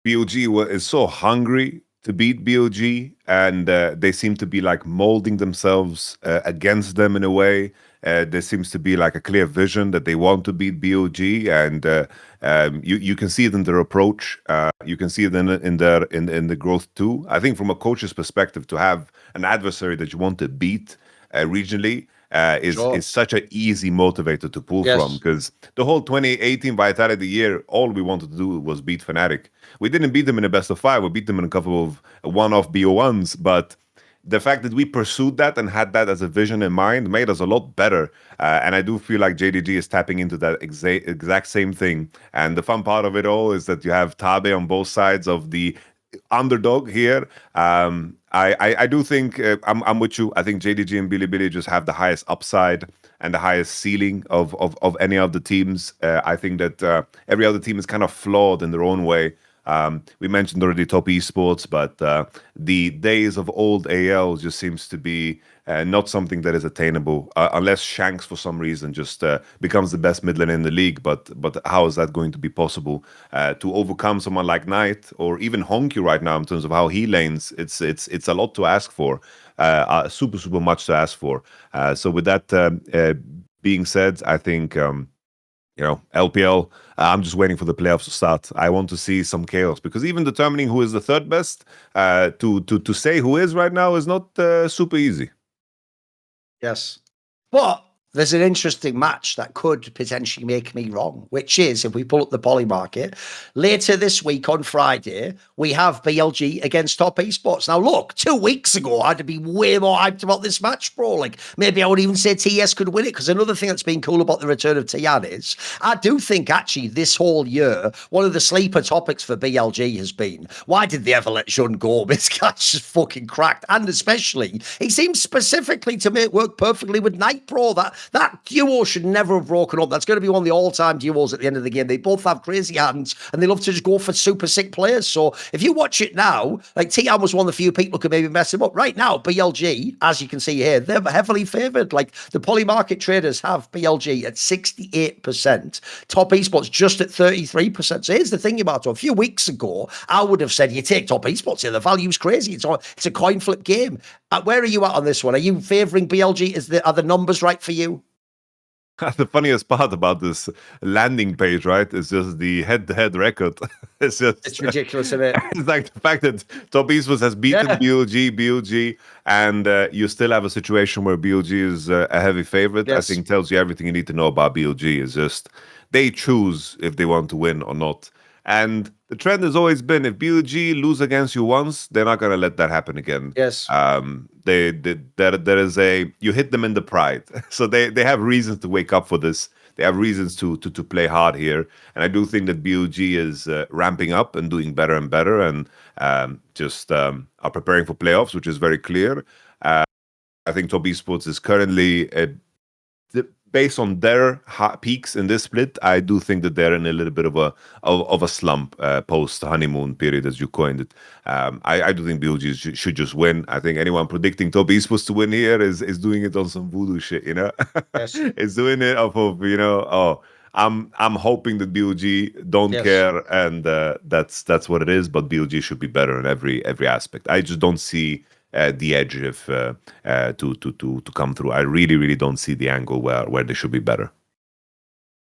BLG is so hungry to beat BLG, and they seem to be like molding themselves against them in a way. There seems to be like a clear vision that they want to beat BLG, and you can see it in their approach. You can see it in the growth too. I think from a coach's perspective, to have an adversary that you want to beat regionally is such an easy motivator to pull from, because the whole 2018 Vitality year, all we wanted to do was beat Fnatic. We didn't beat them in a best of 5. We beat them in a couple of one-off BO1s, but the fact that we pursued that and had that as a vision in mind made us a lot better. And I do feel like JDG is tapping into that exact same thing. And the fun part of it all is that you have Tabe on both sides of the underdog here. I do think I'm with you. I think JDG and Bilibili just have the highest upside and the highest ceiling of any of the teams. I think that every other team is kind of flawed in their own way. We mentioned already top esports, but the days of old AL just seems to be not something that is attainable unless Shanks for some reason just becomes the best mid lane in the league. But how is that going to be possible to overcome someone like Knight or even Honky right now in terms of how he lanes? It's a lot to ask for, super much to ask for. So with that being said, I think LPL. I'm just waiting for the playoffs to start. I want to see some chaos because even determining who is the third best to say who is right now is not super easy. Yes. But there's an interesting match that could potentially make me wrong, which is if we pull up the poly market, later this week on Friday, we have BLG against Top Esports. Now, look, 2 weeks ago, I'd be way more hyped about this match, bro. Like, maybe I would even say TS could win it, because another thing that's been cool about the return of Tian is, I do think, actually, this whole year, one of the sleeper topics for BLG has been, why did they ever let Jun go? This guy's just fucking cracked. And especially, he seems specifically to make work perfectly with Knight Pro. That duo should never have broken up. That's going to be one of the all-time duos at the end of the game. They both have crazy hands, and they love to just go for super sick players. So if you watch it now, like Tian was one of the few people who could maybe mess him up. Right now, BLG, as you can see here, they're heavily favoured. Like the poly market traders have BLG at 68%. Top Esports just at 33%. So here's the thing about it. A few weeks ago, I would have said, you take Top Esports here, the value's crazy. It's a coin flip game. Where are you at on this one? Are you favouring BLG? Are the numbers right for you? The funniest part about this landing page, right, is just the head-to-head record. It's ridiculous, isn't it? It's like the fact that Top Esports has beaten BLG, and you still have a situation where BLG is a heavy favorite. Yes. I think tells you everything you need to know about BLG. Is just they choose if they want to win or not. And the trend has always been, if BLG lose against you once, they're not going to let that happen again. Yes. There is you hit them in the pride. So they have reasons to wake up for this. They have reasons to play hard here. And I do think that BLG is ramping up and doing better and better, and are preparing for playoffs, which is very clear. I think Top Esports is currently based on their peaks in this split, I do think that they're in a little bit of a slump post honeymoon period, as you coined it. I do think BLG should just win. I think anyone predicting Top Esports to win here is doing it on some voodoo shit, you know. Yes. It's doing it off of I'm hoping that BLG don't care, and that's what it is. But BLG should be better in every aspect. I just don't see the edge to come through. I really don't see the angle where they should be better.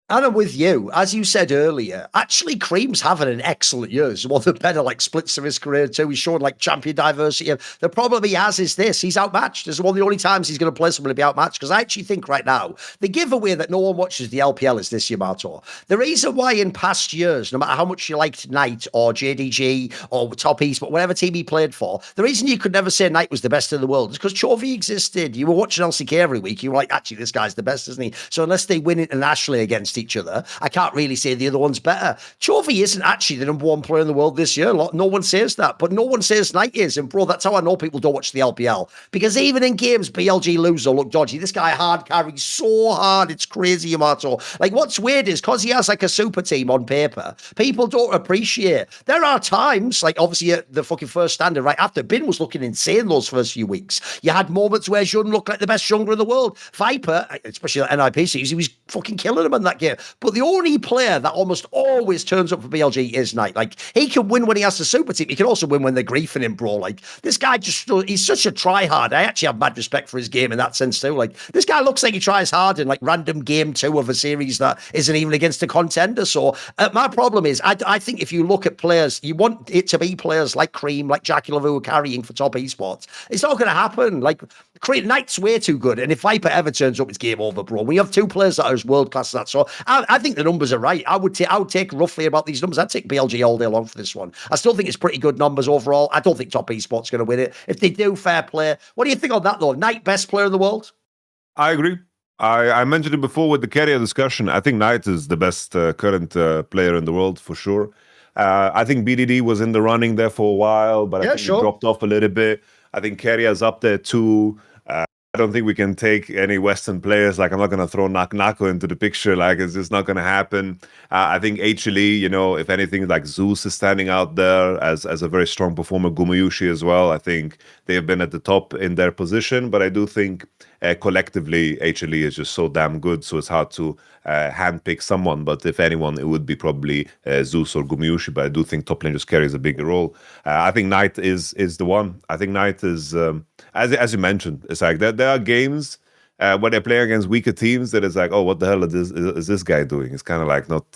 And I'm with you. As you said earlier, actually, Cream's having an excellent year. He's one of the better splits of his career too. He's shown champion diversity. The problem he has is this: he's outmatched. This is one of the only times he's going to play someone to be outmatched. Because I actually think right now, the giveaway that no one watches the LPL is this, Yamato. The reason why in past years, no matter how much you liked Knight or JDG or Top East, but whatever team he played for, the reason you could never say Knight was the best in the world is because Chovy existed. You were watching LCK every week. You were like, actually, this guy's the best, isn't he? So unless they win internationally against each other, I can't really say the other one's better. Chovy isn't actually the #1 player in the world this year. No one says that, but no one says Knight is. And bro, that's how I know people don't watch the LPL, because even in games BLG lose or look dodgy, this guy hard carries so hard, it's crazy, Yamato. What's weird is because he has a super team on paper, people don't appreciate. There are times, obviously the fucking first standard right after, Bin was looking insane those first few weeks. You had moments where Jun looked like the best jungler in the world. Viper, especially at NIP series, he was fucking killing him in that game. But the only player that almost always turns up for BLG is Knight. He can win when he has the super team. He can also win when they're griefing him, bro. This guy he's such a try-hard. I actually have mad respect for his game in that sense too. This guy looks like he tries hard in random game 2 of a series that isn't even against a contender. So my problem is, I think if you look at players, you want it to be players like Cream, like Jackie Lavu carrying for Top Esports. It's not going to happen. Knight's way too good. And if Viper ever turns up, it's game over, bro. We have 2 players that are as world-class as that. So I think the numbers are right. I would take roughly about these numbers. I'd take BLG all day long for this one. I still think it's pretty good numbers overall. I don't think Top Esports going to win it. If they do, fair play. What do you think on that, though? Knight, best player in the world? I agree. I mentioned it before with the carrier discussion. I think Knight is the best current player in the world, for sure. I think BDD was in the running there for a while, but I think he dropped off a little bit. I think Carrier's up there too. I don't think we can take any Western players. Like, I'm not going to throw Nako into the picture. Like, it's just not going to happen. I think HLE, you know, if anything, like Zeus is standing out there as a very strong performer. Gumayushi as well. I think they have been at the top in their position. But I do think collectively, HLE is just so damn good. So it's hard to handpick someone. But if anyone, it would be probably Zeus or Gumayushi. But I do think top lane just carries a bigger role. I think Knight is the one. I think Knight is, as you mentioned, it's like there are games where they play against weaker teams that is like, oh, what the hell is this guy doing? It's kind of like not,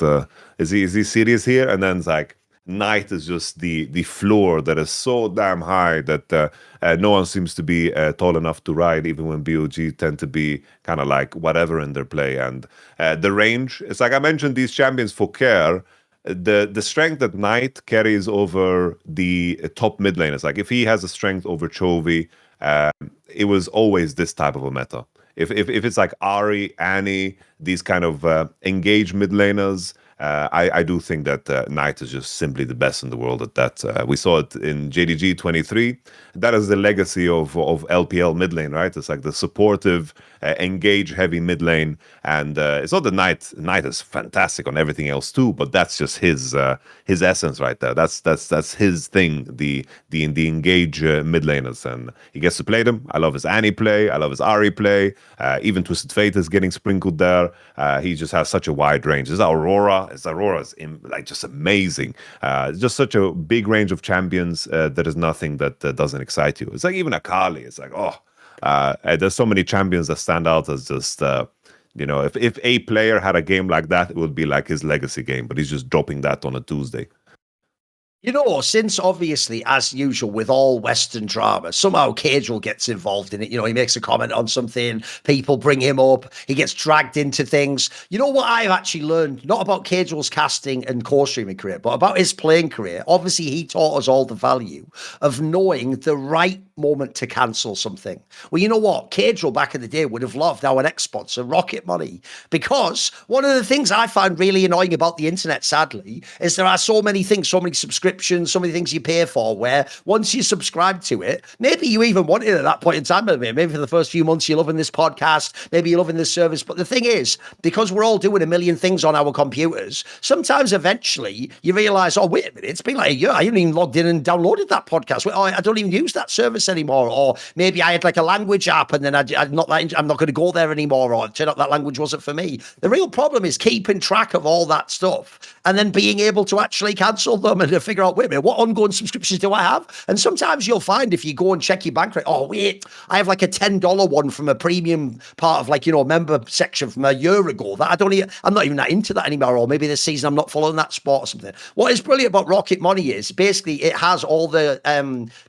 is he serious here? And then it's like, Knight is just the floor that is so damn high that no one seems to be tall enough to ride, even when BOG tend to be kind of like whatever in their play. And the range, it's like I mentioned these champions for care. The strength that Knight carries over the top mid lane is like, if he has a strength over Chovy, it was always this type of a meta. If it's like Ahri, Annie, these kind of engaged mid laners, I do think that Knight is just simply the best in the world at that. We saw it in JDG 23. That is the legacy of LPL mid lane, right? It's like the supportive, engage heavy mid lane. And it's not that Knight is fantastic on everything else too, but that's just his essence right there. That's his thing, the engage mid laners. And he gets to play them. I love his Annie play. I love his Ahri play. Even Twisted Fate is getting sprinkled there. He just has such a wide range. His Aurora is like just amazing. Just such a big range of champions. There is nothing that doesn't excite you. It's like even Akali. It's like, there's so many champions that stand out as just, if a player had a game like that, it would be like his legacy game, but he's just dropping that on a Tuesday. You know, since obviously, as usual, with all Western drama, somehow Cagel gets involved in it. You know, he makes a comment on something, people bring him up, he gets dragged into things. You know what I've actually learned, not about Cagel's casting and co-streaming career, but about his playing career. Obviously, he taught us all the value of knowing the right moment to cancel something. Well, you know what? Cagel back in the day would have loved our Esports and Rocket Money, because one of the things I find really annoying about the internet, sadly, is there are so many things, so many subscriptions, so many things you pay for, where once you subscribe to it, maybe you even want it at that point in time. Maybe for the first few months you're loving this podcast, maybe you're loving this service. But the thing is, because we're all doing a million things on our computers, sometimes eventually you realize, oh, wait a minute, it's been like a year. I haven't even logged in and downloaded that podcast. Oh, I don't even use that service anymore. Or maybe I had like a language app and then I'm not going to go there anymore, or it turned out that language wasn't for me. The real problem is keeping track of all that stuff and then being able to actually cancel them and to figure out, wait a minute, what ongoing subscriptions do I have? And sometimes you'll find, if you go and check your bank rate, oh, wait, I have like a $10 one from a premium part of, like, you know, member section from a year ago that I'm not even that into that anymore. Or maybe this season I'm not following that sport or something. What is brilliant about Rocket Money is basically it has all the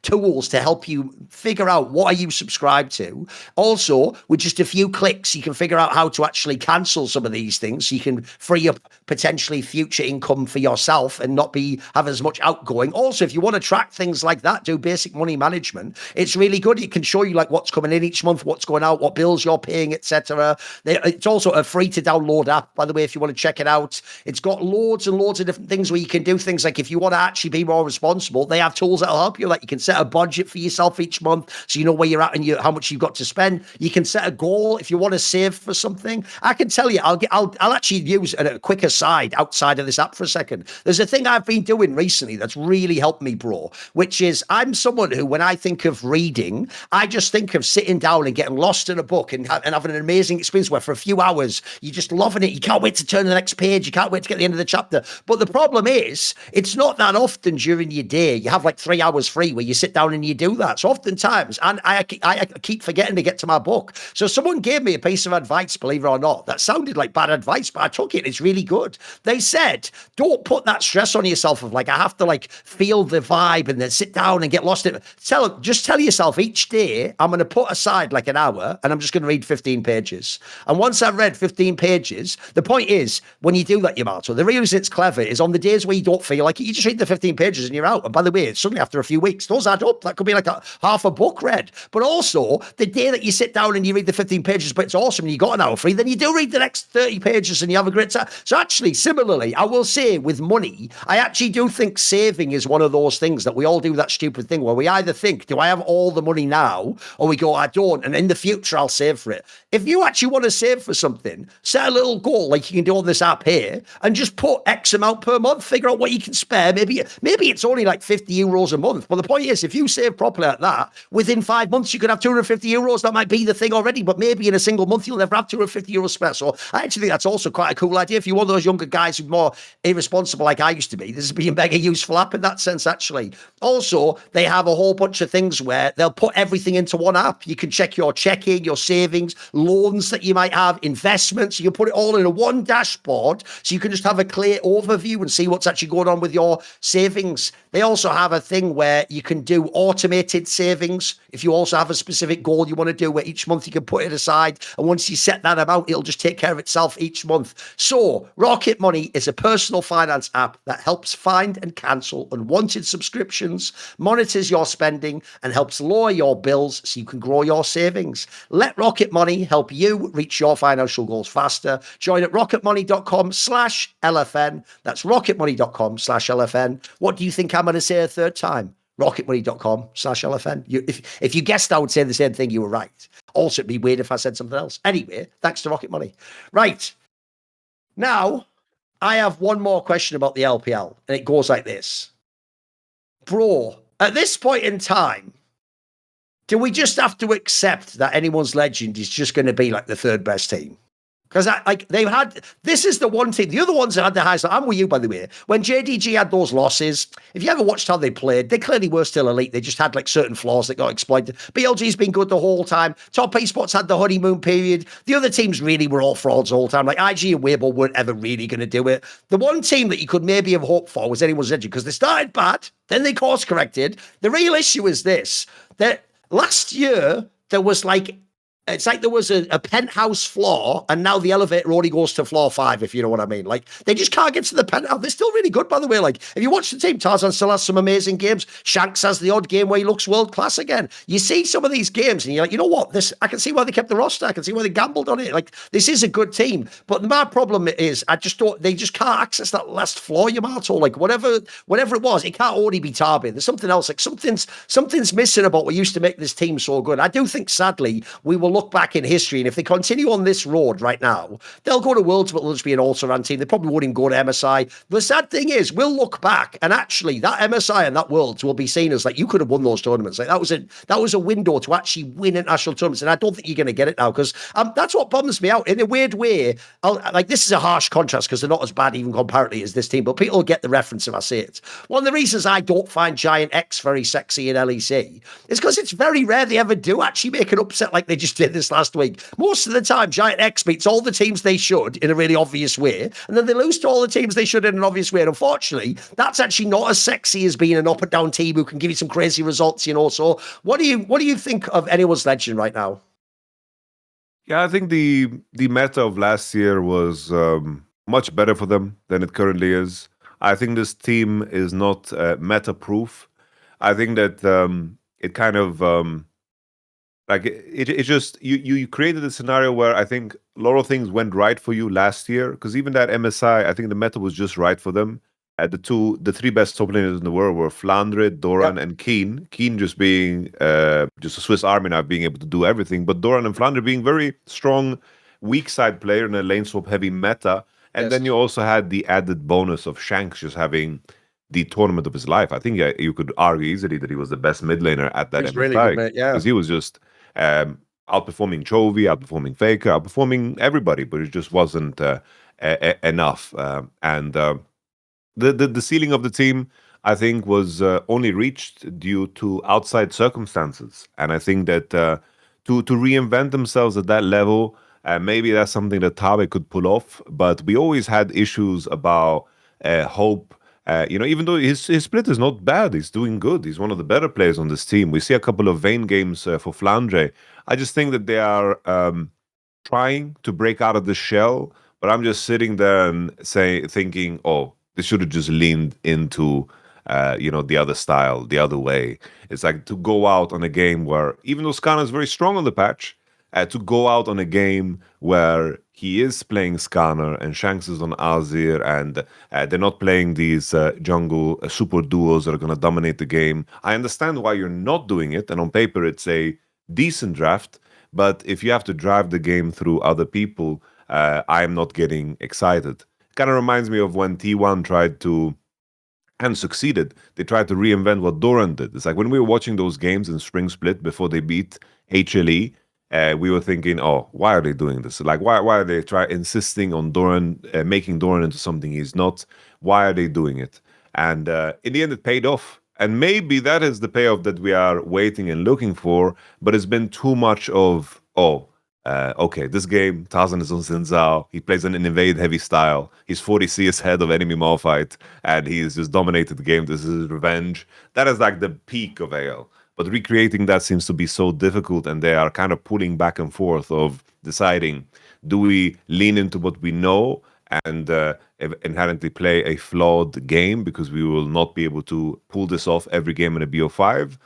tools to help you figure out what are you subscribed to. Also, with just a few clicks, you can figure out how to actually cancel some of these things, so you can free up potentially future income for yourself and not have as much outgoing. Also, if you want to track things like that, do basic money management, it's really good. It can show you like what's coming in each month, what's going out, what bills you're paying, etc. It's also a free to download app, by the way, if you want to check it out. It's got loads and loads of different things where you can do things like, if you want to actually be more responsible, they have tools that'll help you. Like, you can set a budget for yourself each month, so you know where you're at and how much you've got to spend. You can set a goal if you want to save for something. I can tell you, I'll actually use a quick aside outside of this app for a second. There's a thing I've been doing recently that's really helped me, bro, which is, I'm someone who, when I think of reading, I just think of sitting down and getting lost in a book and having an amazing experience where for a few hours you're just loving it. You can't wait to turn to the next page. You can't wait to get to the end of the chapter. But the problem is, it's not that often during your day you have like 3 hours free where you sit down and you do that. So oftentimes, and I keep forgetting to get to my book. So someone gave me a piece of advice, believe it or not, that sounded like bad advice, but I took it. It's really good. They said, don't put that stress on yourself of like, I have to like feel the vibe and then sit down and get lost in it. Just tell yourself each day, I'm going to put aside like an hour and I'm just going to read 15 pages. And once I've read 15 pages, the point is, when you do that, Yamato, the reason it's clever is on the days where you don't feel like it, you just read the 15 pages and you're out. And by the way, it's suddenly after a few weeks, those add up. That could be like half a book read. But also, the day that you sit down and you read the 15 pages, but it's awesome and you got an hour free, then you do read the next 30 pages and you have a great time. So actually, similarly, I will say with money, I actually do think saving is one of those things that we all do that stupid thing where we either think, do I have all the money now? Or we go, I don't. And in the future, I'll save for it. If you actually want to save for something, set a little goal like you can do on this app here and just put X amount per month, figure out what you can spare. Maybe it's only like 50 euros a month. But the point is, if you save properly like that, within 5 months, you could have 250 euros. That might be the thing already. But maybe in a single month, you'll never have 250 euros spare. So I actually think that's also quite a cool idea. If you're one of those younger guys who's more irresponsible like I used to be, this would be a mega useful app in that sense, actually. Also, they have a whole bunch of things where they'll put everything into one app. You can check your checking, your savings, loans that you might have, investments. You can put it all in a one dashboard so you can just have a clear overview and see what's actually going on with your savings. They also have a thing where you can do automated savings. If you also have a specific goal you want to do where each month you can put it aside, and once you set that amount, it'll just take care of itself each month. So Rocket Money is a personal finance app that helps find and cancel unwanted subscriptions, monitors your spending, and helps lower your bills so you can grow your savings. Let Rocket Money help you reach your financial goals faster. Join at rocketmoney.com/LFN. That's rocketmoney.com/LFN. What do you think I'm going to say a third time? rocketmoney.com/LFN. If you guessed I would say the same thing, you were right. Also, it'd be weird if I said something else. Anyway, thanks to Rocket Money. Right. Now, I have one more question about the LPL, and it goes like this. Bro, at this point in time, do we just have to accept that anyone's legend is just going to be like the third best team? Because this is the one team. The other ones that had the highest. I'm with you, by the way. When JDG had those losses, if you ever watched how they played, they clearly were still elite. They just had like certain flaws that got exploited. BLG's been good the whole time. Top Esports had the honeymoon period. The other teams really were all frauds the whole time. Like IG and Weibo weren't ever really going to do it. The one team that you could maybe have hoped for was anyone's legend because they started bad, then they course corrected. The real issue is this: that last year there was like. It's like there was a penthouse floor, and now the elevator only goes to floor 5, if you know what I mean. Like, they just can't get to the penthouse. They're still really good, by the way. Like, if you watch the team, Tarzan still has some amazing games. Shanks has the odd game where he looks world-class again. You see some of these games, and you're like, you know what? I can see why they kept the roster. I can see why they gambled on it. Like, this is a good team. But my problem is, they just can't access that last floor, Yamato. Like, whatever it was, it can't only be Tarbin. There's something else. Like, something's missing about what used to make this team so good. I do think, sadly, we will look back in history, and if they continue on this road right now, they'll go to Worlds, but they'll just be an all-around team. They probably won't even go to MSI. The sad thing is, we'll look back, and actually, that MSI and that Worlds will be seen as like, you could have won those tournaments. Like, that was a window to actually win international tournaments, and I don't think you're going to get it now, because that's what bums me out. In a weird way, this is a harsh contrast, because they're not as bad even comparatively as this team, but people will get the reference if I say it. One of the reasons I don't find Giant X very sexy in LEC is because it's very rare they ever do actually make an upset like they just did this last week. Most of the time, Giant X beats all the teams they should in a really obvious way, and then they lose to all the teams they should in an obvious way. And unfortunately, that's actually not as sexy as being an up and down team who can give you some crazy results, you know. So what do you think of anyone's legend right now? Yeah, I think the meta of last year was much better for them than it currently is. I think this team is not meta-proof. I think that it kind of like it just you created a scenario where I think a lot of things went right for you last year, because even that MSI, I think the meta was just right for them. The three best top laners in the world were Flandre, Doran, and Keen. Keen just being just a Swiss Army knife, being able to do everything, but Doran and Flandre being very strong, weak side player in a lane swap heavy meta. And then you also had the added bonus of Shanks just having the tournament of his life. I think you could argue easily that he was the best mid laner at that MSI. Really good, because he was just outperforming Chovy, outperforming Faker, outperforming everybody, but it just wasn't enough. The ceiling of the team, I think, was only reached due to outside circumstances. And I think that to reinvent themselves at that level, maybe that's something that Tabe could pull off. But we always had issues about Hope. Even though his split is not bad, he's doing good. He's one of the better players on this team. We see a couple of Vayne games for Flandre. I just think that they are trying to break out of the shell. But I'm just sitting there and thinking, oh, they should have just leaned into the other style, the other way. It's like to go out on a game where, even though Skana is very strong on the patch, to go out on a game where he is playing Scanner and Shanks is on Azir, and they're not playing these jungle super duos that are going to dominate the game. I understand why you're not doing it, and on paper it's a decent draft, but if you have to drive the game through other people, I'm not getting excited. Kind of reminds me of when T1 tried to, and succeeded, they tried to reinvent what Doran did. It's like when we were watching those games in Spring Split before they beat HLE, we were thinking, oh, why are they doing this? Like, why are they insisting on Doran, making Doran into something he's not? Why are they doing it? And in the end, it paid off. And maybe that is the payoff that we are waiting and looking for, but it's been too much of, okay, this game, Tarzan is on Xin Zhao. He plays an invade heavy style. He's 40 CS ahead of enemy Malphite, and he's just dominated the game. This is his revenge. That is like the peak of AL. But recreating that seems to be so difficult, and they are kind of pulling back and forth of deciding, do we lean into what we know and inherently play a flawed game because we will not be able to pull this off every game in a BO5?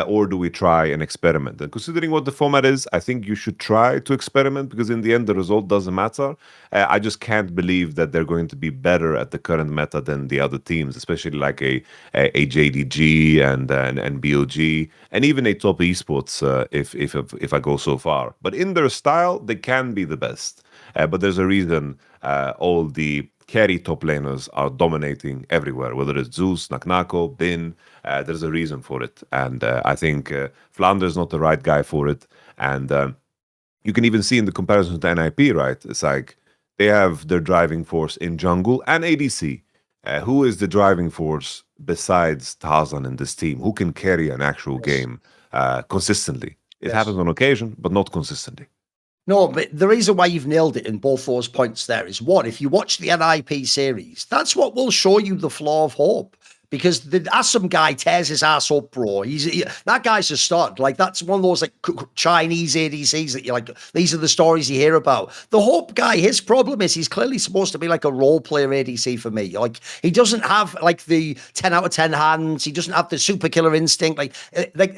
Or do we try and experiment? And considering what the format is, I think you should try to experiment because in the end, the result doesn't matter. I just can't believe that they're going to be better at the current meta than the other teams, especially like a JDG and BOG, and even a top esports if I go so far. But in their style, they can be the best. But there's a reason all the carry top laners are dominating everywhere, whether it's Zeus, Naknako, Bin. There's a reason for it. And I think Flanders is not the right guy for it. And you can even see in the comparison to NIP, right? It's like they have their driving force in jungle and ADC. Who is the driving force besides Tarzan in this team? Who can carry an actual game consistently? It happens on occasion, but not consistently. No, but the reason why you've nailed it in both those points there is, one, if you watch the NIP series, that's what will show you the flaw of Hope. Because the Assam guy tears his ass up, bro. That guy's a stud. Like, that's one of those like Chinese ADCs that you're like, these are the stories you hear about. The Hope guy, his problem is he's clearly supposed to be like a role player ADC for me. Like, he doesn't have like the 10 out of 10 hands. He doesn't have the super killer instinct. Like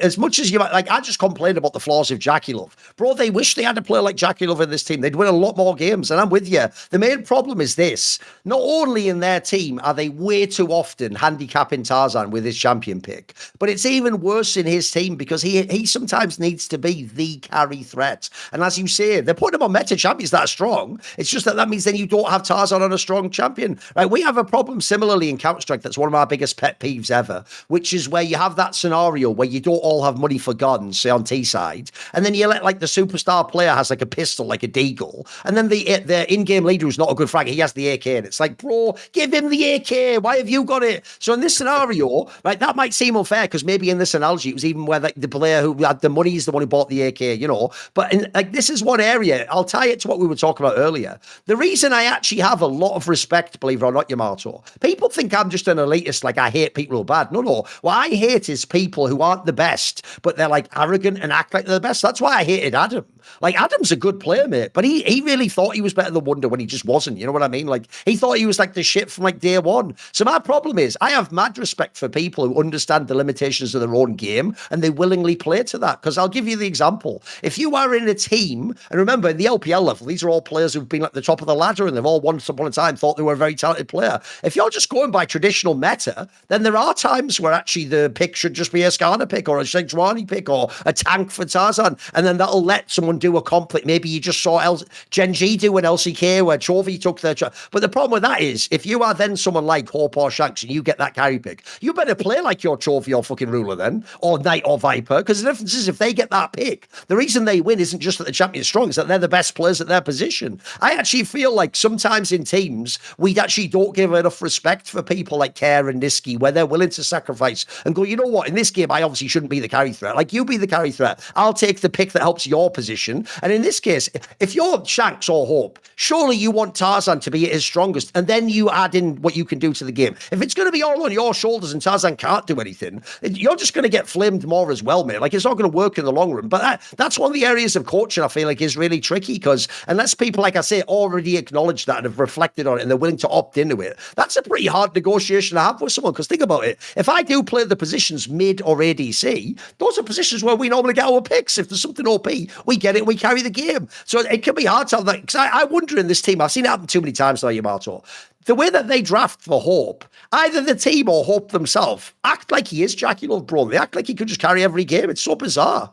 as much as you like, I just complained about the flaws of Jackie Love. Bro, they wish they had a player like Jackie Love in this team. They'd win a lot more games. And I'm with you. The main problem is this. Not only in their team are they way too often handicapping Tarzan with his champion pick, but it's even worse in his team because he sometimes needs to be the carry threat. And as you say, they're putting him on meta champions that are strong. It's just that means then you don't have Tarzan on a strong champion. Right? We have a problem similarly in Counter-Strike that's one of our biggest pet peeves ever, which is where you have that scenario where you don't all have money for guns, say on T side, and then you let like the superstar player has like a pistol, like a deagle, and then the in-game leader who's not a good frag, he has the AK, and it's like, bro, give him the AK. Why have you got it? So in this scenario, right, that might seem unfair because maybe in this analogy it was even where the player who had the money is the one who bought the AK, you know. But like this is one area, I'll tie it to what we were talking about earlier. The reason I actually have a lot of respect, believe it or not, Yamato, people think I'm just an elitist, like I hate people who are bad. No. What I hate is people who aren't the best, but they're like arrogant and act like they're the best. That's why I hated Adam. Like Adam's a good player, mate, but he really thought he was better than Wonder when he just wasn't. You know what I mean? Like he thought he was like the shit from like day one. So my problem is I have mad respect for people who understand the limitations of their own game and they willingly play to that. Because I'll give you the example. If you are in a team, and remember in the LPL level, these are all players who've been at the top of the ladder and they've all once upon a time thought they were a very talented player. If you're just going by traditional meta, then there are times where actually the pick should just be a Skarner pick or a Sejuani pick or a tank for Tarzan. And then that'll let someone do a conflict. Maybe you just saw Gen.G do an LCK where Chovy took their... But the problem with that is if you are then someone like Hope or Shanks and you get that carry pick, you better play like your Chovy or fucking Ruler then, or Knight or Viper, because the difference is if they get that pick, the reason they win isn't just that the champion's strong, it's that they're the best players at their position. I actually feel like sometimes in teams, we actually don't give enough respect for people like Care and Niski, where they're willing to sacrifice and go, you know what, in this game, I obviously shouldn't be the carry threat. Like, you be the carry threat. I'll take the pick that helps your position. And in this case, if you're Shanks or Hope, surely you want Tarzan to be at his strongest, and then you add in what you can do to the game. If it's going to be all on, your shoulders and Tarzan can't do anything, you're just going to get flamed more as well, mate. Like, it's not going to work in the long run. But that's one of the areas of coaching I feel like is really tricky, because unless people, like I say, already acknowledge that and have reflected on it and they're willing to opt into it, that's a pretty hard negotiation to have with someone. Because think about it. If I do play the positions mid or ADC, those are positions where we normally get our picks. If there's something OP, we get it, we carry the game. So it can be hard to have that. Because I wonder in this team, I've seen it happen too many times now, Yamato. The way that they draft for Hope, either the team or Hope themselves act like he is Jackie Love, bro. They act like he could just carry every game. It's so bizarre.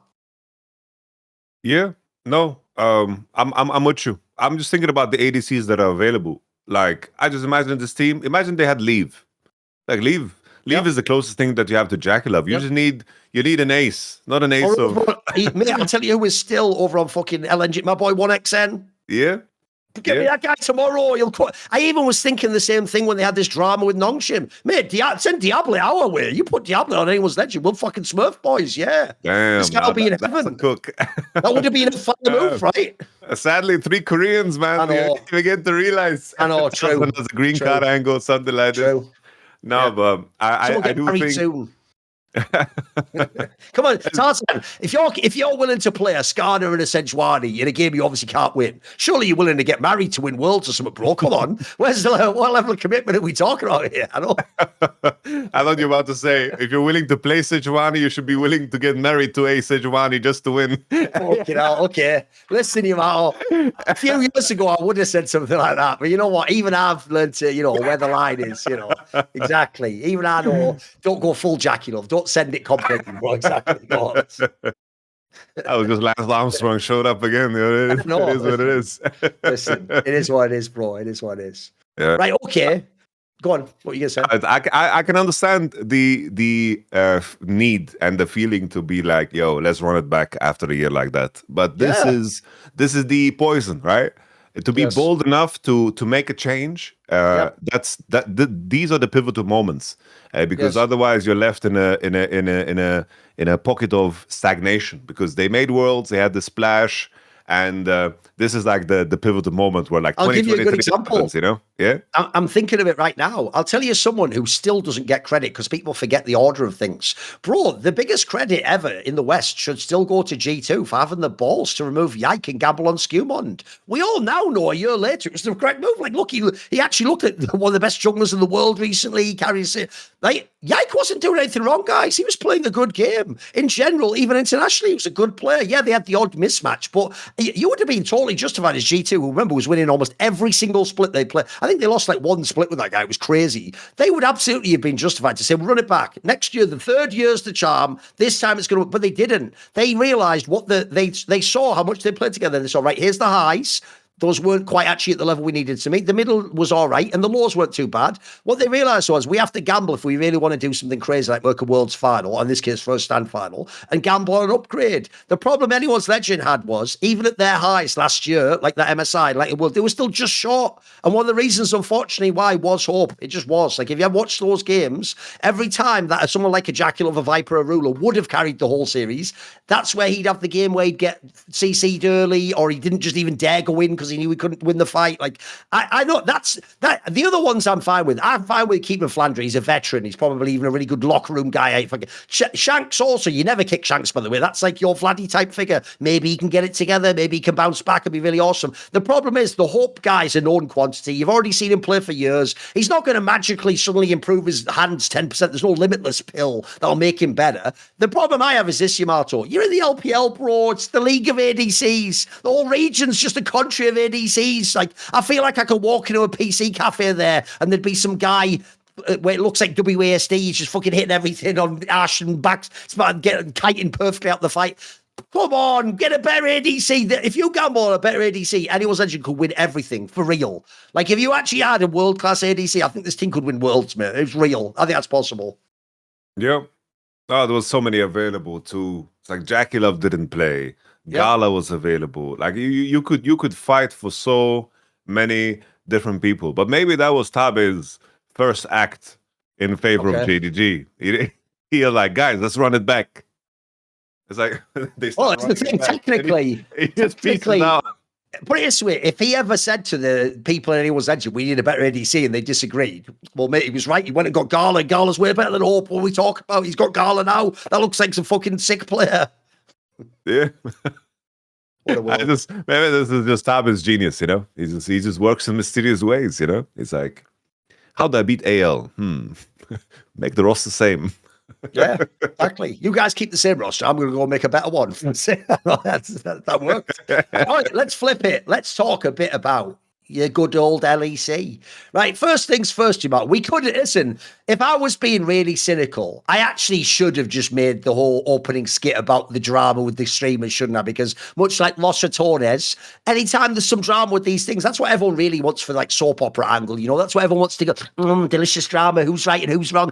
Yeah, no, I'm with you. I'm just thinking about the ADCs that are available. Like, I just imagine this team. Imagine they had Leave. Like, Leave is the closest thing that you have to Jackie Love. You just need an ace, not an ace Mate, I'll tell you who is still over on fucking LNG. My boy 1XN. Yeah. Get me that guy tomorrow. I even was thinking the same thing when they had this drama with Nongshim. Mate, send Diablo our way. You put Diablo on anyone's legend, we'll fucking smurf, boys. Yeah. Damn. This guy will be in heaven. Cook. That would have been a fire move, right? Sadly, 3 Koreans, man. I know. You get to realize. I know, true. There's a green card angle, something like this. No, but I do think. Soon. Come on, Tarzan. If you're willing to play a Skarner and a Sejuani in a game you obviously can't win, surely you're willing to get married to win worlds or something, bro. Come on. What level of commitment are we talking about here? I know. I thought you were about to say, if you're willing to play Sejuani, you should be willing to get married to a Sejuani just to win. Okay. Listen, Yamato. A few years ago, I would have said something like that, but you know what? Even I've learned to, where the line is. Exactly. Even I know. Don't go full Jackie Love. Don't send it completely, bro. Exactly. I was just Lance Armstrong showed up again. It is what it is. Listen, it is what it is, bro. It is what it is. Yeah. Right. Okay. Go on. What are you gonna say? I can understand the need and the feeling to be like, yo, let's run it back after a year like that. But this is the poison, right? To be bold enough to make a change. These are the pivotal moments, because otherwise you're left in a pocket of stagnation, because they made worlds, they had the splash, and this is like the pivotal moment where, like, I'll give you a good example. Happens, Yeah. I'm thinking of it right now. I'll tell you someone who still doesn't get credit because people forget the order of things. Bro, the biggest credit ever in the West should still go to G2 for having the balls to remove Yike and gamble on Skewmond. We all now know a year later it was the correct move. Like, look, he actually looked at one of the best junglers in the world recently. He carries it. Like, Yike wasn't doing anything wrong, guys. He was playing a good game. In general, even internationally, he was a good player. Yeah, they had the odd mismatch, but you would have been totally justified as G2, who, remember, was winning almost every single split they played. I think they lost like one split with that guy. It was crazy. They would absolutely have been justified to say, we'll run it back. Next year, the third year's the charm. This time it's going to, but they didn't. They realized they saw how much they played together. They saw, right, here's the highs. Those weren't quite actually at the level we needed to meet. The middle was all right, and the lows weren't too bad. What they realised was we have to gamble if we really want to do something crazy like work a World's final, or in this case, first stand final, and gamble on an upgrade. The problem anyone's legend had was, even at their highs last year, like that MSI, like they were still just short. And one of the reasons, unfortunately, why was Hope. It just was. Like, if you have watched those games, every time that someone like a Jackal, a Viper, a Ruler would have carried the whole series, that's where he'd have the game where he'd get CC'd early, or he didn't just even dare go in because he knew he couldn't win the fight. Like, I know that. The other ones I'm fine with. I'm fine with keeping Flandre. He's a veteran. He's probably even a really good locker room guy. Shanks also, you never kick Shanks, by the way. That's like your Vladdy type figure. Maybe he can get it together. Maybe he can bounce back and be really awesome. The problem is the Hope guy's a known quantity. You've already seen him play for years. He's not going to magically suddenly improve his hands 10%. There's no limitless pill that'll make him better. The problem I have is this, Yamato. You're in the LPL, bro. It's the League of ADCs. The whole region's just a country of ADCs. Like, I feel like I could walk into a PC cafe there and there'd be some guy where it looks like WASD, he's just fucking hitting everything on Ash and backs, getting kiting perfectly out the fight. Come on, get a better ADC. If you gamble on a better ADC, anyone's engine could win everything, for real. Like, if you actually had a world-class ADC, I think this team could win worlds, man. It's real. I think that's possible. Yeah. Oh, there was so many available too. It's like Jackie Love didn't play. Gala was available. Like, you could fight for so many different people. But maybe that was Tabe's first act in favor of JDG. He was like, guys, let's run it back. It's like they it's the thing. Technically, he just pieces out. put it this way, if he ever said to the people in anyone's engine, we need a better ADC, and they disagreed, well, mate, he was right. He went and got Gala. Gala's way better than Hope. What we talk about, he's got Gala now. That looks like some fucking sick player. Yeah. What a world. Maybe this is just Tabin's genius, you know? He just works in mysterious ways, you know? It's like, how do I beat AL? Make the roster the same. Yeah, exactly. You guys keep the same roster. I'm going to go make a better one. That worked. All right, let's flip it. Let's talk a bit about your good old LEC. Right, first things first, Jamal. We could, listen, if I was being really cynical, I actually should have just made the whole opening skit about the drama with the streamers, shouldn't I? Because much like Los Ratones, anytime there's some drama with these things, that's what everyone really wants for like soap opera angle, you know? That's what everyone wants to go, delicious drama, who's right and who's wrong.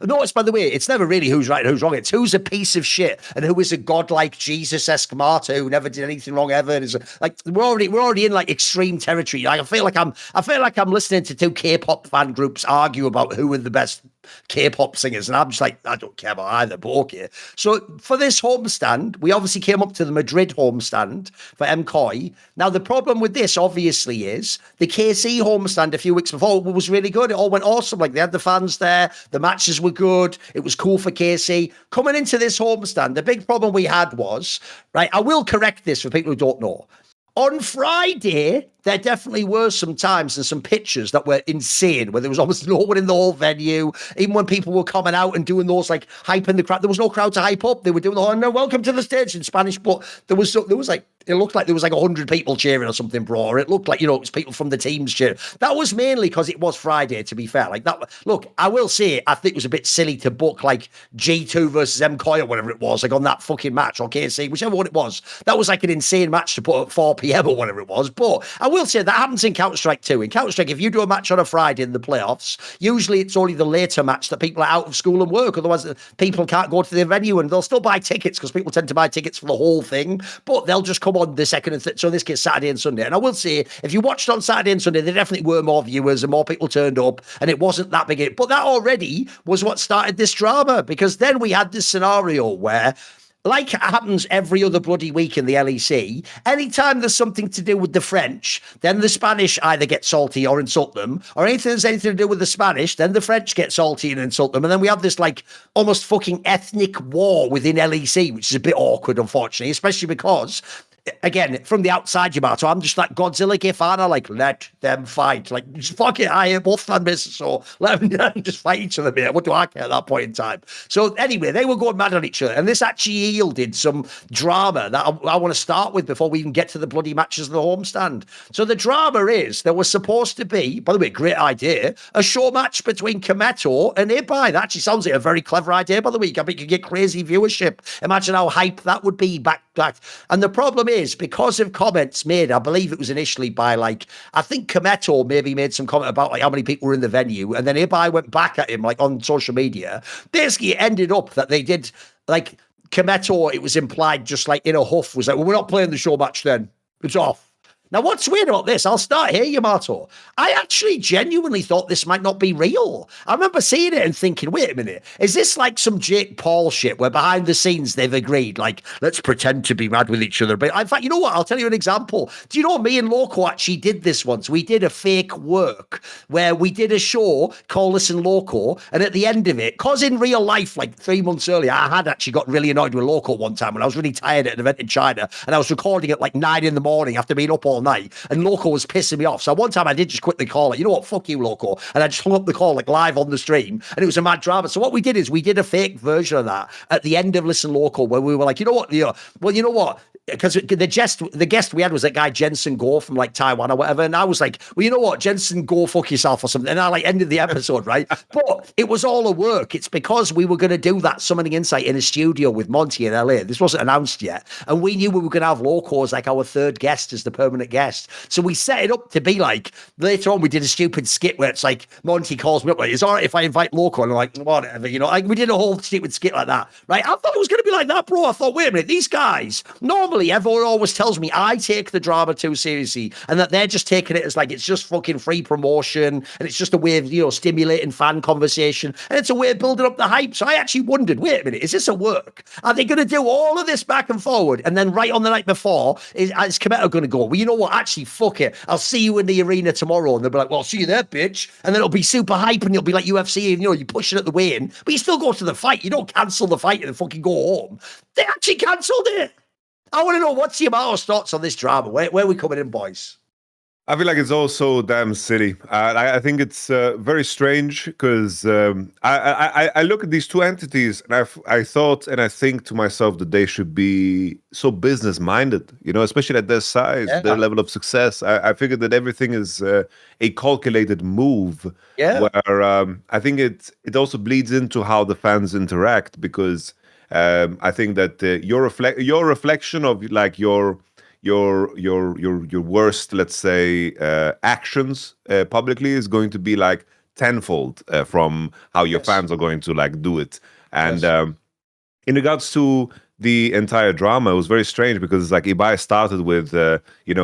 Notice, by the way, it's never really who's right and who's wrong. It's who's a piece of shit and who is a godlike Jesus-esque martyr who never did anything wrong ever. And is like, we're already in like extreme territory. Like, I feel like I'm listening to two K-pop fan groups argue about who are the best K-pop singers, and I'm just like, I don't care about either, but okay. So for this homestand, we obviously came up to the Madrid homestand for MKOI. Now the problem with this obviously is the KC homestand a few weeks before was really good. It all went awesome. Like, they had the fans there, the matches were good, it was cool for KC. Coming into this homestand, the big problem we had was, right, I will correct this for people who don't know. On Friday, there definitely were some times and some pictures that were insane, where there was almost no one in the whole venue. Even when people were coming out and doing those, like, hyping the crowd, there was no crowd to hype up. They were doing the whole, no, welcome to the stage in Spanish, but there was like, it looked like there was like 100 people cheering or something, bro. Or it looked like, you know, it was people from the teams cheering. That was mainly because it was Friday, to be fair. Like that. Look, I will say, I think it was a bit silly to book like G2 versus MKOI or whatever it was, like on that fucking match, or KC, whichever one it was. That was like an insane match to put at 4 p.m. or whatever it was. But I will say that happens in Counter-Strike too. In Counter-Strike, if you do a match on a Friday in the playoffs, usually it's only the later match that people are out of school and work. Otherwise, people can't go to the venue, and they'll still buy tickets because people tend to buy tickets for the whole thing. But they'll just come on the second and so in this case, Saturday and Sunday. And I will say, if you watched on Saturday and Sunday, there definitely were more viewers and more people turned up, and it wasn't that big. But that already was what started this drama, because then we had this scenario where, like happens every other bloody week in the LEC, anytime there's something to do with the French, then the Spanish either get salty or insult them, or anything there's anything to do with the Spanish, then the French get salty and insult them. And then we have this like almost fucking ethnic war within LEC, which is a bit awkward, unfortunately, especially because, again, from the outside, Yamato, I'm just like Godzilla gif, and I like, let them fight. Like, just fuck it, I hate both fan bases, so let them just fight each other, mate. What do I care at that point in time? So anyway, they were going mad on each other, and this actually yielded some drama that I want to start with before we even get to the bloody matches of the homestand. So the drama is, there was supposed to be, by the way, great idea, a show match between Kometo and Ibai. That actually sounds like a very clever idea, by the way. I mean, you could get crazy viewership. Imagine how hype that would be back. And the problem is, because of comments made, I believe it was initially by like, I think Kometo maybe made some comment about like how many people were in the venue, and then Ibai went back at him like on social media. Basically, it ended up that they did like Kometo, it was implied just like in a huff, was like, well, we're not playing the show match then. It's off. Now, what's weird about this, I'll start here, Yamato. I actually genuinely thought this might not be real. I remember seeing it and thinking, wait a minute, is this like some Jake Paul shit where behind the scenes they've agreed, like, let's pretend to be mad with each other? But in fact, you know what? I'll tell you an example. Do you know, me and Loco actually did this once. We did a fake work where we did a show called Listen Loco, and at the end of it, because in real life, like 3 months earlier, I had actually got really annoyed with Loco one time when I was really tired at an event in China, and I was recording at like 9 in the morning after being up all night, and Loco was pissing me off. So one time I did just quit the call, like, you know what, fuck you, Loco. And I just hung up the call like live on the stream, and it was a mad drama. So what we did is we did a fake version of that at the end of Listen Loco, where we were like, you know what, well, you know what, because the guest we had was that guy Jensen Go from like Taiwan or whatever, and I was like, well, you know what, Jensen, go fuck yourself or something, and I like ended the episode, right? But it was all a work. It's because we were going to do that Summoning Insight in a studio with Monty in LA. This wasn't announced yet, and we knew we were going to have Loco as like our third guest, as the permanent guest. So we set it up to be like, later on we did a stupid skit where it's like Monty calls me up like, it's all right if I invite Loco, and I'm like, whatever, you know, like we did a whole stupid skit like that, right? I thought it was going to be like that, bro. I thought, wait a minute, these guys normally, everyone always tells me I take the drama too seriously, and that they're just taking it as like it's just fucking free promotion, and it's just a way of, you know, stimulating fan conversation, and it's a way of building up the hype. So I actually wondered, wait a minute, is this a work? Are they going to do all of this back and forward, and then right on the night before, is Kometo going to go, well, you know know what? Actually, fuck it. I'll see you in the arena tomorrow. And they'll be like, well, I'll see you there, bitch. And then it'll be super hype and you'll be like UFC, and you push it at the weigh-in, but you still go to the fight. You don't cancel the fight and fucking go home. They actually cancelled it. I want to know, what's the amount of thoughts on this drama? Where are we coming in, boys? I feel like it's also damn silly. I think it's very strange because I look at these two entities and I thought and I think to myself that they should be so business minded, especially at their size, their level of success. I figured that everything is a calculated move. Where I think it also bleeds into how the fans interact, because I think that your reflection of like your worst, let's say, actions publicly is going to be like tenfold from how your fans are going to like do it. And in regards to the entire drama, it was very strange because it's like Ibai started with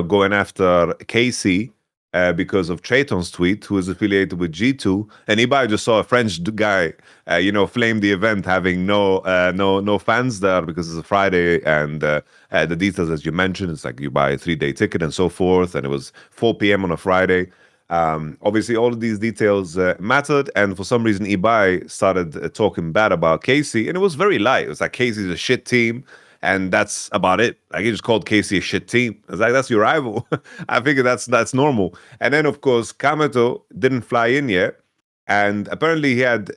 going after Casey because of Trayton's tweet, who is affiliated with G2, and Ibai just saw a French guy flame the event, having no fans there because it's a Friday, and the details, as you mentioned, it's like you buy a 3-day ticket and so forth, and it was 4 p.m. on a Friday. Obviously, all of these details mattered, and for some reason, Ibai started talking bad about Casey, and it was very light. It was like, Casey's a shit team, and that's about it. Like, he just called Casey a shit team. It's like, that's your rival. I figure that's normal. And then, of course, Kameto didn't fly in yet, and apparently he had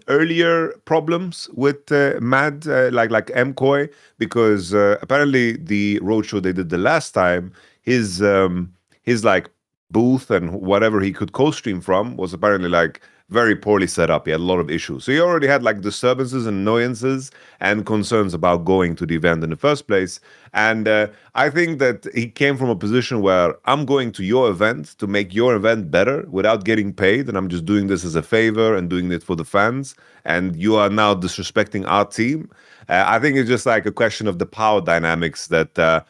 earlier problems with Mad, like MKOI, because apparently the roadshow they did the last time, his like booth and whatever he could co-stream from was apparently like very poorly set up. He had a lot of issues. So he already had like disturbances and annoyances and concerns about going to the event in the first place. And I think that he came from a position where I'm going to your event to make your event better without getting paid. And I'm just doing this as a favor and doing it for the fans. And you are now disrespecting our team. I think it's just like a question of the power dynamics that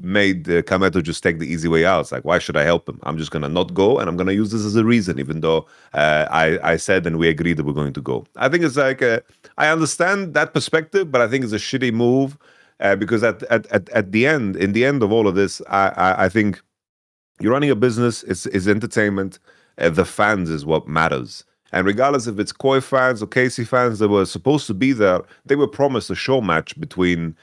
made Kameto just take the easy way out. It's like, why should I help him? I'm just going to not go, and I'm going to use this as a reason, even though I said and we agreed that we're going to go. I think it's like, I understand that perspective, but I think it's a shitty move because at the end, in the end of all of this, I think you're running a business, it's entertainment, the fans is what matters. And regardless if it's Koi fans or Casey fans that were supposed to be there, they were promised a show match between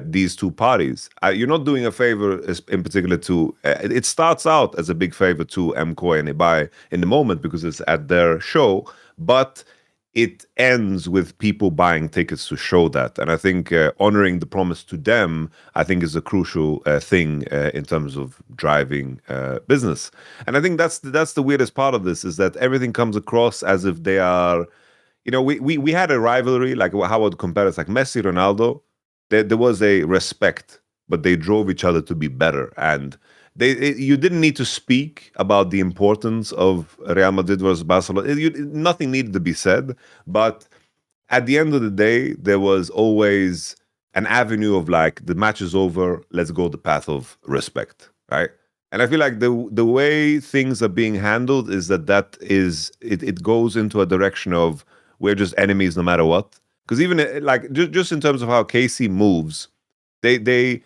these two parties. You're not doing a favor in particular to... it starts out as a big favor to MKOI and Ibai in the moment because it's at their show, but it ends with people buying tickets to show that. And I think honoring the promise to them, I think, is a crucial thing in terms of driving business. And I think that's the weirdest part of this, is that everything comes across as if they are, we had a rivalry, like how I would compare it, like Messi, Ronaldo. There was a respect, but they drove each other to be better. And you didn't need to speak about the importance of Real Madrid versus Barcelona. Nothing needed to be said. But at the end of the day, there was always an avenue of like, the match is over, let's go the path of respect, right? And I feel like the way things are being handled is that it goes into a direction of we're just enemies no matter what. Because even like just in terms of how Casey moves, they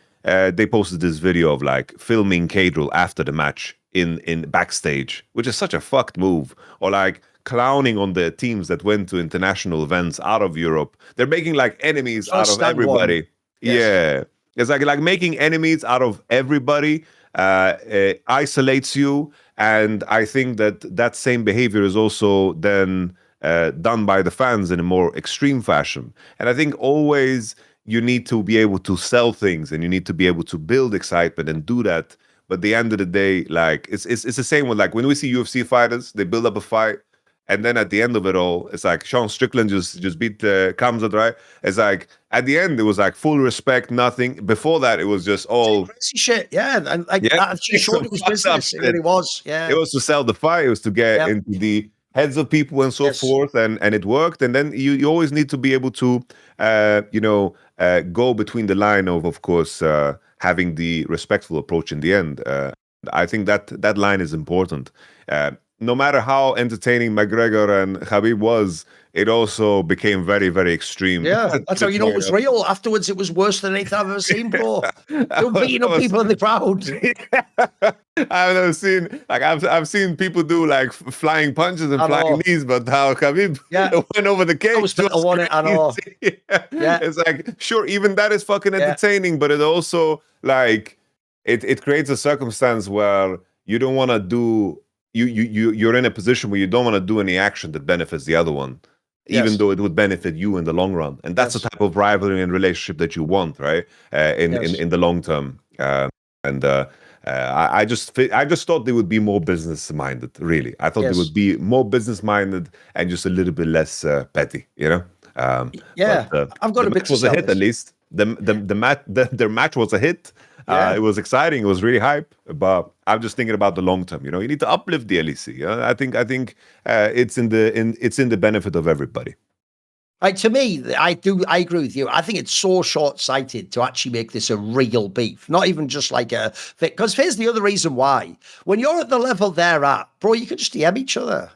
posted this video of like filming Cadril after the match in backstage, which is such a fucked move. Or like clowning on the teams that went to international events out of Europe. They're making like enemies out of everybody. Yes. Yeah, it's like making enemies out of everybody isolates you. And I think that same behavior is also then done by the fans in a more extreme fashion. And I think always you need to be able to sell things and you need to be able to build excitement and do that. But at the end of the day, like it's the same with like when we see UFC fighters, they build up a fight, and then at the end of it all, it's like Sean Strickland just beat Kamzat, right? It's like at the end it was like full respect, nothing. Before that, it was just all crazy shit. Yeah, and like that just showed it was business. It really was. Yeah, it was to sell the fight. It was to get into the heads of people and so forth, and it worked. And then you always need to be able to go between the line of course having the respectful approach in the end. I think that line is important. no matter how entertaining McGregor and Khabib was, it also became very, very extreme. Yeah, that's how you know it was real. Afterwards, it was worse than anything I've ever seen, bro. They were beating up people in the crowd. I've never seen, like, I've seen people do like flying punches and flying knees, but how Khabib went over the cage. I was won it, I know. Yeah. It's like, sure, even that is fucking entertaining, but it also, like, it creates a circumstance where you don't want to do, you're in a position where you don't want to do any action that benefits the other one, even though it would benefit you in the long run. And that's the type of rivalry and relationship that you want, right? In the long term. I just thought they would be more business minded. Really, I thought they would be more business minded and just a little bit less petty. You know? I've got a bit. Was a hit at least. Their match was a hit. It was exciting. It was really hype. But I'm just thinking about the long term. You know, you need to uplift the LEC. You know? I think it's in the benefit of everybody. Like, to me, I agree with you. I think it's so short-sighted to actually make this a real beef, not even just like a thing. Because here's the other reason why. When you're at the level they're at, bro, you can just DM each other.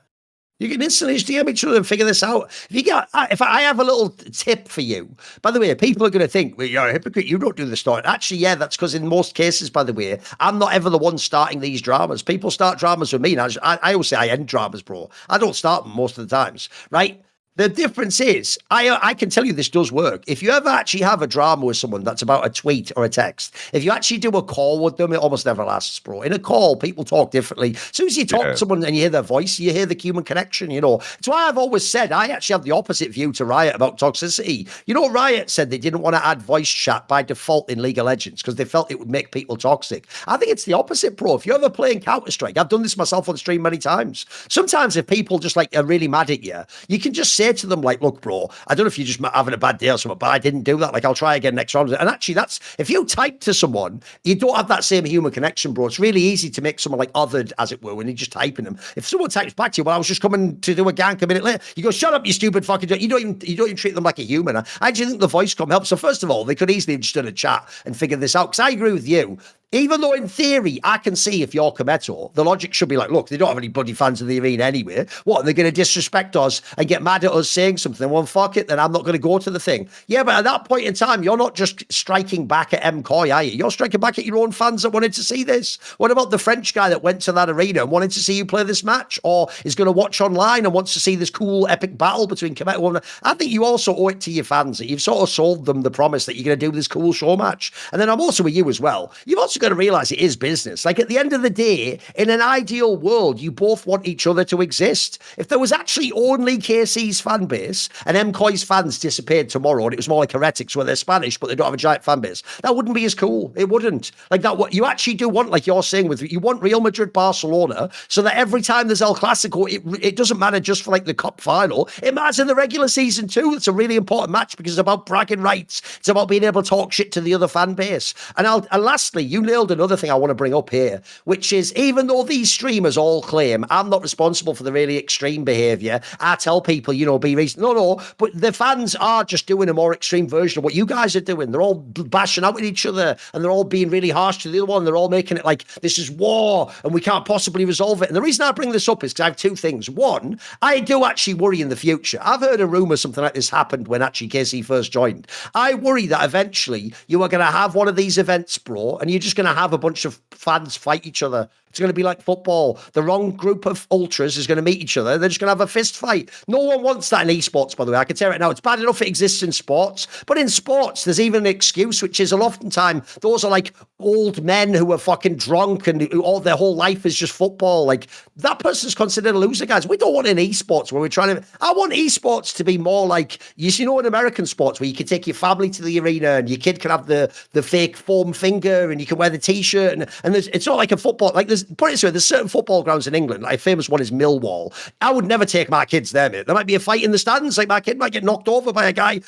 You can instantly just DM each other and figure this out. If I have a little tip for you, by the way, people are going to think, well, you're a hypocrite, you don't do the story. Actually, yeah, that's because in most cases, by the way, I'm not ever the one starting these dramas. People start dramas with me. And I always say I end dramas, bro. I don't start them most of the times, right? The difference is, I can tell you this does work. If you ever actually have a drama with someone that's about a tweet or a text, if you actually do a call with them, it almost never lasts, bro. In a call, people talk differently. As soon as you talk to someone and you hear their voice, you hear the human connection, you know. It's why I've always said I actually have the opposite view to Riot about toxicity. You know, Riot said they didn't want to add voice chat by default in League of Legends because they felt it would make people toxic. I think it's the opposite, bro. If you're ever playing Counter-Strike, I've done this myself on stream many times. Sometimes if people just like are really mad at you, you can just say to them, like, look, bro, I don't know if you're just having a bad day or something, but I didn't do that. Like, I'll try again next round. And actually, if you type to someone, you don't have that same human connection, bro. It's really easy to make someone like othered, as it were, when you're just typing them. If someone types back to you, well, I was just coming to do a gank a minute later, you go, shut up, you stupid fucking. You don't even treat them like a human. I actually think the voice com helps. So first of all, they could easily have just done a chat and figured this out. Because I agree with you. Even though in theory, I can see if you're Kometo, the logic should be like, look, they don't have any bloody fans in the arena anyway. What, they're going to disrespect us and get mad at us saying something? Well, fuck it, then I'm not going to go to the thing. Yeah, but at that point in time, you're not just striking back at MKOI, are you? You're striking back at your own fans that wanted to see this. What about the French guy that went to that arena and wanted to see you play this match, or is going to watch online and wants to see this cool epic battle between Kometo and... I think you also owe it to your fans that you've sort of sold them the promise that you're going to do this cool show match. And then I'm also with you as well. You've also got to realize it is business. Like, at the end of the day, in an ideal world, you both want each other to exist. If there was actually only KC's fan base and MKOI's fans disappeared tomorrow and it was more like Heretics where they're Spanish but they don't have a giant fan base, that wouldn't be as cool. It wouldn't. Like, that, what you actually do want, like you're saying, you want Real Madrid Barcelona so that every time there's El Clasico, it doesn't matter just for like the cup final. It matters in the regular season too. It's a really important match because it's about bragging rights. It's about being able to talk shit to the other fan base. And lastly, you nailed another thing I want to bring up here, which is, even though these streamers all claim I'm not responsible for the really extreme behavior, I tell people, you know, be reasonable. No, but the fans are just doing a more extreme version of what you guys are doing. They're all bashing out at each other and they're all being really harsh to the other one. They're all making it like this is war and we can't possibly resolve it. And the reason I bring this up is because I have two things. One, I do actually worry in the future. I've heard a rumor something like this happened when actually KC first joined. I worry that eventually you are going to have one of these events, bro, and you're just going to have a bunch of fans fight each other. It's going to be like football. The wrong group of ultras is going to meet each other. They're just going to have a fist fight. No one wants that in esports, by the way. I can tell it now. It's bad enough it exists in sports, but in sports, there's even an excuse, which is a lot of time, those are like old men who are fucking drunk and all their whole life is just football. Like, that person's considered a loser, guys. We don't want an esports where we're trying to... I want esports to be more like, you know, in American sports where you can take your family to the arena and your kid can have the fake foam finger and you can wear the t-shirt and it's not like a football, like put it this way, there's certain football grounds in England, like a famous one is Millwall. I would never take my kids there, mate. There might be a fight in the stands, like my kid might get knocked over by a guy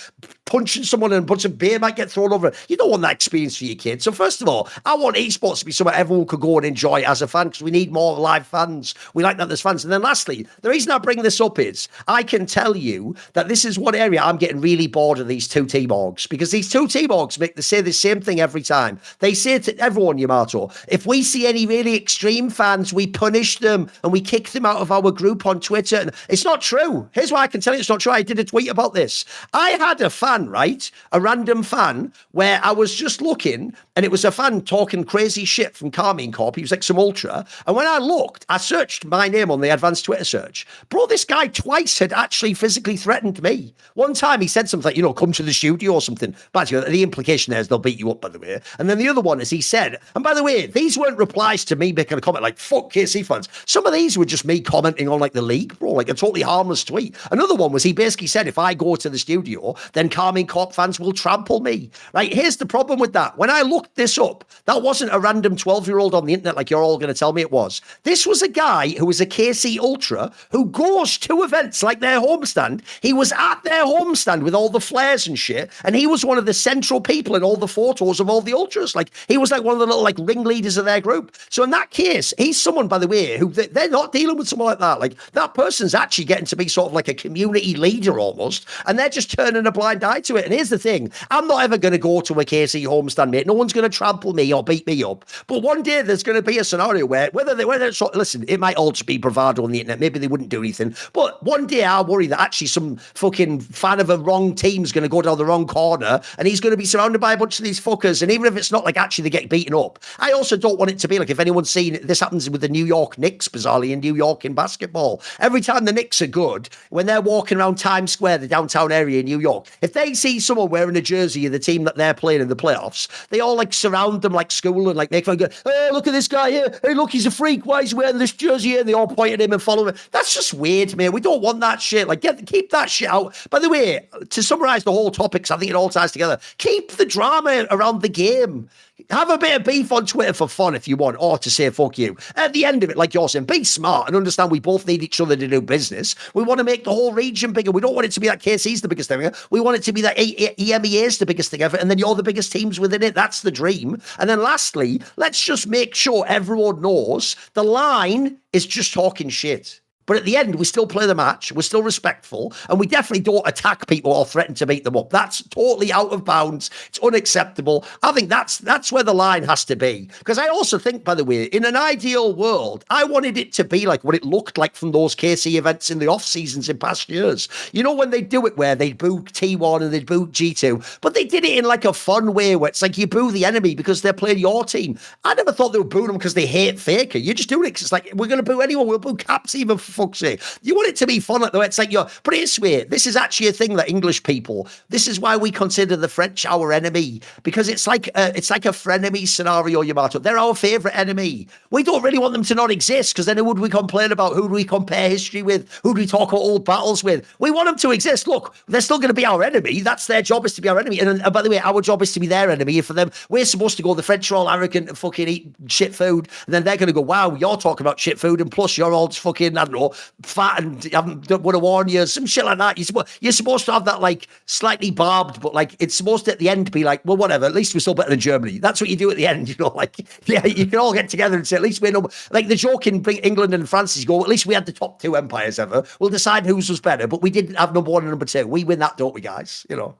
punching someone and a bunch of beer might get thrown over. You don't want that experience for your kids. So first of all, I want esports to be somewhere everyone could go and enjoy as a fan, because we need more live fans. We like that there's fans. And then lastly, the reason I bring this up is I can tell you that this is one area I'm getting really bored of these two team orgs, because these two team orgs they say the same thing every time. They say to everyone, Yamato, if we see any really extreme fans, we punish them and we kick them out of our group on Twitter. And it's not true. Here's why I can tell you it's not true. I did a tweet about this. I had a fan, right? A random fan, where I was just looking and it was a fan talking crazy shit from Carmine Corp. He was like some ultra. And when I looked, I searched my name on the advanced Twitter search. Bro, this guy twice had actually physically threatened me. One time he said something like, come to the studio or something. But the implication there is they'll beat you up, by the way. And then the other one is he said, and by the way, these weren't replies to me making a comment like, fuck KC fans. Some of these were just me commenting on like the league, bro, like a totally harmless tweet. Another one was he basically said, if I go to the studio, then Carmine Corp fans will trample me. Right, here's the problem with that. When I looked this up, that wasn't a random 12-year-old on the internet like you're all going to tell me it was. This was a guy who was a KC Ultra who goes to events like their homestand. He was at their homestand with all the flares and shit, and he was one of the central people in all the photos of all the Ultras. Like, he was like one of the little like ringleaders of their group. So in that case, he's someone, by the way, who they're not dealing with someone like that. Like, that person's actually getting to be sort of like a community leader almost, and they're just turning a blind eye to it. And here's the thing, I'm not ever going to go to a KC homestand, mate. No one's going to trample me or beat me up. But one day there's going to be a scenario where listen, it might all just be bravado on the internet. Maybe they wouldn't do anything. But one day I worry that actually some fucking fan of a wrong team's going to go down the wrong corner and he's going to be surrounded by a bunch of these fuckers. And even if it's not like actually they get beaten up, I also don't want it to be like, if anyone's seen it, this happens with the New York Knicks, bizarrely, in New York in basketball. Every time the Knicks are good, when they're walking around Times Square, the downtown area in New York, if they see someone wearing a jersey of the team that they're playing in the playoffs, they all like surround them like school and like make fun, go, hey, look at this guy here. Hey, look, he's a freak. Why is he wearing this jersey here? And they all point at him and follow him. That's just weird, man. We don't want that shit. Like, keep that shit out. By the way, to summarize the whole topics, I think it all ties together. Keep the drama around the game. Have a bit of beef on Twitter for fun if you want, or to say fuck you. At the end of it, like you're saying, be smart and understand we both need each other to do business. We want to make the whole region bigger. We don't want it to be that KC's the biggest thing ever. We want it to be that EMEA's the biggest thing ever, and then you're the biggest teams within it. That's the dream. And then lastly, let's just make sure everyone knows the line is just talking shit. But at the end, we still play the match, we're still respectful, and we definitely don't attack people or threaten to beat them up. That's totally out of bounds. It's unacceptable. I think that's where the line has to be. Because I also think, by the way, in an ideal world, I wanted it to be like what it looked like from those KC events in the off seasons in past years. You know, when they do it where they boo T1 and they boo G2, but they did it in like a fun way where it's like you boo the enemy because they're playing your team. I never thought they were booing them because they hate Faker. You're just doing it because it's like, we're going to boo anyone. We'll boo Caps even for fuck's sake. You want it to be fun, though. It's like put it this way. This is actually a thing that English people. This is why we consider the French our enemy, because it's like a frenemy scenario. Yamato, they're our favorite enemy. We don't really want them to not exist, because then who would we complain about? Who do we compare history with? Who do we talk about old battles with? We want them to exist. Look, they're still going to be our enemy. That's their job, is to be our enemy. And by the way, our job is to be their enemy. For them, we're supposed to go, the French are all arrogant and fucking eat shit food, and then they're going to go, wow, you're talking about shit food, and plus you're all just fucking, I don't know, fat and haven't want to warn you, some shit like that. You're supposed to have that like slightly barbed, but like it's supposed to at the end be like, well, whatever, at least we're still better than Germany. That's what you do at the end, like, yeah, you can all get together and say, at least we're like the joke in England and France is go, at least we had the top two empires ever. We'll decide whose was better, but we didn't have number one and number two. We win that, don't we, guys? Heal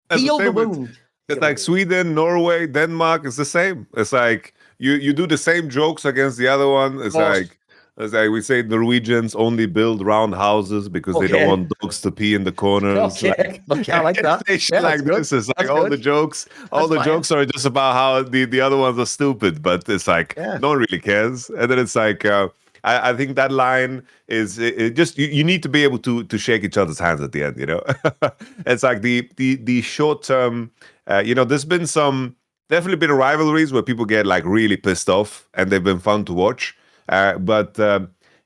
the wound. It's like Sweden, Norway, Denmark. It's the same. It's like you do the same jokes against the other one. It's like we say Norwegians only build round houses because they don't want dogs to pee in the corners. Okay, I like that. Like this is like all the jokes. Jokes are just about how the other ones are stupid, but it's like no one really cares. And then it's like I think that line is just you need to be able to shake each other's hands at the end. You know, it's like the short term. There's been definitely been rivalries where people get like really pissed off, and they've been fun to watch. But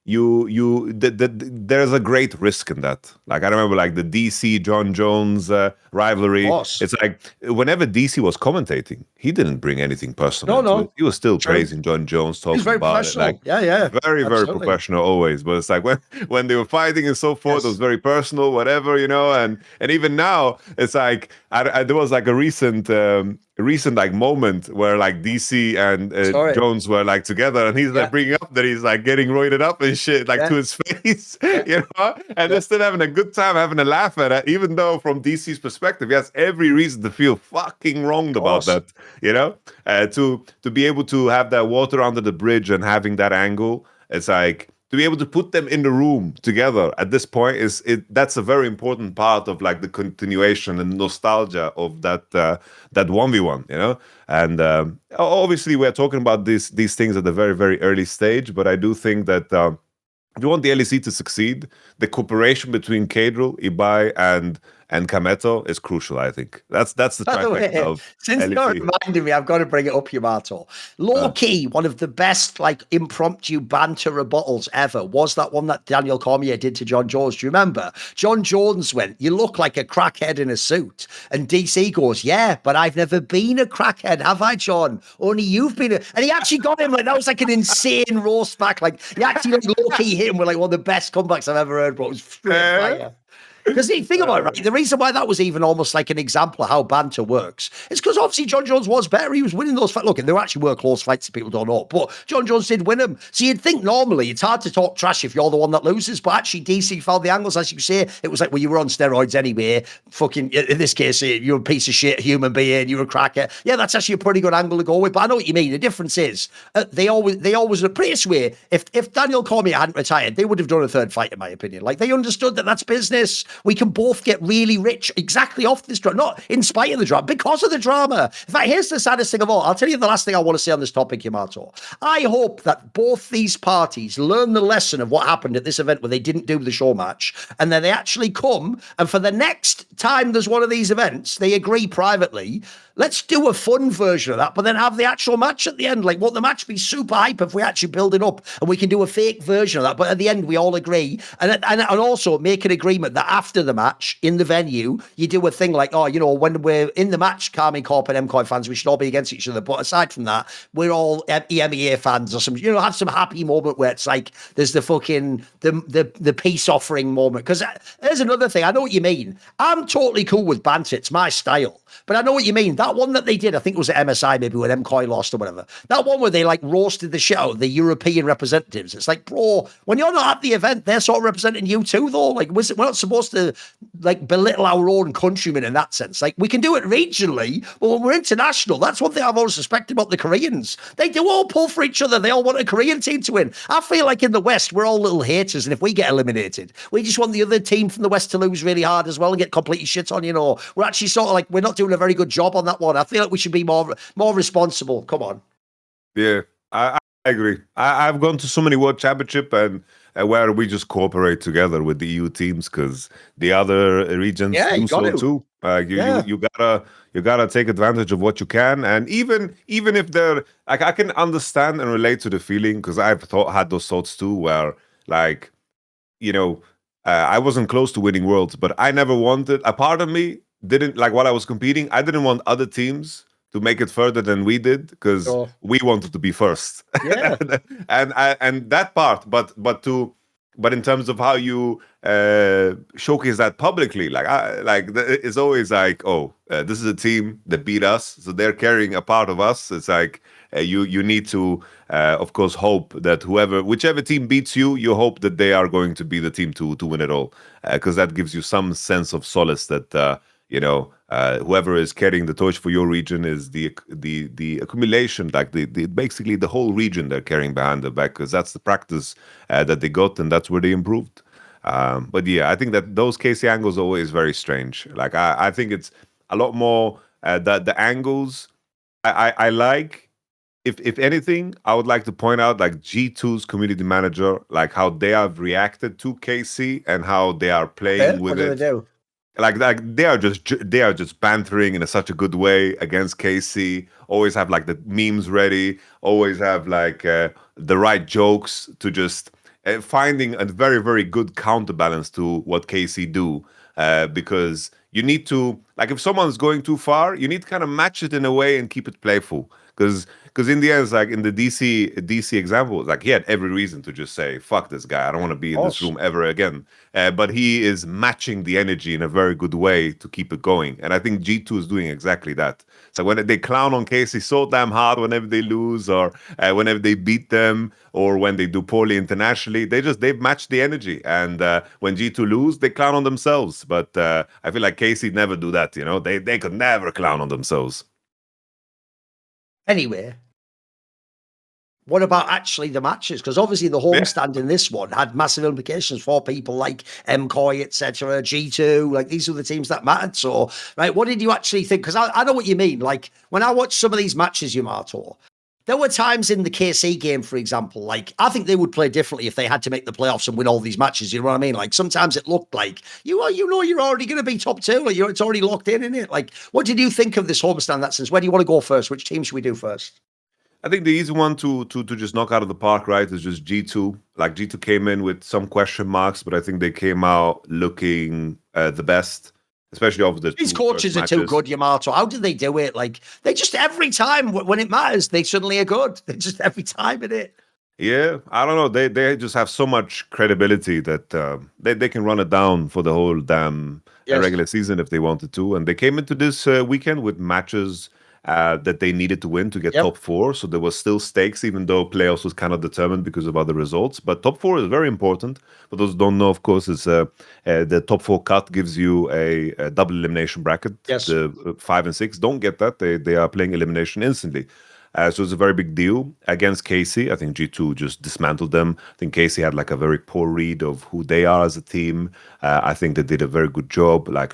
there's a great risk in that. Like I remember like the DC John Jones rivalry. course. It's like whenever DC was commentating, he didn't bring anything personal into it. He was still praising John Jones, talking very about it. professional. Like Yeah, very absolutely. professional always. But it's like when they were fighting and so forth, it was very personal, whatever, and even now it's like there was like a recent like moment where like DC and Jones were like together, and he's like bringing up that he's like getting roided up and shit like to his face, and they're still having a good time, having a laugh at it, even though from DC's perspective he has every reason to feel fucking wronged about that, to be able to have that water under the bridge and having that angle. It's like to be able to put them in the room together at this point that's a very important part of like the continuation and nostalgia of that 1v1, and obviously we're talking about these things at the very, very early stage, but I do think that if you want the LEC to succeed, the cooperation between Kadril, Ibai, and Kameto is crucial, I think. That's the trifecta of Since LEC. you're reminding me, I've got to bring it up, Yamato. Low-key, one of the best like impromptu banter rebuttals ever was that one that Daniel Cormier did to John Jones. Do you remember? John Jones went, "You look like a crackhead in a suit." And DC goes, "Yeah, but I've never been a crackhead, have I, John? Only you've been And he actually got him, like, that was like an insane roast back. Like, he actually like, low-key hit him with like one of the best comebacks I've ever heard, but it was straight fire. Because think about it, right? The reason why that was even almost like an example of how banter works is because obviously John Jones was better. He was winning those fights. Look, and there actually were close fights that people don't know, but John Jones did win them. So you'd think normally it's hard to talk trash if you're the one that loses, but actually DC found the angles, as you say. It was like, well, you were on steroids anyway. Fucking, in this case, you're a piece of shit human being. You're a cracker. Yeah, that's actually a pretty good angle to go with. But I know what you mean. The difference is they always appraise way. If Daniel Cormier hadn't retired, they would have done a third fight, in my opinion. Like they understood that that's business. We can both get really rich exactly off this drama, not in spite of the drama, because of the drama. In fact, here's the saddest thing of all. I'll tell you the last thing I want to say on this topic, Yamato. I hope that both these parties learn the lesson of what happened at this event where they didn't do the show match, and then they actually come, and for the next time there's one of these events, they agree privately, let's do a fun version of that, but then have the actual match at the end. Like, won't the match be super hype if we actually build it up and we can do a fake version of that? But at the end, we all agree. And also make an agreement that after the match in the venue, you do a thing like, oh, when we're in the match, Carmine Corp and MKOI fans, we should all be against each other. But aside from that, we're all EMEA fans or some, have some happy moment where it's like, there's the fucking, the peace offering moment. Because there's another thing. I know what you mean. I'm totally cool with banter. It's my style. But I know what you mean. That one that they did, I think it was at MSI, maybe when MKOI lost or whatever. That one where they like roasted the shit out of the European representatives. It's like, bro, when you're not at the event, they're sort of representing you too, though. Like, we're not supposed to like belittle our own countrymen in that sense. Like, we can do it regionally, but when we're international, that's one thing I've always suspected about the Koreans. They do all pull for each other. They all want a Korean team to win. I feel like in the West, we're all little haters, and if we get eliminated, we just want the other team from the West to lose really hard as well and get completely shit on. We're actually sort of like, we're not doing a very good job on that one. I feel like we should be more responsible. Come on. Yeah, I agree. I've gone to so many World Championship and where we just cooperate together with the EU teams because the other regions do so too. You gotta take advantage of what you can, and even if they're like, I can understand and relate to the feeling because I've had those thoughts too, where like I wasn't close to winning Worlds, but I never wanted. A part of me didn't like while I was competing. I didn't want other teams to make it further than we did because we wanted to be first. Yeah, and that part, but in terms of how you showcase that publicly, it's always like, this is a team that beat us, so they're carrying a part of us. It's like you need to, of course, hope that whichever team beats you, you hope that they are going to be the team to win it all, because that gives you some sense of solace that whoever is carrying the torch for your region is the accumulation, like basically the whole region they're carrying behind their back, because that's the practice that they got and that's where they improved. But yeah, I think that those KC angles are always very strange. Like I think it's a lot more the angles I like. If anything, I would like to point out like G2's community manager, like how they have reacted to KC and how they are playing with it. What do they do? Like they are just bantering in such a good way against KC. Always have like the memes ready. Always have like the right jokes to just finding a very, very good counterbalance to what KC do, because you need to, like, if someone's going too far, you need to kind of match it in a way and keep it playful. Because in the end, it's like in the DC example, like he had every reason to just say, "Fuck this guy! I don't want to be in this room ever again." But he is matching the energy in a very good way to keep it going, and I think G2 is doing exactly that. So when they clown on Casey so damn hard whenever they lose, or whenever they beat them, or when they do poorly internationally, they've matched the energy. And when G2 lose, they clown on themselves. But I feel like Casey never do that. You know, they could never clown on themselves. Anyway, what about actually the matches? Because obviously the homestand in this one had massive implications for people like MKOI, etc., G2. Like these are the teams that mattered. So, right, what did you actually think? Because I know what you mean. Like when I watched some of these matches, Yamato, there were times in the KC game, for example, like I think they would play differently if they had to make the playoffs and win all these matches. You know what I mean? Like sometimes it looked like you're already going to be top two, like it's already locked in it. Like, what did you think of this homestand? That sense, where do you want to go first? Which team should we do first? I think the easy one to just knock out of the park, right, is just G2. Like G2 came in with some question marks, but I think they came out looking the best. Especially over the these coaches are too good, Yamato. How do they do it? Like they just every time when it matters, they suddenly are good. They just every time in it. Yeah, I don't know. They just have so much credibility that they can run it down for the whole damn regular season if they wanted to. And they came into this weekend with matches that they needed to win to get top four. So there was still stakes, even though playoffs was kind of determined because of other results. But top four is very important. For those who don't know, of course, is the top four cut gives you a double elimination bracket. Yes. The 5 and 6 don't get that. They are playing elimination instantly. So it's a very big deal against Casey. I think G2 just dismantled them. I think Casey had like a very poor read of who they are as a team. I think they did a very good job. Like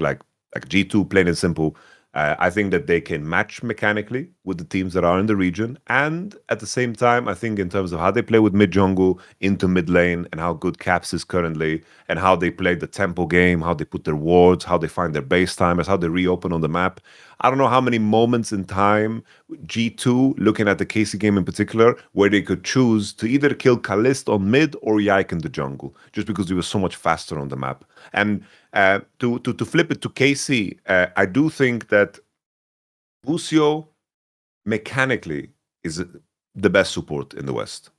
G2, plain and simple. I think that they can match mechanically with the teams that are in the region. And at the same time, I think in terms of how they play with mid-jungle into mid lane and how good Caps is currently and how they play the tempo game, how they put their wards, how they find their base timers, how they reopen on the map. I don't know how many moments in time G2, looking at the Casey game in particular, where they could choose to either kill Caliste on mid or Yike in the jungle, just because he was so much faster on the map. And to flip it to KC, I do think that Busio mechanically is the best support in the West,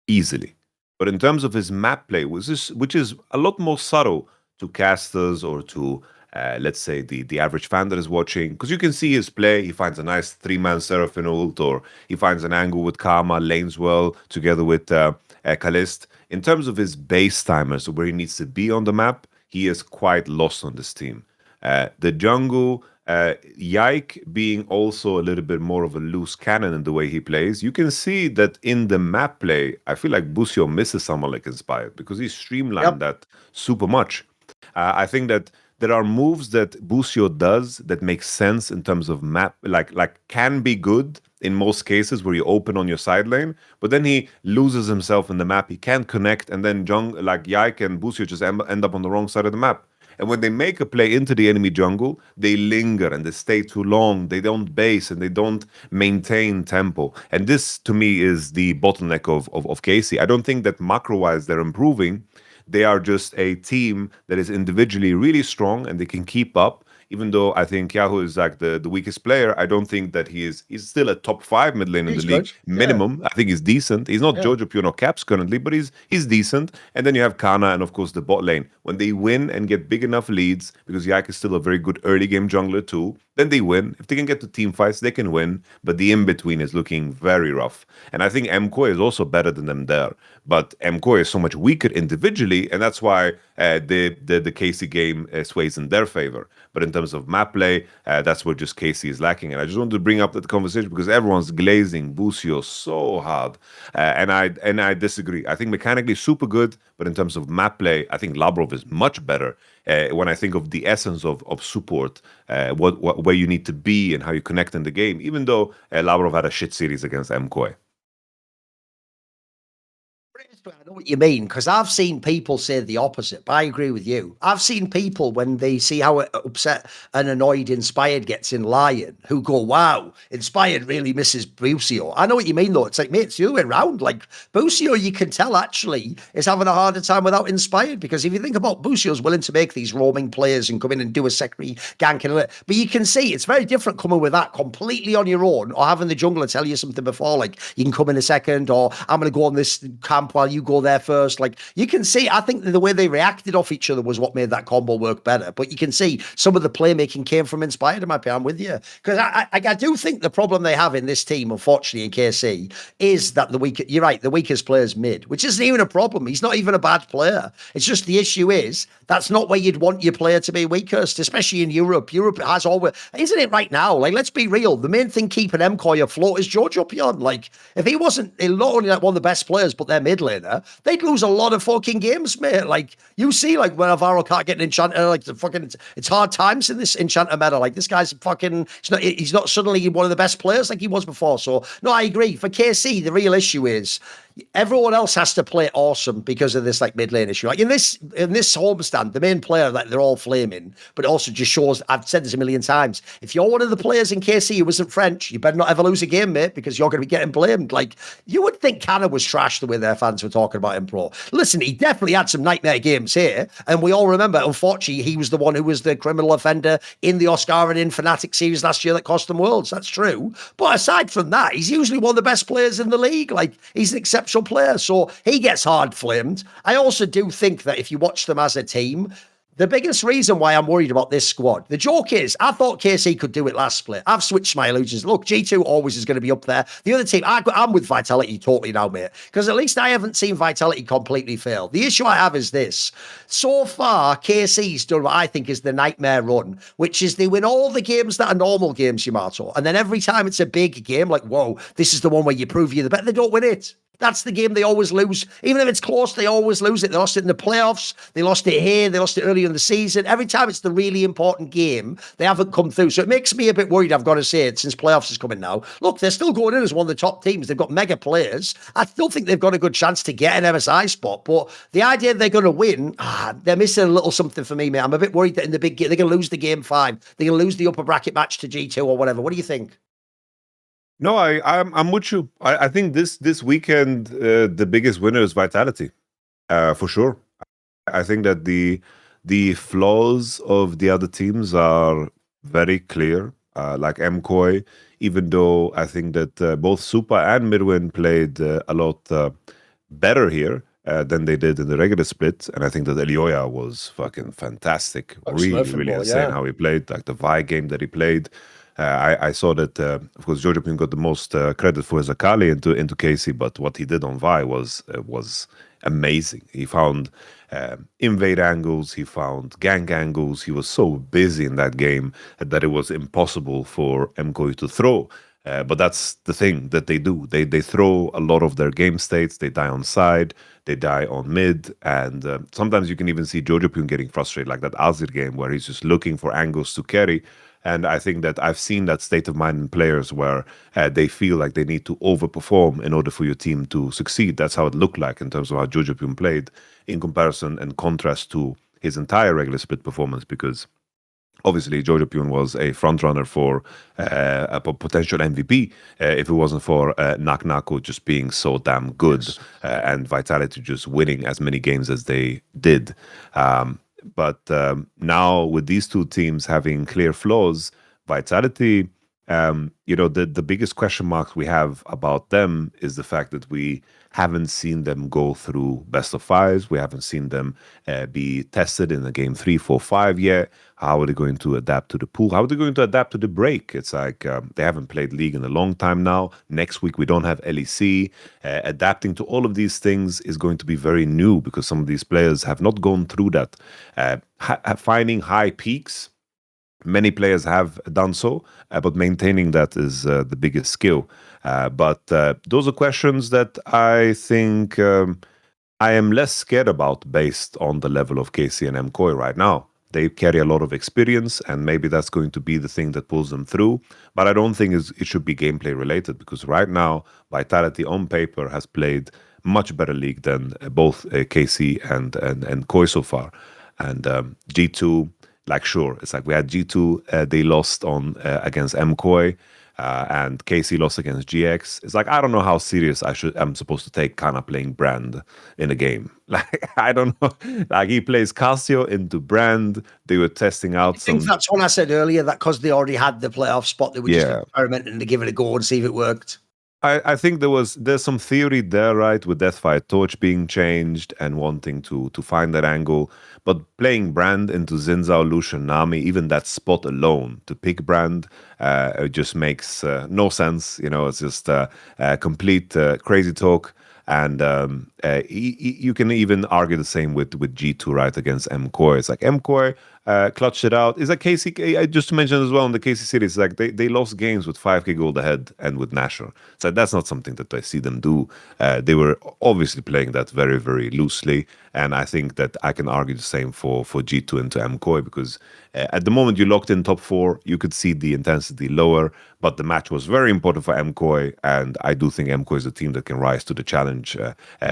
easily. But in terms of his map play, which is a lot more subtle to casters or to, let's say, the average fan that is watching, because you can see his play. He finds a nice 3-man Seraphine ult, or he finds an angle with Karma, lanes well together with Caliste. In terms of his base timers, so where he needs to be on the map, he is quite lost on this team. The jungle, Yike being also a little bit more of a loose cannon in the way he plays, you can see that in the map play, I feel like Busio misses someone like Inspired because he streamlined that super much. I think that there are moves that Busio does that make sense in terms of map, like can be good in most cases where you open on your side lane, but then he loses himself in the map. He can't connect, and then like Yike and Busio just end up on the wrong side of the map. And when they make a play into the enemy jungle, they linger and they stay too long. They don't base and they don't maintain tempo. And this, to me, is the bottleneck of Casey. I don't think that macro-wise they're improving. They are just a team that is individually really strong and they can keep up. Even though I think Yahoo is like the weakest player, I don't think that he's still a top 5 mid lane in the league minimum. I think he's decent. He's not Jojo Pure or Caps currently, but he's decent. And then you have Kana and of course the bot lane. When they win and get big enough leads, because Yike is still a very good early game jungler too, then they win. If they can get to team fights, they can win. But the in-between is looking very rough. And I think MKOI is also better than them there. But MKOI is so much weaker individually, and that's why the Casey game sways in their favor. But in terms of map play, that's where just Casey is lacking. And I just wanted to bring up that conversation because everyone's glazing Busio so hard. And I disagree. I think mechanically super good, but in terms of map play, I think Labrov is much better. When I think of the essence of support, where you need to be and how you connect in the game, even though Labrov had a shit series against MKOI. I know what you mean, because I've seen people say the opposite, but I agree with you. I've seen people, when they see how upset and annoyed Inspired gets in Lion, who go, wow, Inspired really misses Busio. I know what you mean, though. It's like, mate, it's the other way around. Like, Busio, you can tell, actually, is having a harder time without Inspired, because if you think about Busio's willing to make these roaming players and come in and do a secondary gank, but you can see it's very different coming with that completely on your own, or having the jungler tell you something before, like, you can come in a second, or I'm going to go on this camp while you go there first. Like, you can see, I think the way they reacted off each other was what made that combo work better. But you can see some of the playmaking came from Inspired, in my opinion. I'm with you. Because I do think the problem they have in this team, unfortunately, in KC, is that you're right, the weakest player is mid, which isn't even a problem. He's not even a bad player. It's just the issue is that's not where you'd want your player to be weakest, especially in Europe. Europe has always, isn't it right now? Like, let's be real. The main thing keeping MKOI afloat is Jojo Pion. Like, if he wasn't not only like one of the best players, but their mid laner, they'd lose a lot of fucking games, mate. Like, you see, like, when Alvaro can't get an enchanter, like, it's hard times in this enchanter meta. Like, this guy's fucking, he's not suddenly one of the best players like he was before. So, no, I agree. For KC, the real issue is everyone else has to play awesome because of this, like, mid lane issue. Like, in this homestand, the main player, like, they're all flaming, but it also just shows, I've said this a million times, if you're one of the players in KC who isn't French, you better not ever lose a game, mate, because you're going to be getting blamed. Like, you would think Cannon was trash the way their fans were talking about him, pro. Listen, he definitely had some nightmare games here, and we all remember, unfortunately, he was the one who was the criminal offender in the Oscar and in Fnatic series last year that cost them worlds. That's true. But aside from that, he's usually one of the best players in the league. Like, he's an exceptional player, so he gets hard flamed. I also do think that if you watch them as a team, the biggest reason why I'm worried about this squad, the joke is, I thought KC could do it last split. I've switched my illusions. Look, G2 always is going to be up there. The other team, I'm with Vitality totally now, mate, because at least I haven't seen Vitality completely fail. The issue I have is this. So far, KC's done what I think is the nightmare run, which is they win all the games that are normal games, Yamato, and then every time it's a big game, like, whoa, this is the one where you prove you're the better, they don't win it. That's the game they always lose. Even if it's close, they always lose it. They lost it in the playoffs. They lost it here. They lost it earlier in the season. Every time it's the really important game, they haven't come through. So it makes me a bit worried, I've got to say it, since playoffs is coming now. Look, they're still going in as one of the top teams. They've got mega players. I still think they've got a good chance to get an MSI spot. But the idea they're going to win, they're missing a little something for me, mate. I'm a bit worried that in the big game, they're going to lose the game 5. They're going to lose the upper bracket match to G2 or whatever. What do you think? No, I'm with you. I think this weekend the biggest winner is Vitality, for sure. I think that the flaws of the other teams are very clear. Like MKOI, even though I think that both Super and Midwin played a lot better here than they did in the regular split, and I think that Elioya was fucking fantastic. Really insane how he played. Like the Vi game that he played. I saw that, of course, Jojo got the most credit for his Akali into KC, but what he did on Vi was amazing. He found invade angles, he found gank angles. He was so busy in that game that it was impossible for MKOI to throw. But that's the thing that they do. They throw a lot of their game states. They die on side, they die on mid, and sometimes you can even see Jojo getting frustrated, like that Azir game where he's just looking for angles to carry. And I think that I've seen that state of mind in players where they feel like they need to overperform in order for your team to succeed. That's how it looked like in terms of how Jojo played in comparison and contrast to his entire regular split performance, because obviously Jojo was a frontrunner for a potential MVP if it wasn't for Nak just being so damn good, yes, and Vitality just winning as many games as they did. But now with these two teams having clear flaws, Vitality, the biggest question marks we have about them is the fact that we haven't seen them go through best of fives. We haven't seen them be tested in a game 3, 4, 5 yet. How are they going to adapt to the pool? How are they going to adapt to the break? It's like they haven't played League in a long time now. Next week, we don't have LEC. Adapting to all of these things is going to be very new because some of these players have not gone through that. Finding high peaks, many players have done so, but maintaining that is the biggest skill. But those are questions that I think I am less scared about based on the level of KC and MKOI right now. They carry a lot of experience, and maybe that's going to be the thing that pulls them through. But I don't think it should be gameplay related, because right now, Vitality on paper has played much better league than both KC and Koi so far. And G2, like, sure, it's like we had G2, they lost on against MKOI, and KC lost against GX. It's like, I don't know how serious I'm supposed to take Kana playing Brand in a game. Like, I don't know. Like, he plays Casio into Brand. They were testing out I think that's when I said earlier that because they already had the playoff spot, they were just experimenting to give it a go and see if it worked. I think there's some theory there, right, with Deathfire Torch being changed and wanting to find that angle. But playing Brand into Zinzao, Lucian, Nami, even that spot alone to pick Brand, it just makes no sense. You know, it's just complete crazy talk. And you can even argue the same with G2, right, against MKOI. It's like MKOI clutched it out. It's like KC, just to mention as well, in the KC series, like they lost games with 5k gold ahead and with Nashor. So that's not something that I see them do. They were obviously playing that very, very loosely. And I think that I can argue the same for G2 into MKOI, because at the moment you locked in top 4, you could see the intensity lower, but the match was very important for MKOI, and I do think MKOI is a team that can rise to the challenge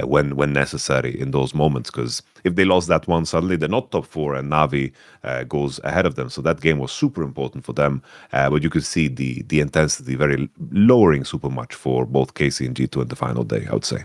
when necessary in those moments, because if they lost that one, suddenly they're not top 4 and Navi goes ahead of them. So that game was super important for them, but you could see the intensity very lowering super much for both KC and G2 in the final day, I would say.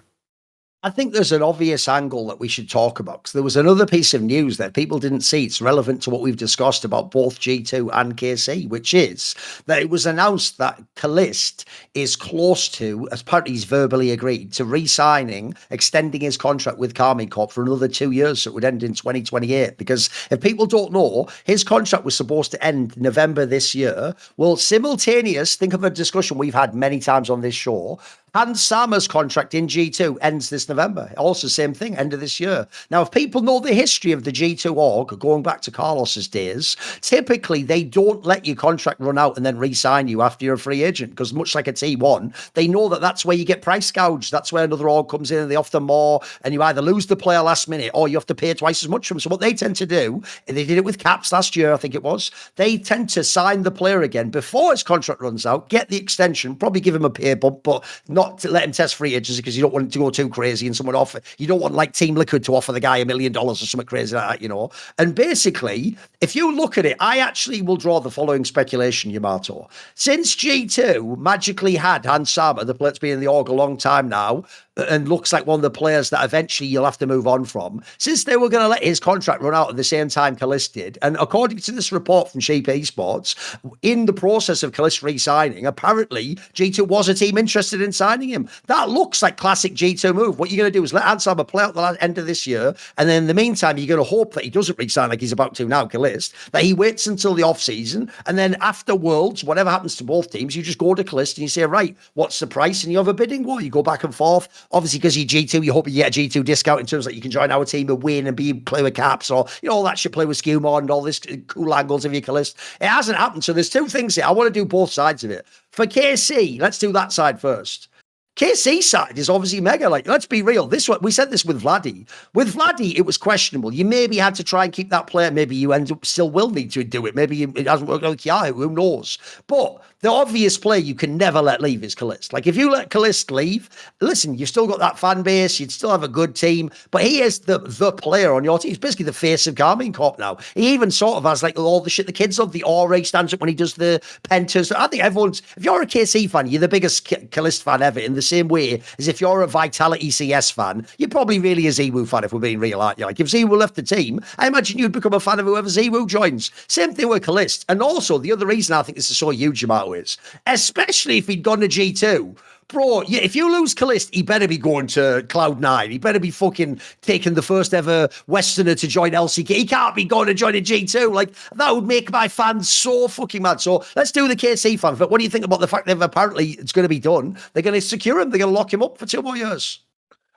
I think there's an obvious angle that we should talk about, because there was another piece of news that people didn't see. It's relevant to what we've discussed about both G2 and KC, which is that it was announced that Caliste is close to, as part he's verbally agreed, to re-signing, extending his contract with Karmine Corp for another 2 years, so it would end in 2028. Because if people don't know, his contract was supposed to end November this year. Well, simultaneous, think of a discussion we've had many times on this show, Hans Sama's contract in G2 ends this November. Also, same thing, end of this year. Now, if people know the history of the G2 org, going back to Carlos's days, typically they don't let your contract run out and then re-sign you after you're a free agent, because much like a T1, they know that that's where you get price gouged. That's where another org comes in and they offer more, and you either lose the player last minute or you have to pay twice as much for them. So what they tend to do, and they did it with Caps last year, I think it was, they tend to sign the player again before his contract runs out, get the extension, probably give him a pay bump, but not to let him test free agency, because you don't want him to go too crazy and someone offer. You don't want like Team Liquid to offer the guy $1 million or something crazy like that, you know. And basically, if you look at it, I actually will draw the following speculation, Yamato. Since G2 magically had Hans Sama, the player that's been in the org a long time now, and looks like one of the players that eventually you'll have to move on from, since they were going to let his contract run out at the same time Caliste did, and according to this report from Sheep Esports, in the process of Caliste re-signing, apparently G2 was a team interested in signing him. That looks like classic G2 move. What you're going to do is let Ansama play out the end of this year, and then in the meantime, you're going to hope that he doesn't re-sign like he's about to now, Caliste, that he waits until the off-season, and then after Worlds, whatever happens to both teams, you just go to Caliste and you say, right, what's the price? And you have a bidding war. You go back and forth. Obviously, because you're G2, you hope you get a G2 discount in terms that you can join our team and win and play with Caps, or, you know, all that shit, play with Skewmore and all this cool angles of your Caliste. It hasn't happened. So there's two things here. I want to do both sides of it. For KC, let's do that side first. KC side is obviously mega. Like, let's be real. This one, we said this with Vladdy. With Vladdy, it was questionable. You maybe had to try and keep that player. Maybe you still will need to do it. Maybe it hasn't worked out with Yahoo. Who knows? But the obvious player you can never let leave is Caliste. Like, if you let Caliste leave, listen, you've still got that fan base. You'd still have a good team. But he is the player on your team. He's basically the face of Karmine Corp now. He even sort of has like all the shit the kids love. The aura he stands up when he does the pentas. I think everyone's, if you're a KC fan, you're the biggest Caliste fan ever, in the same way as if you're a Vitality CS fan, you're probably really a Ziwu fan, if we're being real, aren't you? Like, if Ziwu left the team, I imagine you'd become a fan of whoever Ziwu joins. Same thing with Caliste. And also, the other reason I think this is so huge about is, especially if he'd gone to G2, bro, yeah, if you lose Caliste, he better be going to Cloud9. He better be fucking taking the first ever Westerner to join LCK. He can't be going to join a G2. Like, that would make my fans so fucking mad. So let's do the KC fan. But what do you think about the fact that apparently it's going to be done? They're going to secure him. They're going to lock him up for 2 more years.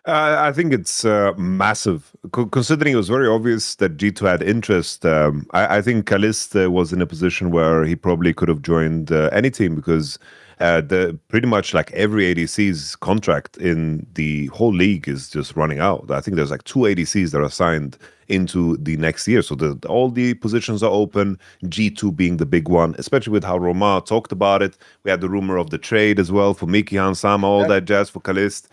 I think it's massive, considering it was very obvious that G2 had interest. I think Caliste was in a position where he probably could have joined any team, because pretty much like every ADC's contract in the whole league is just running out. I think there's like 2 ADCs that are signed into the next year. So all the positions are open, G2 being the big one, especially with how Roma talked about it. We had the rumor of the trade as well for Miki, Hansama, all that jazz for Caliste.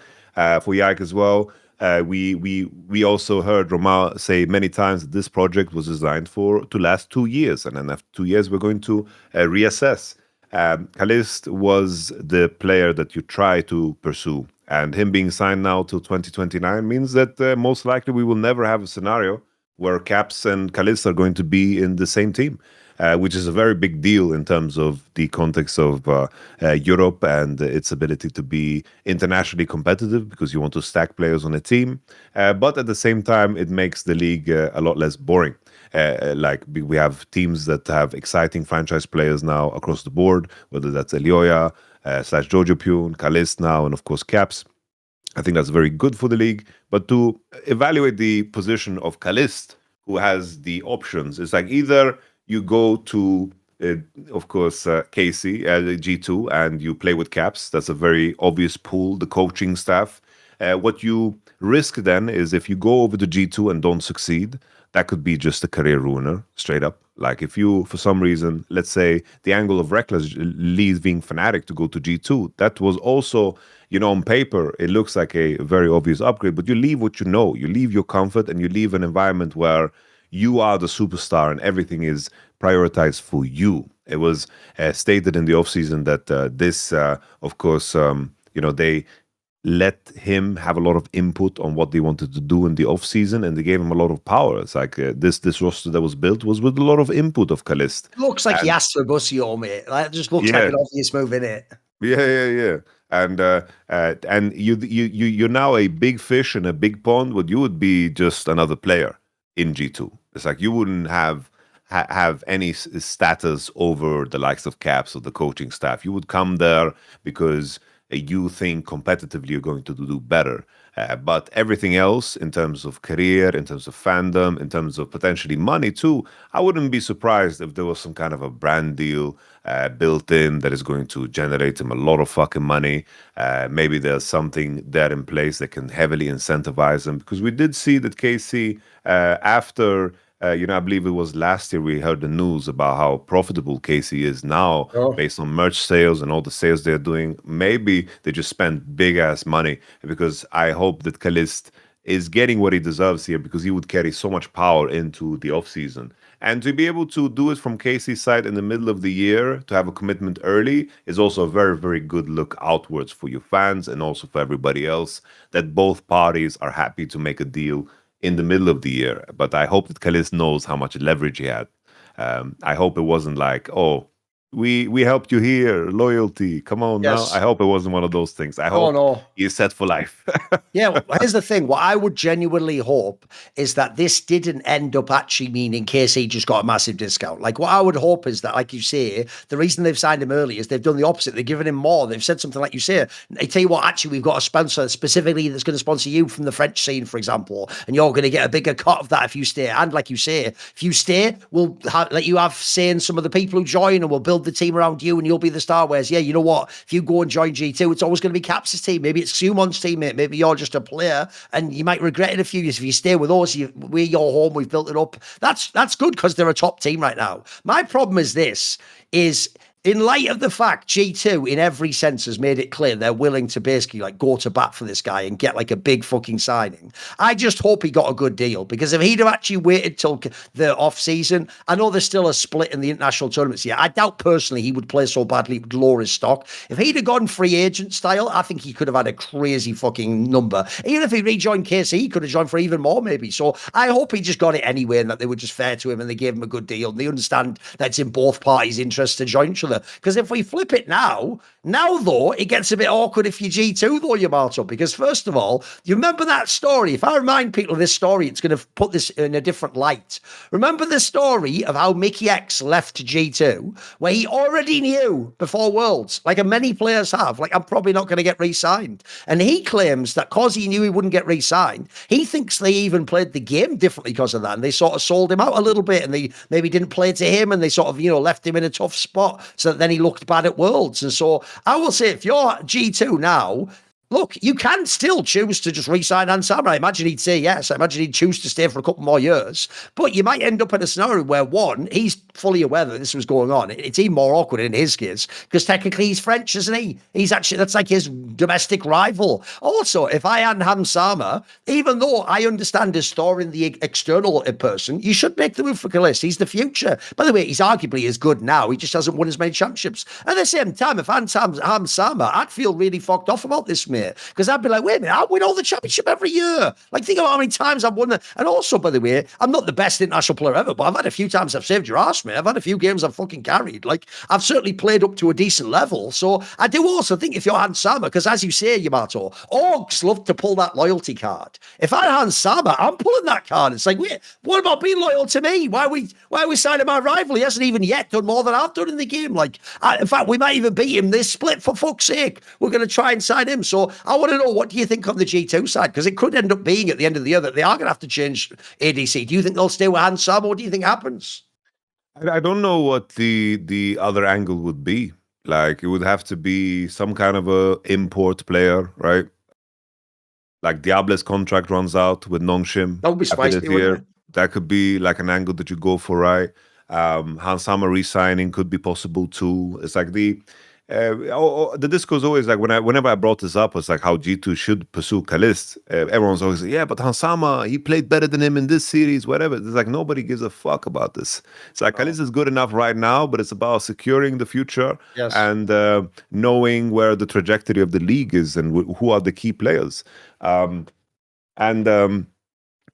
for Yike as well. We also heard Romao say many times that this project was designed to last 2 years, and then after 2 years we're going to reassess. Caliste was the player that you try to pursue, and him being signed now till 2029 means that most likely we will never have a scenario where Caps and Caliste are going to be in the same team. Which is a very big deal in terms of the context of Europe and its ability to be internationally competitive, because you want to stack players on a team. But at the same time, it makes the league a lot less boring. Like we have teams that have exciting franchise players now across the board, whether that's Elioya / Jojo Pune, Caliste now, and of course Caps. I think that's very good for the league. But to evaluate the position of Caliste, who has the options, it's like either you go to, of course, KC, G2, and you play with Caps. That's a very obvious pool, the coaching staff. What you risk then is if you go over to G2 and don't succeed, that could be just a career ruiner, straight up. Like if you, for some reason, let's say the angle of Reckless leaving Fnatic to go to G2, that was also, on paper, it looks like a very obvious upgrade, but you leave what you know. You leave your comfort and you leave an environment where you are the superstar and everything is prioritized for you. It was stated in the offseason that this, of course, they let him have a lot of input on what they wanted to do in the offseason, and they gave him a lot of power. It's like this roster that was built was with a lot of input of Caliste. Looks like he asked for Busio, mate. That just looks like an obvious move, innit? Yeah. And you're now a big fish in a big pond, but you would be just another player in G2. It's like you wouldn't have any status over the likes of Caps or the coaching staff. You would come there because you think competitively you're going to do better. But everything else, in terms of career, in terms of fandom, in terms of potentially money too, I wouldn't be surprised if there was some kind of a brand deal built in that is going to generate him a lot of fucking money. Maybe there's something there in place that can heavily incentivize him. Because we did see that KC, after... I believe it was last year we heard the news about how profitable KC is now based on merch sales and all the sales they're doing. Maybe they just spent big ass money, because I hope that Caliste is getting what he deserves here, because he would carry so much power into the offseason. And to be able to do it from KC's side in the middle of the year, to have a commitment early, is also a very, very good look outwards for your fans and also for everybody else, that both parties are happy to make a deal in the middle of the year. But I hope that Caliste knows how much leverage he had. I hope it wasn't like, we helped you here, loyalty, come on now. I hope it wasn't one of those things. I hope he's set for life. Yeah, well, here's the thing. What I would genuinely hope is that this didn't end up actually meaning KC just got a massive discount. Like, what I would hope is that, like you say, the reason they've signed him early is they've done the opposite. They've given him more. They've said something like you say. They tell you what, actually, we've got a sponsor specifically that's going to sponsor you from the French scene, for example, and you're going to get a bigger cut of that if you stay. And like you say, if you stay, we'll let you have say in some of the people who join, and we'll build the team around you, and you'll be the star. Whereas, yeah, you know what? If you go and join G2, it's always going to be Caps' team. Maybe it's Sumon's teammate. Maybe you're just a player, and you might regret it in a few years. If you stay with us, we're your home. We've built it up. That's good, because they're a top team right now. My problem is this: in light of the fact G2 in every sense has made it clear they're willing to basically like go to bat for this guy and get like a big fucking signing. I just hope he got a good deal, because if he'd have actually waited till the off season, I know there's still a split in the international tournaments here. I doubt personally he would play so badly it would lower his stock. If he'd have gone free agent style, I think he could have had a crazy fucking number. Even if he rejoined KC, he could have joined for even more maybe. So I hope he just got it anyway, and that they were just fair to him and they gave him a good deal. And they understand that it's in both parties' interest to join each other. Because if we flip it now though, it gets a bit awkward if you're G2 though, Yamato, because first of all, you remember that story? If I remind people of this story, it's going to put this in a different light. Remember the story of how Mickey X left G2, where he already knew before Worlds, like many players have, like, I'm probably not going to get re-signed. And he claims that because he knew he wouldn't get re-signed, he thinks they even played the game differently because of that. And they sort of sold him out a little bit, and they maybe didn't play to him, and they sort of, left him in a tough spot so that then he looked bad at Worlds. And so I will say, if you're G2 now, look, you can still choose to just re-sign Hansama. I imagine he'd say yes. I imagine he'd choose to stay for a couple more years. But you might end up in a scenario where, one, he's fully aware that this was going on. It's even more awkward in his case, because technically he's French, isn't he? He's actually, that's like his domestic rival. Also, if I had Hansama, even though I understand his Thorin the external person, you should make the move for Caliste. He's the future. By the way, he's arguably as good now. He just hasn't won as many championships. At the same time, if Hansama, I'd feel really fucked off about this, mate, because I'd be like, wait a minute, I win all the championship every year. Like, think about how many times I've won that. And also, by the way, I'm not the best international player ever, but I've had a few times I've saved your ass, mate. I've had a few games I've fucking carried. Like, I've certainly played up to a decent level. So I do also think if you're Hansama, because as you say, Yamato, orgs love to pull that loyalty card. If I'm Hansama, I'm pulling that card. It's like, wait, what about being loyal to me? Why are we signing my rival? He hasn't even yet done more than I've done in the game. Like, in fact, we might even beat him this split, for fuck's sake. We're going to try and sign him. So I want to know, what do you think on the G2 side? Because it could end up being at the end of the year that they are going to have to change ADC. Do you think they'll stay with Hansama? What do you think happens? I don't know what the other angle would be. Like, it would have to be some kind of a import player, right? Like Diablo's contract runs out with Nongshim. That would be spicy, wouldn't it? That could be like an angle that you go for, right? Hansama re-signing could be possible too. It's like the discourse always, like, whenever I brought this up, it's like how G2 should pursue Caliste. Everyone's always like, yeah, but Hansama, he played better than him in this series, whatever. It's like nobody gives a fuck about this. It's like Caliste is good enough right now, but it's about securing the future, yes, and knowing where the trajectory of the league is and who are the key players.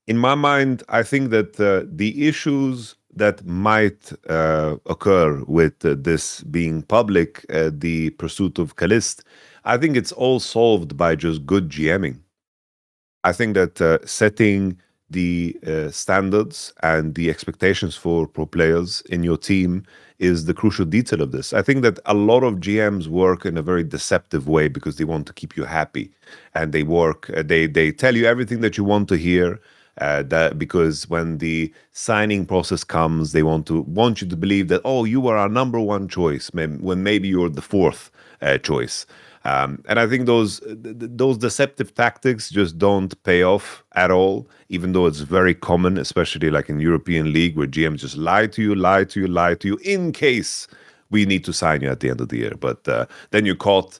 In my mind, I think that the issues that might occur with this being public, the pursuit of Caliste, I think it's all solved by just good GMing. I think that setting the standards and the expectations for pro players in your team is the crucial detail of this. I think that a lot of GMs work in a very deceptive way because they want to keep you happy, and they tell you everything that you want to hear. That because when the signing process comes, they want you to believe that, oh, you are our number one choice, when maybe you're the fourth choice. And I think those deceptive tactics just don't pay off at all, even though it's very common, especially like in European League, where GMs just lie to you in case we need to sign you at the end of the year. But then you're caught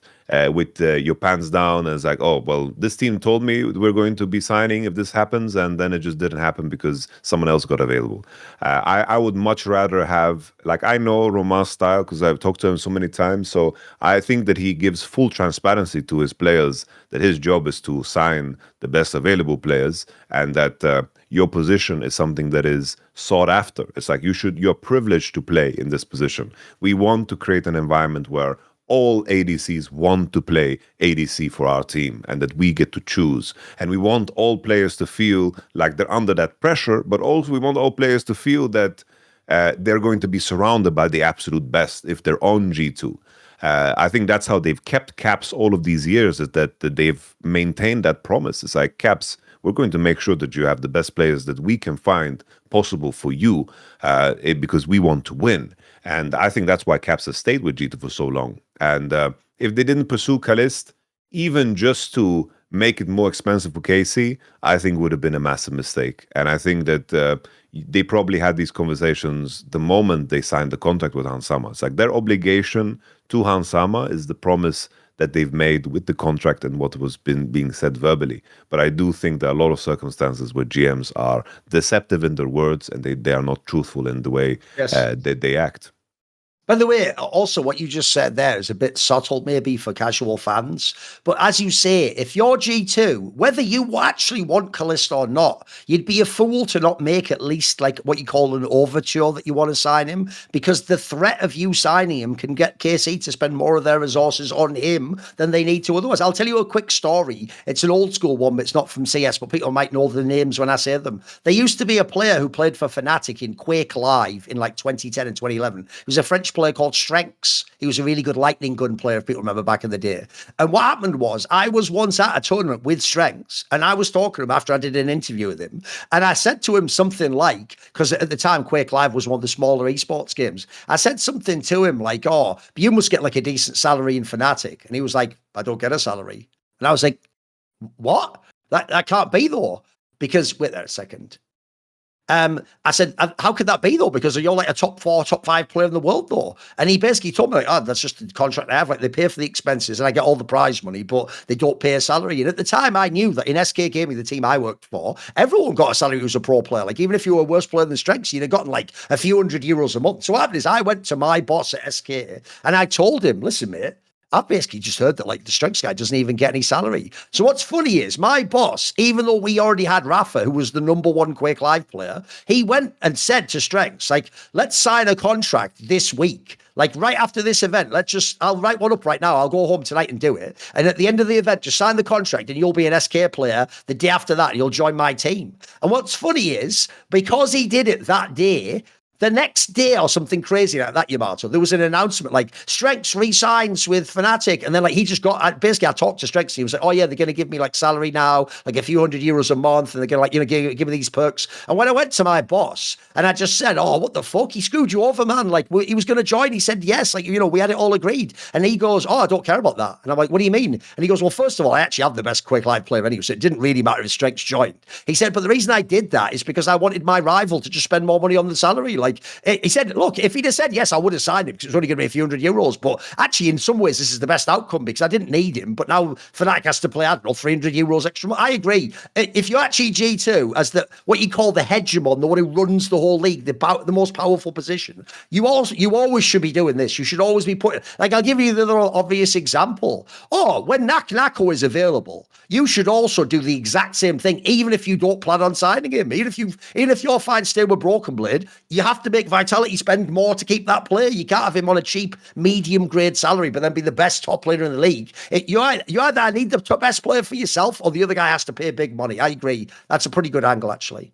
with your pants down, and it's like, oh, well, this team told me we're going to be signing if this happens, and then it just didn't happen because someone else got available. I would much rather have, like, I know Romain's style because I've talked to him so many times, so I think that he gives full transparency to his players, that his job is to sign the best available players, and that your position is something that is sought after. It's like you're privileged to play in this position. We want to create an environment where all ADCs want to play ADC for our team, and that we get to choose. And we want all players to feel like they're under that pressure, but also we want all players to feel that they're going to be surrounded by the absolute best if they're on G2. I think that's how they've kept Caps all of these years, is that they've maintained that promise. It's like, Caps, we're going to make sure that you have the best players that we can find possible for you, because we want to win. And I think that's why Caps has stayed with G2 for so long. And if they didn't pursue Caliste, even just to make it more expensive for KC, I think would have been a massive mistake. And I think that they probably had these conversations the moment they signed the contract with Hansama. It's like their obligation to Hansama is the promise that they've made with the contract and what was being said verbally. But I do think there are a lot of circumstances where GMs are deceptive in their words, and they are not truthful in the way that they act. By the way, also what you just said there is a bit subtle maybe for casual fans. But as you say, if you're G2, whether you actually want Caliste or not, you'd be a fool to not make at least like what you call an overture that you want to sign him, because the threat of you signing him can get KC to spend more of their resources on him than they need to otherwise. I'll tell you a quick story. It's an old school one, but it's not from CS, but people might know the names when I say them. There used to be a player who played for Fnatic in Quake Live in like 2010 and 2011. He was a French player called Strengths. He was a really good lightning gun player, if people remember back in the day. And what happened was, I was once at a tournament with Strengths, and I was talking to him after I did an interview with him, and I said to him something like, because at the time Quake Live was one of the smaller esports games, I said something to him like, oh, you must get like a decent salary in Fnatic. And he was like, I don't get a salary. And I was like, what? That can't be though. Because, wait there a second. I said, how could that be though? Because you're like a top 4, top 5 player in the world though. And he basically told me, like, oh, that's just the contract I have. Like, they pay for the expenses and I get all the prize money, but they don't pay a salary. And at the time, I knew that in SK Gaming, the team I worked for, everyone got a salary who was a pro player. Like, even if you were a worse player than Strengths, you'd have gotten like a few €100 a month. So what happened is I went to my boss at SK and I told him, listen, mate, I've basically just heard that like the Strengths guy doesn't even get any salary. So what's funny is my boss, even though we already had Rafa, who was the #1 Quake Live player, he went and said to Strengths, like, let's sign a contract this week. Like right after this event, I'll write one up right now. I'll go home tonight and do it. And at the end of the event, just sign the contract and you'll be an SK player. The day after that, you'll join my team. And what's funny is because he did it that day, the next day or something crazy like that, Yamato, there was an announcement like Strengths re-signs with Fnatic. And then like he just got, basically I talked to Strengths and he was like, oh yeah, they're going to give me like salary now, like a few €100 a month. And they're going to like, give me these perks. And when I went to my boss and I just said, oh, what the fuck? He screwed you over, man. Like he was going to join. He said, yes, like, we had it all agreed. And he goes, oh, I don't care about that. And I'm like, what do you mean? And he goes, well, first of all, I actually have the best Quake Live player anyway. So it didn't really matter if Strengths joined. He said, but the reason I did that is because I wanted my rival to just spend more money on the salary. Like he said, look, if he'd have said yes, I would have signed him because it was only going to be a few €100. But actually, in some ways, this is the best outcome because I didn't need him. But now Fnatic has to play, I don't know, €300 extra. I agree. If you're actually G2 as what you call the hegemon, the one who runs the whole league, the most powerful position, you always should be doing this. You should always be putting, like, I'll give you the other obvious example. Oh, when Nako is available, you should also do the exact same thing, even if you don't plan on signing him. Even if you're fine staying with Broken Blade, you have to make Vitality spend more to keep that player. You can't have him on a cheap, medium grade salary, but then be the best top player in the league. You either need the best player for yourself or the other guy has to pay big money. I agree. That's a pretty good angle, actually.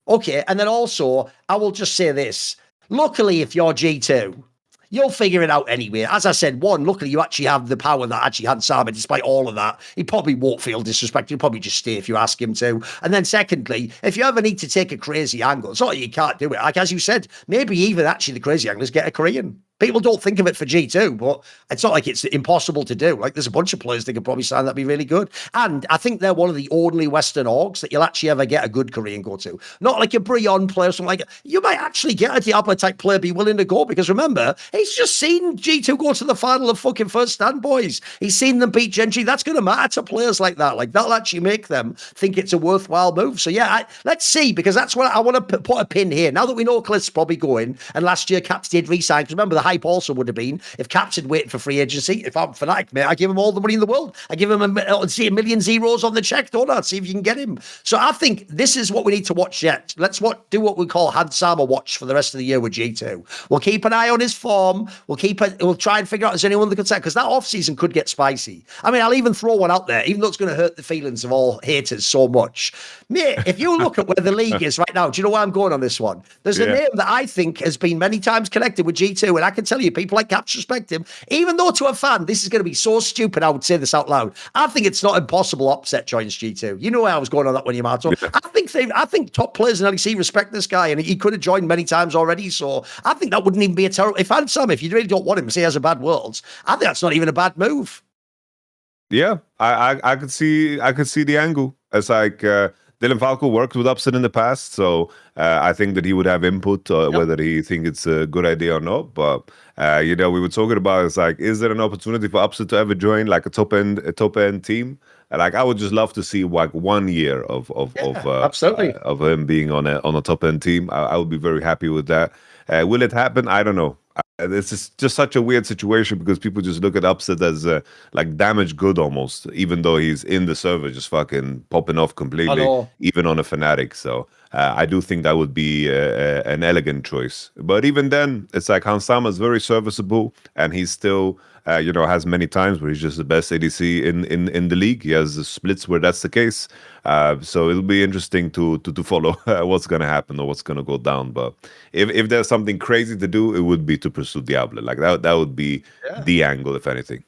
Okay, and then also, I will just say this. Luckily, if you're G2, you'll figure it out anyway. As I said, luckily you actually have the power that actually Hansama, despite all of that. He probably won't feel disrespected. He'll probably just stay if you ask him to. And then secondly, if you ever need to take a crazy angle, it's not that you can't do it. Like, as you said, maybe even actually the crazy angle is get a Korean. People don't think of it for G2, but it's not like it's impossible to do. Like, there's a bunch of players they could probably sign that'd be really good. And I think they're one of the only Western orgs that you'll actually ever get a good Korean go to. Not like a Brion player or something like that. You might actually get a Diablo-type player be willing to go, because remember, he's just seen G2 go to the final of fucking first stand, boys. He's seen them beat Gen.G. That's going to matter to players like that. Like, that'll actually make them think it's a worthwhile move. So yeah, let's see, because that's what I want to put a pin here. Now that we know Cliff's probably going, and last year Caps did re-sign, because remember, the hype also would have been if Caps had waited for free agency. If I'm Fnatic, mate, I give him all the money in the world. I give him a million zeros on the check, don't I? See if you can get him. So I think this is what we need to watch yet. Let's do what we call Hansama watch for the rest of the year with G2. We'll keep an eye on his form. We'll try and figure out if there's anyone that could say, because that off-season could get spicy. I mean, I'll even throw one out there, even though it's going to hurt the feelings of all haters so much. Mate, if you look at where the league is right now, do you know where I'm going on this one? There's a name that I think has been many times connected with G2, and I can tell you, people like Caps respect him, even though to a fan, this is going to be so stupid, I would say this out loud. I think it's not impossible Upset joins G2. You know where I was going on that one, Yamato. I think top players in LEC respect this guy, and he could have joined many times already, so I think that wouldn't even be a terrible... If you really don't want him, say he has a bad Worlds, I think that's not even a bad move. Yeah, I could see the angle. It's like Dylan Falco worked with Upset in the past, so I think that he would have input whether he think it's a good idea or not. But we were talking about, it's like, is there an opportunity for Upset to ever join like a top end team? Like, I would just love to see like 1 year of him being on a top end team. I would be very happy with that. Will it happen? I don't know. This is just such a weird situation because people just look at Upset as like damaged good almost, even though he's in the server just fucking popping off completely, even on a Fnatic. So I do think that would be an elegant choice. But even then, it's like Hansama is very serviceable, and he's still has many times where he's just the best ADC in the league. He has the splits where that's the case. So it'll be interesting to follow what's going to happen or what's going to go down. But if there's something crazy to do, it would be to pursue Diablo. Like that would be the angle, if anything.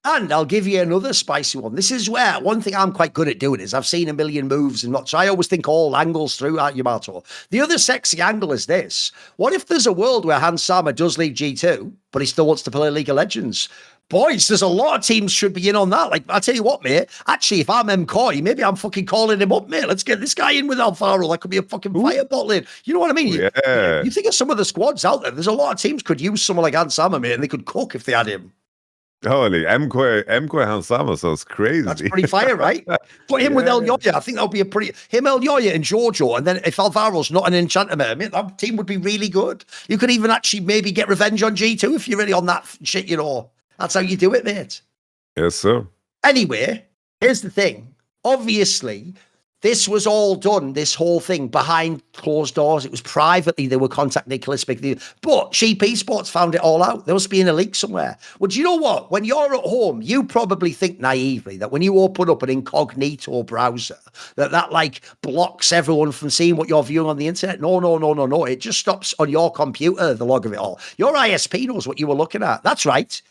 And I'll give you another spicy one. This is where one thing I'm quite good at doing is I've seen a million moves and so I always think all angles through, Yamato. The other sexy angle is this. What if there's a world where Hansama does leave G2, but he still wants to play League of Legends? Boys, there's a lot of teams should be in on that. Like, I'll tell you what, mate. Actually, if I'm MKOI, maybe I'm fucking calling him up, mate. Let's get this guy in with Alvaro. That could be a fucking fire bottling. You know what I mean? Yeah. You think of some of the squads out there, there's a lot of teams could use someone like Ansama, mate, and they could cook if they had him. Holy, MKOI Hansama sounds crazy. That's pretty fire, right? Put him with El Yoya. I think that'll be a pretty... Him, El Yoya, and Giorgio. And then if Alvaro's not an enchanter, mate, that team would be really good. You could even actually maybe get revenge on G2 if you're really on that shit, you know. That's how you do it, mate. Yes, sir. Anyway, here's the thing. Obviously, this was all done, this whole thing, behind closed doors. It was privately they were contacting Caliste. But Cheap Esports found it all out. There must be in a leak somewhere. Well, do you know what? When you're at home, you probably think naively that when you open up an incognito browser, that like blocks everyone from seeing what you're viewing on the internet. No. It just stops on your computer, the log of it all. Your ISP knows what you were looking at. That's right.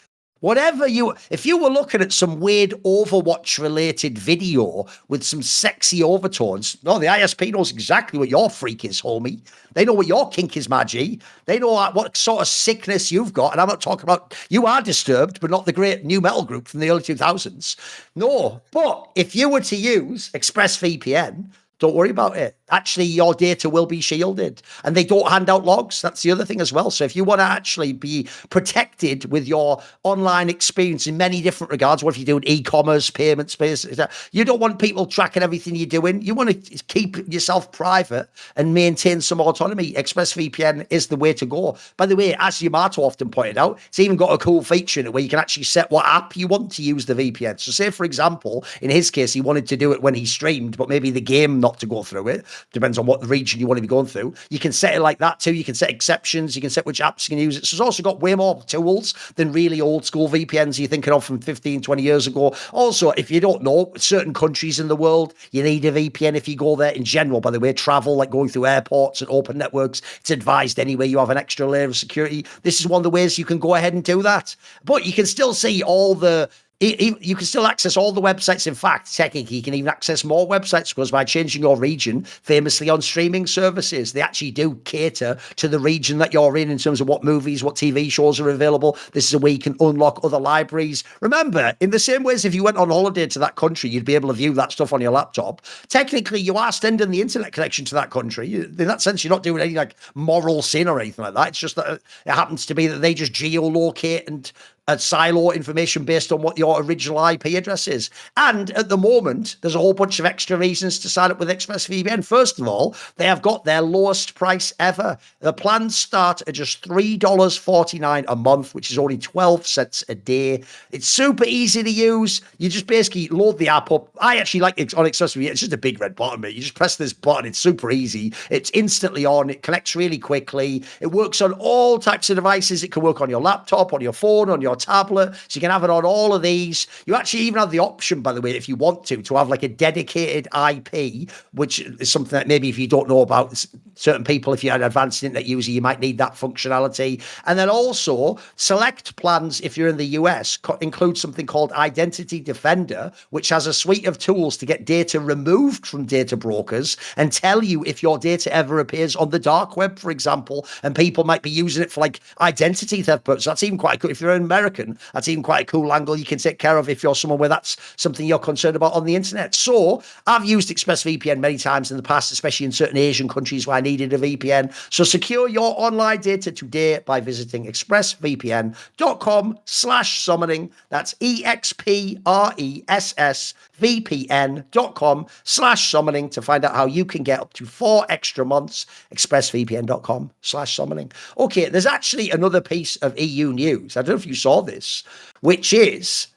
If you were looking at some weird Overwatch related video with some sexy overtones, no, the ISP knows exactly what your freak is, homie. They know what your kink is, Maggie. They know what sort of sickness you've got. And I'm not talking about, you are Disturbed, but not the great new metal group from the early 2000s. No, but if you were to use ExpressVPN, don't worry about it. Actually, your data will be shielded, and they don't hand out logs. That's the other thing as well. So if you want to actually be protected with your online experience in many different regards, what if you're doing e-commerce, payment space, you don't want people tracking everything you're doing. You want to keep yourself private and maintain some autonomy. ExpressVPN is the way to go. By the way, as Yamato often pointed out, it's even got a cool feature in it where you can actually set what app you want to use the VPN. So say, for example, in his case, he wanted to do it when he streamed, but maybe the game not to go through it. Depends on what the region you want to be going through. You can set it like that too. You can set exceptions. You can set which apps you can use it. So it's also got way more tools than really old school VPNs you're thinking of from 15, 20 years ago. Also, if you don't know, certain countries in the world, you need a VPN if you go there in general. By the way, travel, like going through airports and open networks, it's advised anyway. You have an extra layer of security. This is one of the ways you can go ahead and do that. But you can still see all the... You can still access all the websites. In fact, technically, you can even access more websites because by changing your region, famously on streaming services, they actually do cater to the region that you're in terms of what movies, what TV shows are available. This is a way you can unlock other libraries. Remember, in the same ways, if you went on holiday to that country, you'd be able to view that stuff on your laptop. Technically, you are sending the internet connection to that country. In that sense, you're not doing any like moral sin or anything like that. It's just that it happens to be that they just geolocate and silo information based on what your original IP address is. And at the moment, there's a whole bunch of extra reasons to sign up with ExpressVPN. First of all, they have got their lowest price ever. The plans start at just $3.49 a month, which is only 12 cents a day. It's super easy to use. You just basically load the app up. I actually like it on ExpressVPN. It's just a big red button, mate. You just press this button. It's super easy. It's instantly on. It connects really quickly. It works on all types of devices. It can work on your laptop, on your phone, on your tablet, so you can have it on all of these. You actually even have the option, by the way, if you want to have like a dedicated IP, which is something that maybe if you don't know about, certain people, if you're an advanced internet user, you might need that functionality. And then also select plans, if you're in the US, include something called Identity Defender, which has a suite of tools to get data removed from data brokers and tell you if your data ever appears on the dark web, for example, and people might be using it for like identity theft. But so that's even quite good. If you're an American, that's even quite a cool angle you can take care of if you're someone where that's something you're concerned about on the internet. So I've used ExpressVPN many times in the past, especially in certain Asian countries where I needed a VPN. So secure your online data today by visiting expressvpn.com/summoning. That's expressvpn.com/summoning to find out how you can get up to 4 extra months. expressvpn.com/summoning. Okay, there's actually another piece of EU news. I don't know if you saw this, which is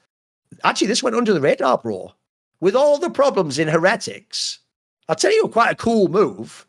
actually this went under the radar, bro. With all the problems in Heretics, I'll tell you quite a cool move.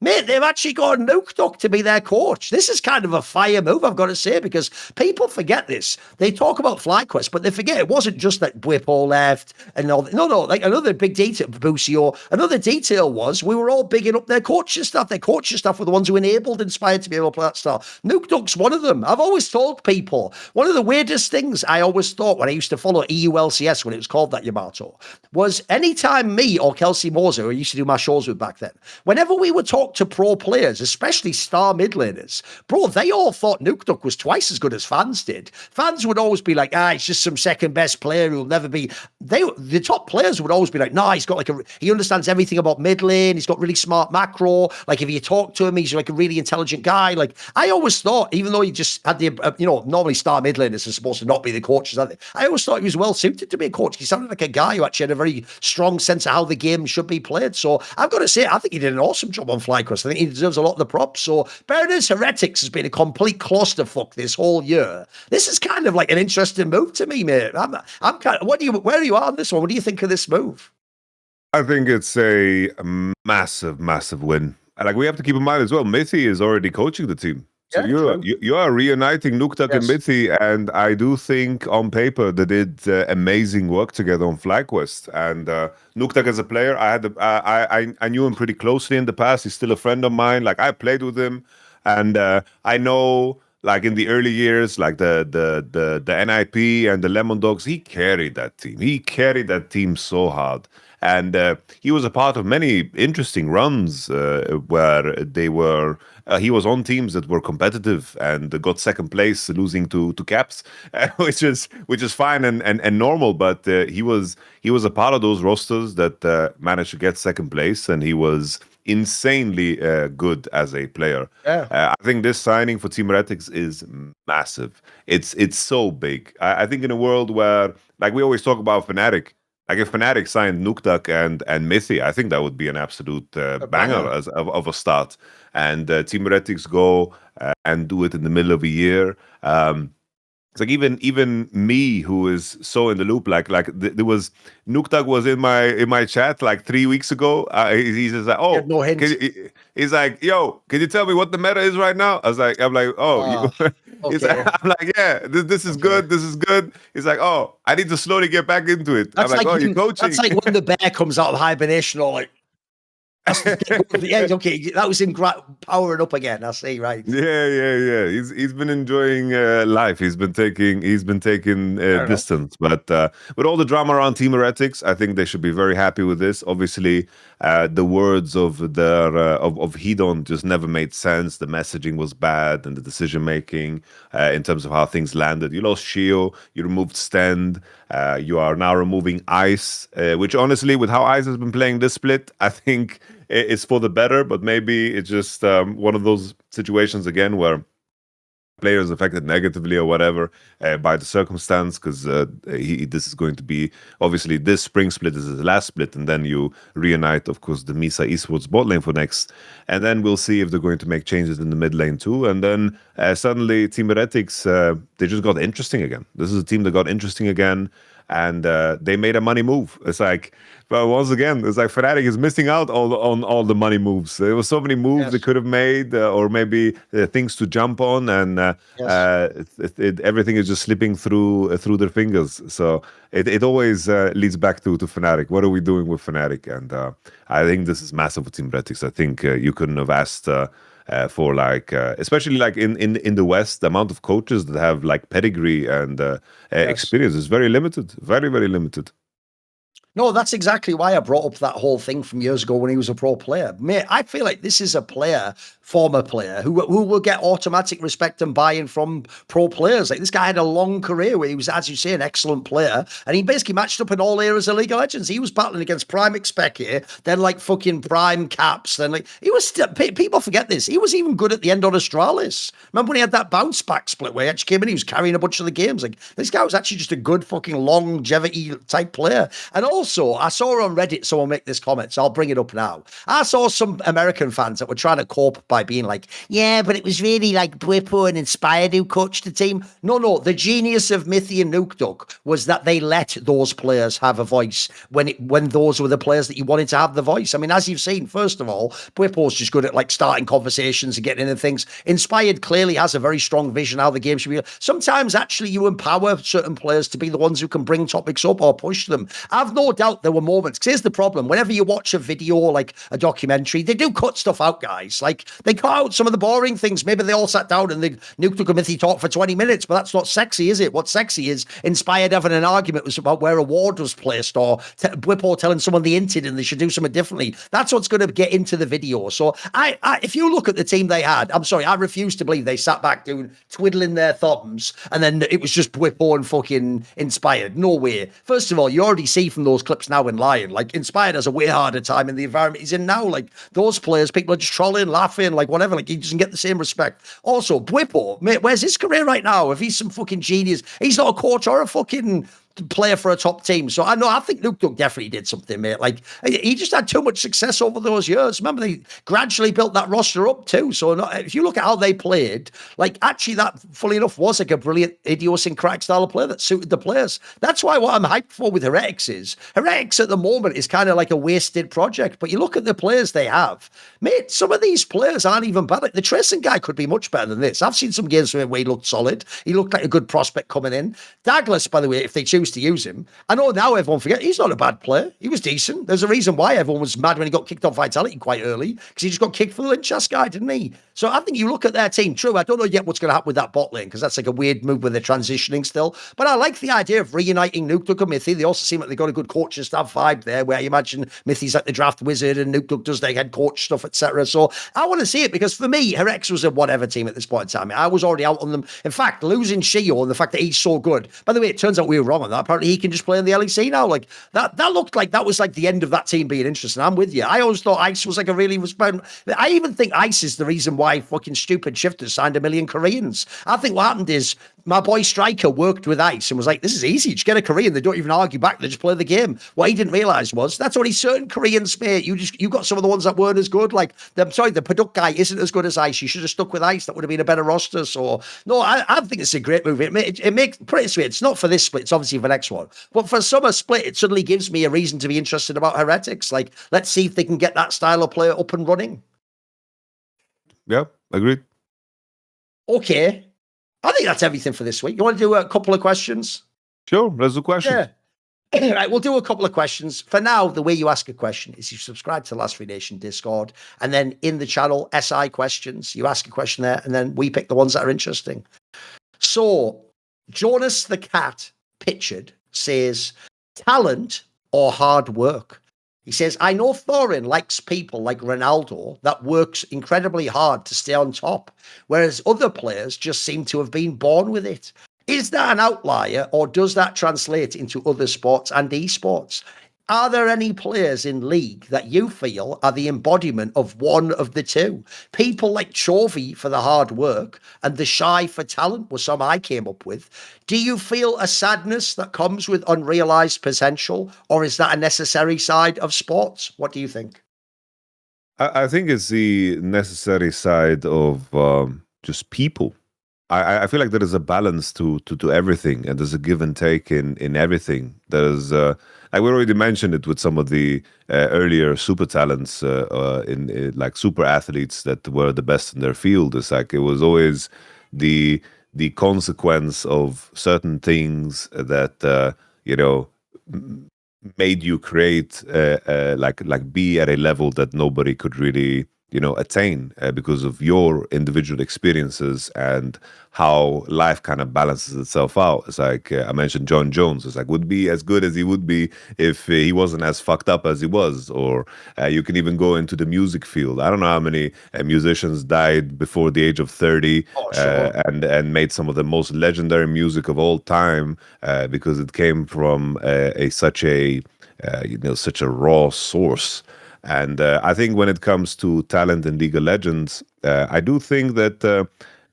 Mate, they've actually got NukeDuck to be their coach. This is kind of a fire move, I've got to say, because people forget this. They talk about FlyQuest, but they forget it wasn't just that Whippo left and all that. No, like another big detail, Busio, another detail was we were all bigging up their coaching staff. Their coaching staff were the ones who enabled Inspired to be able to play that style. NukeDuck's one of them. I've always told people, one of the weirdest things I always thought when I used to follow EULCS, when it was called that, Yamato, was anytime me or Kelsey Moser, who I used to do my shows with back then, whenever we were talking talk to pro players, especially star mid laners, bro, they all thought Nukeduck was twice as good as fans did. Fans would always be like, it's just some second best player who'll never be. The top players would always be like, no, he's got he understands everything about mid lane. He's got really smart macro. Like if you talk to him, he's like a really intelligent guy. Like I always thought, even though he just had the, normally star mid laners are supposed to not be the coaches, aren't they? I always thought he was well suited to be a coach. He sounded like a guy who actually had a very strong sense of how the game should be played. So I've got to say, I think he did an awesome job on FlyQuest. I think he deserves a lot of the props. So Paradise Heretics has been a complete clusterfuck this whole year. This is kind of like an interesting move to me, mate. I'm kind of, where are you at on this one? What do you think of this move? I think it's a massive, massive win. And like we have to keep in mind as well, Mithy is already coaching the team. So you are reuniting Nukeduck and Mithy, and I do think on paper they did amazing work together on FlyQuest. And Nukeduck as a player, I knew him pretty closely in the past. He's still a friend of mine. Like I played with him, and I know, like in the early years, like the NIP and the Lemon Dogs, he carried that team. He carried that team so hard. And he was a part of many interesting runs where they were. He was on teams that were competitive and got second place, losing to Caps, which is fine and normal. But he was a part of those rosters that managed to get second place, and he was insanely good as a player. I think this signing for Team Heretics is massive. It's so big. I think in a world where, like we always talk about Fnatic. Like if Fnatic signed Nukeduck and Mithy, I think that would be an absolute banger of a start. And Team Heretics go and do it in the middle of a year. It's like even me, who is so in the loop, like there was Nukeduck was in my chat like 3 weeks ago. He's just like, oh, no hint. He's like, yo, can you tell me what the meta is right now? I'm like, oh. Okay. I'm like, yeah, this is good. This is good. He's like, oh, I need to slowly get back into it. That's I'm like, oh, you're coaching. That's like when the bear comes out of hibernation, or like, yeah, okay, that was him powering up again. I see, right? Yeah. He's been enjoying life. He's been taking distance. But with all the drama around Team Heretics, I think they should be very happy with this. Obviously, the words of their of Hedon just never made sense. The messaging was bad, and the decision making in terms of how things landed. You lost Shio, you removed Stend, you are now removing Ice, which honestly, with how Ice has been playing this split, I think it's for the better. But maybe it's just one of those situations again where players affected negatively or whatever by the circumstance, because this is going to be, obviously this spring split is the last split, and then you reunite, of course, the Misa Esports bot lane for next, and then we'll see if they're going to make changes in the mid lane too. And then suddenly Team Heretics, they just got interesting again. This is a team that got interesting again, and they made a money move. It's like, but once again, it's like Fnatic is missing out on all the money moves. There were so many moves they could have made, or maybe things to jump on, and everything is just slipping through their fingers. So it always leads back to Fnatic. What are we doing with Fnatic? And I think this is massive for Team Heretics. I think you couldn't have asked for like, especially like in the West, the amount of coaches that have like pedigree and experience is very limited, very, very limited. No, that's exactly why I brought up that whole thing from years ago when he was a pro player. Mate, I feel like this is a player, former player, who will get automatic respect and buy-in from pro players. Like, this guy had a long career where he was, as you say, an excellent player, and he basically matched up in all eras of League of Legends. He was battling against Prime Expecke, then like fucking Prime Caps, then like, he was still, people forget this, he was even good at the end on Astralis. Remember when he had that bounce back split where he actually came in, he was carrying a bunch of the games. Like, this guy was actually just a good fucking longevity type player. And also, I saw on Reddit someone make this comment, so I'll bring it up now. I saw some American fans that were trying to cope by being like, yeah, but it was really like Bwipo and Inspired who coached the team. No, the genius of Mithy and Nukeduck was that they let those players have a voice when those were the players that you wanted to have the voice. I mean, as you've seen, first of all, Bwipo's just good at like starting conversations and getting into things. Inspired clearly has a very strong vision how the game should be. Sometimes actually you empower certain players to be the ones who can bring topics up or push them. I've no doubt there were moments, because here's the problem, whenever you watch a video or like a documentary, they do cut stuff out, guys. Like, They cut out some of the boring things. Maybe they all sat down and the Nuke took a mythy talk for 20 minutes, but that's not sexy, is it? What's sexy is Inspired having an argument was about where a ward was placed, or Whippo telling someone they hinted and they should do something differently. That's what's going to get into the video. So if you look at the team they had, I'm sorry, I refuse to believe they sat back twiddling their thumbs and then it was just Whippo and fucking Inspired. No way. First of all, you already see from those clips now in Lion, like Inspired has a way harder time in the environment he's in now. Like those players, people are just trolling, laughing, like whatever. Like he doesn't get the same respect. Also, Whippo, mate, where's his career right now? If he's some fucking genius, he's not a coach or a fucking player for a top team. So I think Nuke Duck definitely did something, mate. Like he just had too much success over those years. Remember, they gradually built that roster up too. So if you look at how they played, like actually that, fully enough, was like a brilliant idiosyncratic style of play that suited the players. That's why what I'm hyped for with Heretics is Heretics at the moment is kind of like a wasted project. But you look at the players they have, mate, some of these players aren't even bad. Like the Tracing guy could be much better than this. I've seen some games from him where he looked solid. He looked like a good prospect coming in. Douglas, by the way, if they choose to use him, I know now everyone forget he's not a bad player. He was decent. There's a reason why everyone was mad when he got kicked off Vitality quite early, because he just got kicked for the Linchas guy, didn't he? So I think you look at their team. True, I don't know yet what's going to happen with that bot lane, because that's like a weird move where they're transitioning still. But I like the idea of reuniting Nuke Duck and Mythy. They also seem like they got a good coaching staff vibe there, where you imagine Mythy's like the draft wizard and Nuke Duck does their head coach stuff, etc. So I want to see it, because for me, Heretics was a whatever team at this point in time. I was already out on them. In fact, losing Shio and the fact that he's so good. By the way, it turns out we were wrong on that. Apparently he can just play in the LEC now. Like that looked like that was like the end of that team being interesting. I'm with you. I always thought Ice was like a really I even think Ice is the reason why fucking stupid shifters signed 1 million Koreans. I think what happened is my boy Striker worked with Ice and was like, this is easy. Just get a Korean. They don't even argue back. They just play the game. What he didn't realize was that's only certain Koreans, mate. You got some of the ones that weren't as good. Like, I'm sorry, the Paduk guy isn't as good as Ice. You should have stuck with Ice. That would have been a better roster. So, no, I think it's a great move. It makes, pretty sweet. It's not for this split. It's obviously for the next one. But for summer split, it suddenly gives me a reason to be interested about Heretics. Like, let's see if they can get that style of player up and running. Yeah, agreed. Okay. I think that's everything for this week. You want to do a couple of questions? Sure, let's do questions. Yeah. Right, we'll do a couple of questions. For now, the way you ask a question is you subscribe to Last Free Nation Discord, and then in the channel, SI questions, you ask a question there, and then we pick the ones that are interesting. So, Jonas the Cat Pictured says, talent or hard work? He says, I know Thorin likes people like Ronaldo that works incredibly hard to stay on top, whereas other players just seem to have been born with it. Is that an outlier, or does that translate into other sports and esports? Are there any players in League that you feel are the embodiment of one of the two? People like Chovy for the hard work and the Shy for talent were some I came up with. Do you feel a sadness that comes with unrealized potential, or is that a necessary side of sports? What do you think? I think it's the necessary side of just people. I feel like there is a balance to everything, and there's a give and take in everything. There's like we already mentioned it with some of the earlier super talents in like super athletes that were the best in their field. It's like it was always the consequence of certain things that made you create like be at a level that nobody could really attain because of your individual experiences and how life kind of balances itself out. It's like I mentioned John Jones. It's like would be as good as he would be if he wasn't as fucked up as he was. Or you can even go into the music field. I don't know how many musicians died before the age of 30 and made some of the most legendary music of all time because it came from such a raw source. And I think when it comes to talent in League of Legends, I do think that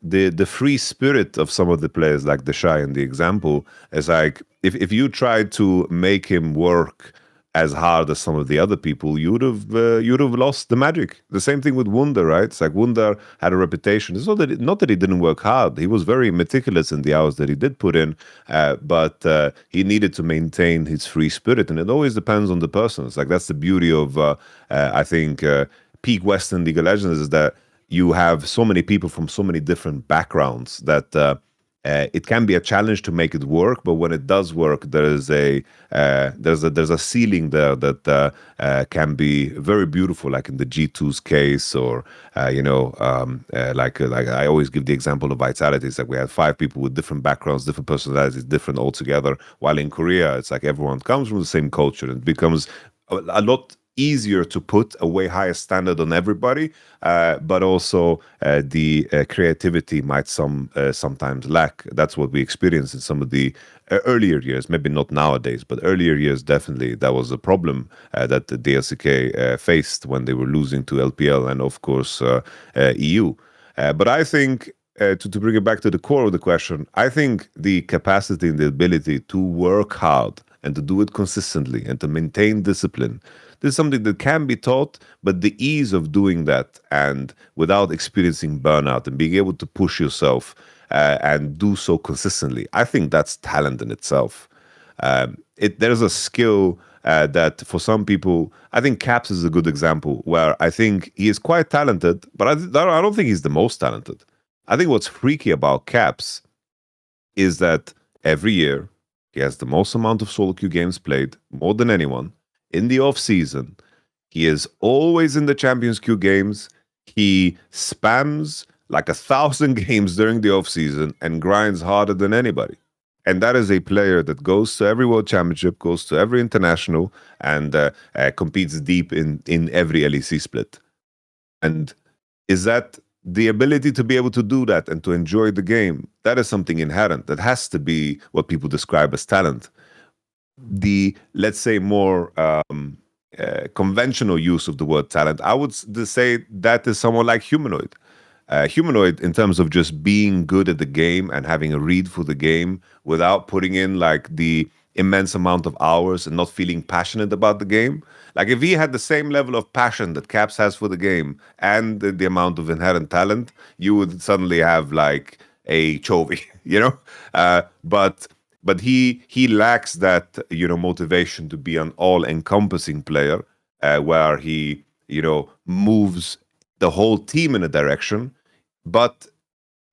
the free spirit of some of the players, like the Shy in the example, is like if you try to make him work as hard as some of the other people, you'd have lost the magic. The same thing with Wunder, right? It's like Wunder had a reputation. It's not that he didn't work hard. He was very meticulous in the hours that he did put in, but he needed to maintain his free spirit, and it always depends on the person. It's like that's the beauty of I think peak Western League of Legends is that you have so many people from so many different backgrounds that It can be a challenge to make it work, but when it does work, there's a ceiling there that can be very beautiful, like in the G2's case, or like I always give the example of Vitality. It's like we had 5 people with different backgrounds, different personalities, different altogether. While in Korea, it's like everyone comes from the same culture, and it becomes a lot easier to put a way higher standard on everybody, but also the creativity might sometimes lack. That's what we experienced in some of the earlier years, maybe not nowadays, but earlier years, definitely that was a problem that the LCK faced when they were losing to LPL and, of course, EU. But I think, to bring it back to the core of the question, I think the capacity and the ability to work hard and to do it consistently and to maintain discipline, this is something that can be taught, but the ease of doing that and without experiencing burnout and being able to push yourself and do so consistently, I think that's talent in itself. There's a skill that for some people, I think Caps is a good example, where I think he is quite talented, but I don't think he's the most talented. I think what's freaky about Caps is that every year he has the most amount of solo queue games played, more than anyone. In the off season, he is always in the Champions Queue games. He spams like 1,000 games during the off season and grinds harder than anybody. And that is a player that goes to every World Championship, goes to every international, and competes deep in every LEC split. And is that the ability to be able to do that and to enjoy the game? That is something inherent. That has to be what people describe as talent. The, let's say, more conventional use of the word talent, I would say that is someone like Humanoid. Humanoid, in terms of just being good at the game and having a read for the game without putting in like the immense amount of hours and not feeling passionate about the game. Like if he had the same level of passion that Caps has for the game and the amount of inherent talent, you would suddenly have like a Chovy, But he lacks that, motivation to be an all-encompassing player, where he, moves the whole team in a direction. But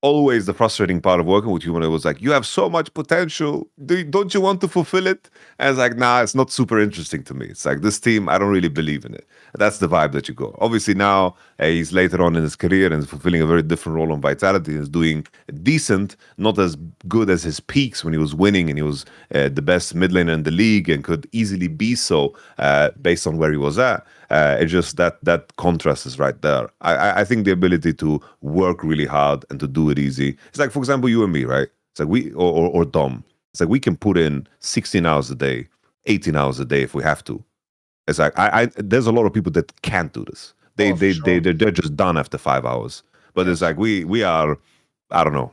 always the frustrating part of working with Humanoid was like, you have so much potential. Don't you want to fulfill it? And it's like, nah, it's not super interesting to me. It's like, this team, I don't really believe in it. That's the vibe that you go. Obviously now he's later on in his career and is fulfilling a very different role on Vitality and is doing decent, not as good as his peaks when he was winning and he was the best mid laner in the league and could easily be so based on where he was at. It's just that contrast is right there. I think the ability to work really hard and to do it easy. It's like, for example, you and me, right? It's like we or Dom. It's like we can put in 16 hours a day, 18 hours a day if we have to. It's like there's a lot of people that can't do this. They're just done after 5 hours. But it's like we are, I don't know,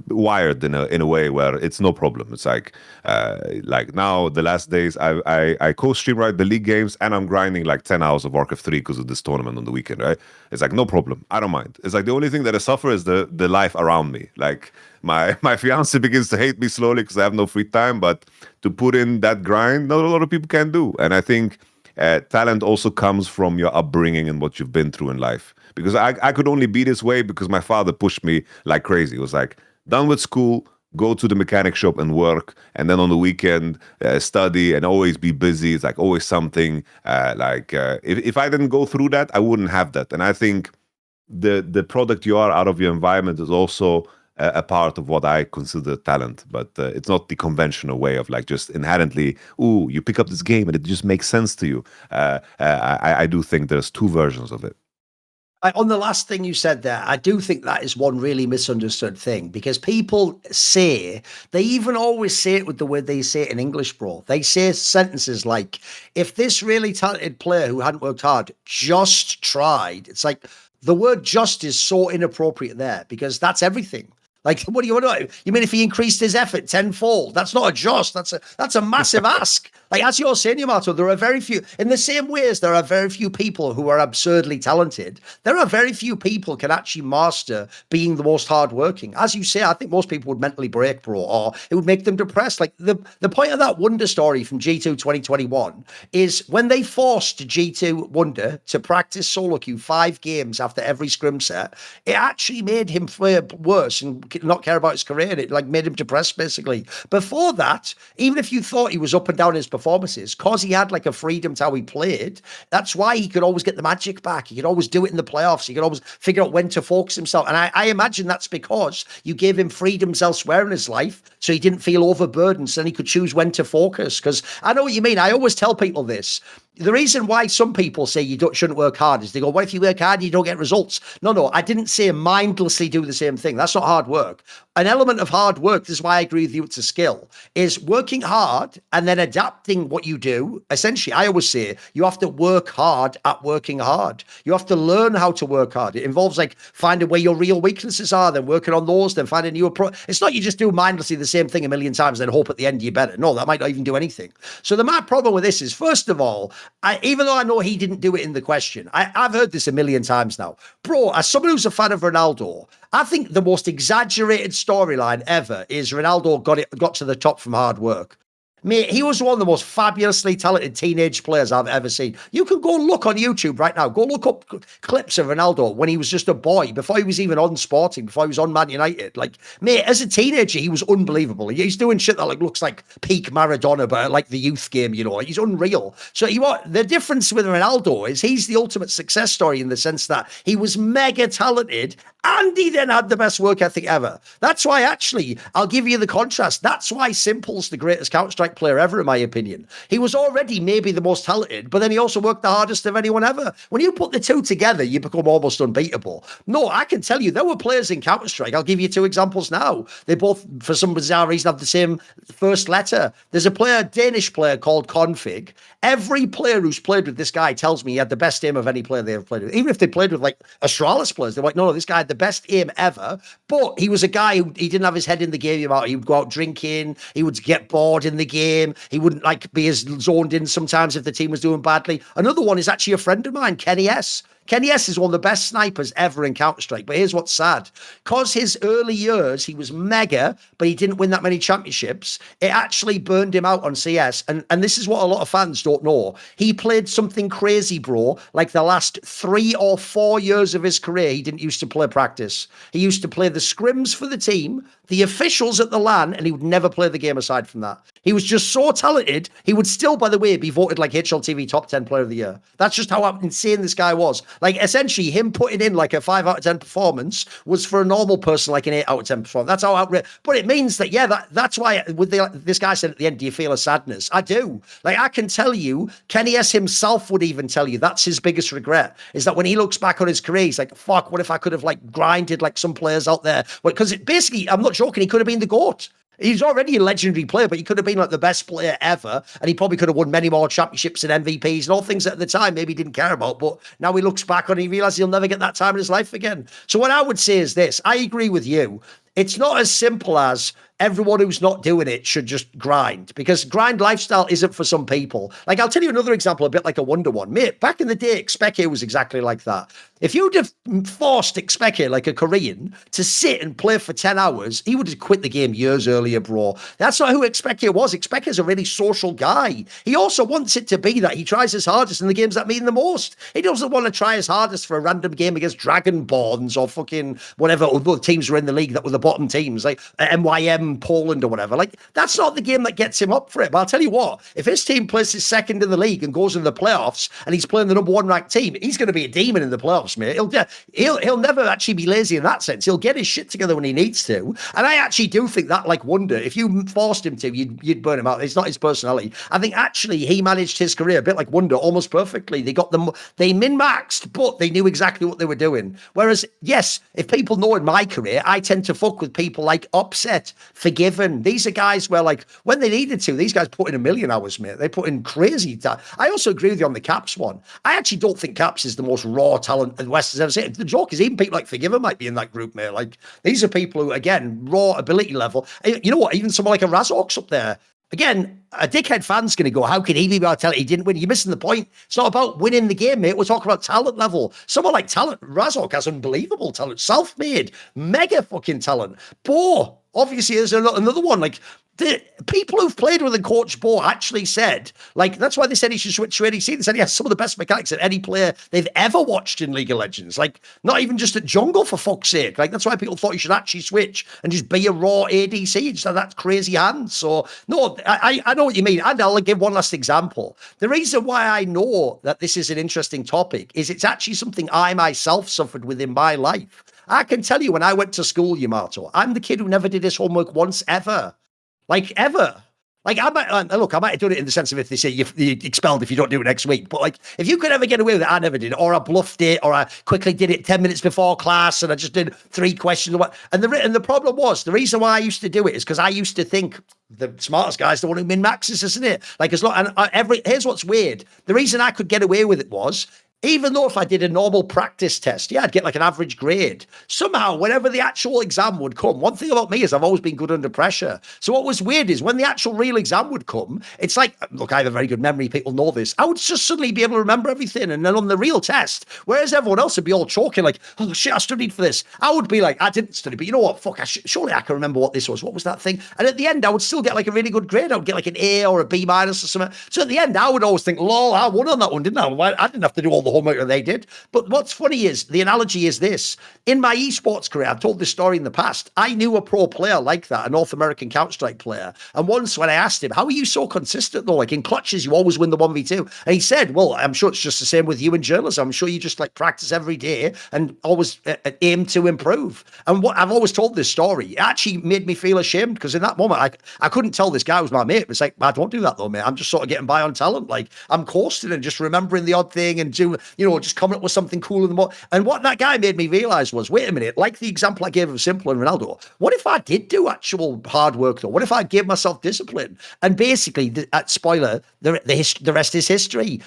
wired in a way where it's no problem. It's like now the last days I co-stream, right, the league games, and I'm grinding like 10 hours of Warcraft 3 because of this tournament on the weekend, right? It's like no problem. I don't mind. It's like the only thing that I suffer is the life around me. Like my fiance begins to hate me slowly because I have no free time, but to put in that grind, not a lot of people can do. And I think talent also comes from your upbringing and what you've been through in life. Because I could only be this way because my father pushed me like crazy. It was like, done with school, go to the mechanic shop and work, and then on the weekend study and always be busy. It's like always something. If I didn't go through that, I wouldn't have that. And I think the product you are out of your environment is also a part of what I consider talent, but it's not the conventional way of like just inherently, you pick up this game and it just makes sense to you. I do think there's two versions of it. On the last thing you said there, I do think that is one really misunderstood thing, because people say, they even always say it with the way they say it in English, bro. They say sentences like, if this really talented player who hadn't worked hard just tried, it's like the word just is so inappropriate there, because that's everything. Like, what do you want to do? You mean if he increased his effort tenfold? That's not a just. That's a massive ask. Like, as you're saying, Yamato, there are very few. In the same way as there are very few people who are absurdly talented, there are very few people can actually master being the most hardworking. As you say, I think most people would mentally break, bro, or it would make them depressed. Like, the point of that Wonder story from G2 2021 is when they forced G2 Wonder to practice solo queue 5 games after every scrim set, it actually made him play worse and not care about his career. And it like made him depressed, basically. Before that, even if you thought he was up and down in his performances, cause he had like a freedom to how he played, that's why he could always get the magic back. He could always do it in the playoffs. He could always figure out when to focus himself. And I imagine that's because you gave him freedoms elsewhere in his life, so he didn't feel overburdened, so then he could choose when to focus. Because I know what you mean. I always tell people this. The reason why some people say you shouldn't work hard is they go, what if you work hard and you don't get results? No, I didn't say mindlessly do the same thing. That's not hard work. An element of hard work, this is why I agree with you, it's a skill, is working hard and then adapting what you do. Essentially, I always say you have to work hard at working hard. You have to learn how to work hard. It involves like finding where your real weaknesses are, then working on those, then finding new approach. It's not you just do mindlessly the same thing a million times and then hope at the end you're better. No, that might not even do anything. So the mad problem with this is, first of all, even though I know he didn't do it in the question, I've heard this a million times now. Bro, as someone who's a fan of Ronaldo, I think the most exaggerated storyline ever is Ronaldo got to the top from hard work. Mate, he was one of the most fabulously talented teenage players I've ever seen. You can go look on YouTube right now. Go look up clips of Ronaldo when he was just a boy, before he was even on Sporting, before he was on Man United. Like, mate, as a teenager, he was unbelievable. He's doing shit that like looks like peak Maradona, but like the youth game, you know. Like, he's unreal. So the difference with Ronaldo is he's the ultimate success story in the sense that he was mega talented and he then had the best work ethic ever. That's why, actually, I'll give you the contrast. That's why Simple's the greatest Counter-Strike player ever, in my opinion. He was already maybe the most talented, but then he also worked the hardest of anyone ever. When you put the two together, you become almost unbeatable. No, I can tell you, there were players in Counter-Strike. I'll give you two examples now. They both, for some bizarre reason, have the same first letter. There's a Danish player called Config. Every player who's played with this guy tells me he had the best aim of any player they ever played with. Even if they played with like Astralis players, they're like, no, this guy had the best aim ever. But he was a guy who he didn't have his head in the game. He would go out drinking. He would get bored in the game. He wouldn't like be as zoned in sometimes if the team was doing badly. Another one is actually a friend of mine, Kenny S. Kenny S is one of the best snipers ever in Counter-Strike. But here's what's sad. Because his early years, he was mega, but he didn't win that many championships. It actually burned him out on CS. And this is what a lot of fans don't know. He played something crazy, bro. Like the last 3 or 4 years of his career, he didn't used to play practice. He used to play the scrims for the team, the officials at the LAN, and he would never play the game aside from that. He was just so talented. He would still, by the way, be voted like HLTV top 10 player of the year. That's just how insane this guy was. Like, essentially, him putting in like a 5 out of 10 performance was for a normal person like an 8 out of 10 performance. That's how outrageous. But it means that, yeah, that's why with this guy said at the end, do you feel a sadness? I do. Like, I can tell you, Kenny S himself would even tell you that's his biggest regret, is that when he looks back on his career, he's like, fuck, what if I could have like grinded like some players out there? Because basically, I'm not joking, he could have been the GOAT. He's already a legendary player, but he could have been like the best player ever, and he probably could have won many more championships and MVPs and all things that at the time maybe he didn't care about, but now he looks back on it and he realizes he'll never get that time in his life again. So what I would say is this, I agree with you. It's not as simple as everyone who's not doing it should just grind, because grind lifestyle isn't for some people. Like, I'll tell you another example, a bit like a Wonder One. Mate, back in the day, Expeke was exactly like that. If you'd have forced Expeke, like a Korean, to sit and play for 10 hours, he would have quit the game years earlier, bro. That's not who Expeke was. Expeke is a really social guy. He also wants it to be that he tries his hardest in the games that mean the most. He doesn't want to try his hardest for a random game against Dragonborns or fucking whatever other teams were in the league that were the bottom teams, like MYM Poland or whatever. Like, that's not the game that gets him up for it. But I'll tell you what, if his team places second in the league and goes in the playoffs and he's playing the number 1 ranked team, he's going to be a demon in the playoffs, mate. He'll never actually be lazy in that sense. He'll get his shit together when he needs to. And I actually do think that, like Wonder, if you forced him to, you'd burn him out. It's not his personality. I think actually he managed his career a bit like Wonder, almost perfectly. They min-maxed, but they knew exactly what they were doing. Whereas, yes, if people know in my career, I tend to fuck with people like Upset, Forgiven. These are guys where, like, when they needed to, these guys put in a million hours, mate. They put in crazy time. I also agree with you on the Caps one. I actually don't think Caps is the most raw talent the West has ever seen. The joke is even people like Forgiven might be in that group, mate. Like, these are people who, again, raw ability level. You know what? Even someone like a Razork's up there. Again, a dickhead fan's going to go, how can he be about talent? He didn't win. You're missing the point. It's not about winning the game, mate. We're talking about talent level. Someone like talent, Razork has unbelievable talent. Self-made, mega fucking talent. Bo, obviously there's another one. Like, the people who've played with a coach Bo actually said, like, that's why they said he should switch to ADC. They said he has some of the best mechanics of any player they've ever watched in League of Legends. Like, not even just at jungle, for fuck's sake. Like, that's why people thought he should actually switch and just be a raw ADC. Just have that crazy hand. So, no, I know what you mean. And I'll give one last example. The reason why I know that this is an interesting topic is it's actually something I myself suffered with in my life. I can tell you, when I went to school, Yamato, I'm the kid who never did his homework once ever. Like, ever. Like, I might have done it in the sense of if they say you're expelled if you don't do it next week. But, like, if you could ever get away with it, I never did. Or I bluffed it, or I quickly did it 10 minutes before class, and I just did 3 questions. And the problem was, the reason why I used to do it is because I used to think the smartest guy's the one who min-maxes, isn't it? Like, here's what's weird. The reason I could get away with it was, even though if I did a normal practice test, yeah, I'd get like an average grade. Somehow, whenever the actual exam would come, one thing about me is I've always been good under pressure. So what was weird is when the actual real exam would come, it's like, look, I have a very good memory. People know this. I would just suddenly be able to remember everything. And then on the real test, whereas everyone else would be all choking like, oh shit, I studied for this. I would be like, I didn't study, but you know what? Fuck, surely I can remember what this was. What was that thing? And at the end, I would still get like a really good grade. I would get like an A or a B minus or something. So at the end, I would always think, lol, I won on that one, didn't I? I didn't have to do all the homework that they did. But what's funny is, the analogy is this. In my esports career, I've told this story in the past, I knew a pro player like that, a North American Counter-Strike player. And once when I asked him, how are you so consistent though? Like in clutches, you always win the 1v2. And he said, well, I'm sure it's just the same with you in journalism. I'm sure you just like practice every day and always aim to improve. And what I've always told this story, it actually made me feel ashamed, because in that moment, I couldn't tell this guy was my mate. It was like, I don't do that though, mate. I'm just sort of getting by on talent. Like, I'm coasting and just remembering the odd thing and just coming up with something cool in the morning. And what that guy made me realize was, wait a minute, like the example I gave of Simple and Ronaldo, what if I did do actual hard work though? What if I gave myself discipline? And basically, spoiler, the rest is history.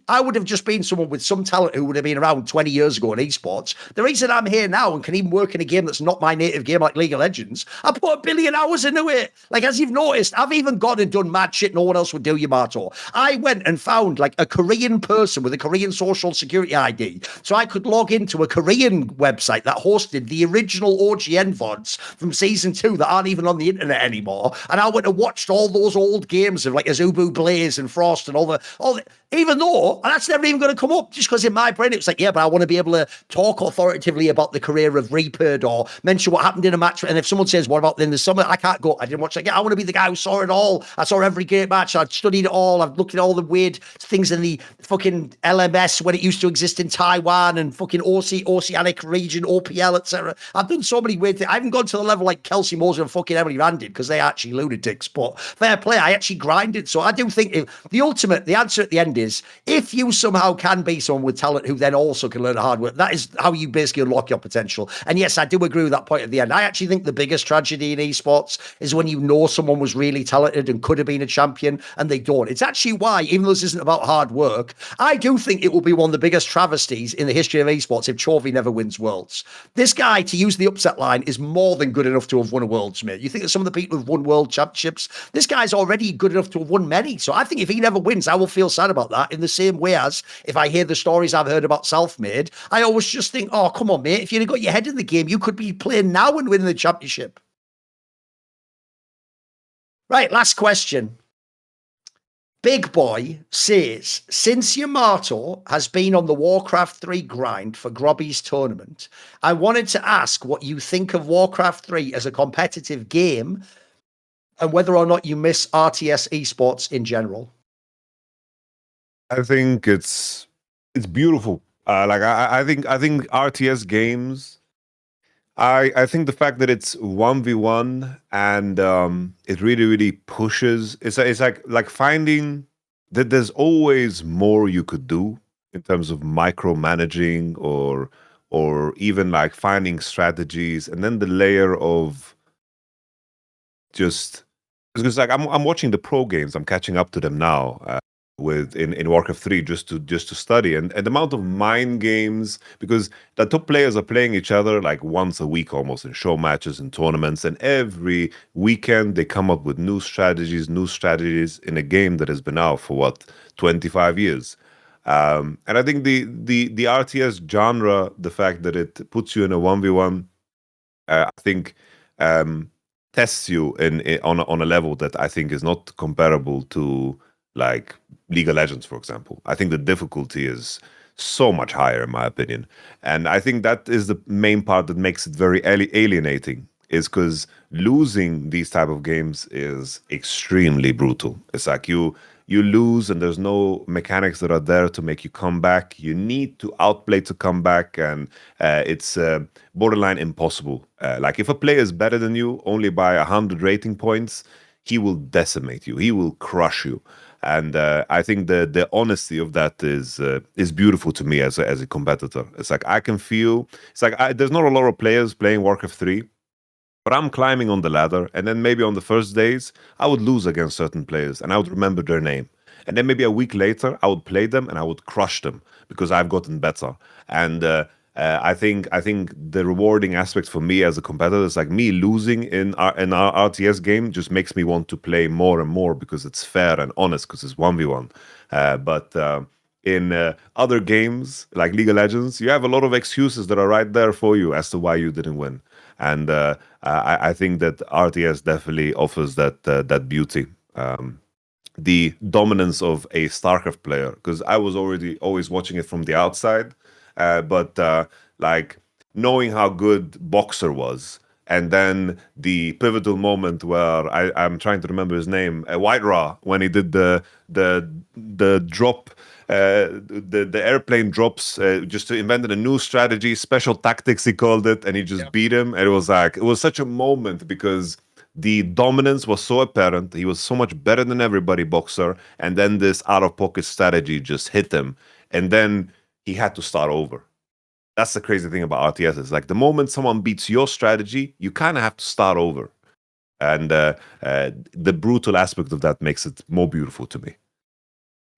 I would have just been someone with some talent who would have been around 20 years ago in esports. The reason I'm here now and can even work in a game that's not my native game, like League of Legends, I put 1 billion hours into it. Like, as you've noticed, I've even gone and done mad shit no one else would do, Yamato. I went and found like a Korean person with a Korean social security ID, so I could log into a Korean website that hosted the original OGN VODs from season 2 that aren't even on the internet anymore. And I went and watched all those old games of like Azubu Blaze and Frost and all the even though, and that's never even going to come up, just because in my brain it was like, yeah, but I want to be able to talk authoritatively about the career of Reapered or mention what happened in a match. And if someone says, what about in the summer? I can't go. I didn't watch that. Yeah, I want to be the guy who saw it all. I saw every great match. I've studied it all. I've looked at all the weird things in the fucking LMS when it used to exist in Taiwan and fucking Oceanic region, OPL, etc. I've done so many weird things. I haven't gone to the level like Kelsey Moser and fucking Emily Rand did, because they actually lunatics. But fair play, I actually grinded. So I do think the answer at the end is, if you somehow can be someone with talent who then also can learn hard work, that is how you basically unlock your potential. And yes, I do agree with that point at the end. I actually think the biggest tragedy in esports is when you know someone was really talented and could have been a champion and they don't. It's actually why, even though this isn't about hard work, I do think it will be one of the biggest travesties in the history of esports if Chovy never wins Worlds. This guy, to use the upset line, is more than good enough to have won a Worlds, mate. You think that some of the people who've won World Championships, this guy's already good enough to have won many. So I think if he never wins, I will feel sad about that, in the same way as if I hear the stories I've heard about Selfmade, I always just think, oh, come on, mate. If you'd have got your head in the game, you could be playing now and winning the championship. Right, last question. Big Boy says, since Yamato has been on the Warcraft 3 grind for Grobby's tournament, I wanted to ask what you think of Warcraft 3 as a competitive game and whether or not you miss RTS esports in general. I think it's beautiful. I think RTS games. I think the fact that it's 1v1 and it really pushes. It's like finding that there's always more you could do in terms of micromanaging or even like finding strategies, and then the layer of just, because like I'm watching the pro games. I'm catching up to them now. In Warcraft 3 just to study, and the amount of mind games, because the top players are playing each other like once a week almost in show matches and tournaments, and every weekend they come up with new strategies in a game that has been out for 25 years. And I think the RTS genre, the fact that it puts you in a 1v1, I think tests you on a level that I think is not comparable to like League of Legends, for example. I think the difficulty is so much higher, in my opinion, and I think that is the main part that makes it very alienating. Is because losing these type of games is extremely brutal. It's like you lose and there's no mechanics that are there to make you come back. You need to outplay to come back, and it's borderline impossible. Like if a player is better than you only by 100 rating points, he will decimate you. He will crush you. And I think the honesty of that is beautiful to me as a competitor. It's like I can feel. It's like there's not a lot of players playing Warcraft 3. But I'm climbing on the ladder, and then maybe on the first days, I would lose against certain players, and I would remember their name. And then maybe a week later, I would play them, and I would crush them because I've gotten better. And I think the rewarding aspect for me as a competitor is like me losing in our RTS game just makes me want to play more and more because it's fair and honest because it's 1v1. But in other games like League of Legends, you have a lot of excuses that are right there for you as to why you didn't win. And I think that RTS definitely offers that beauty. The dominance of a StarCraft player, because I was always watching it from the outside, but like knowing how good Boxer was, and then the pivotal moment where I'm trying to remember his name, White Raw, when he did the drop. The airplane drops just invented a new strategy, special tactics he called it, and he just beat him. And it was such a moment because the dominance was so apparent. He was so much better than everybody, Boxer, and then this out-of-pocket strategy just hit him, and then he had to start over. That's the crazy thing about RTS. Is like the moment someone beats your strategy, you kind of have to start over, and the brutal aspect of that makes it more beautiful to me.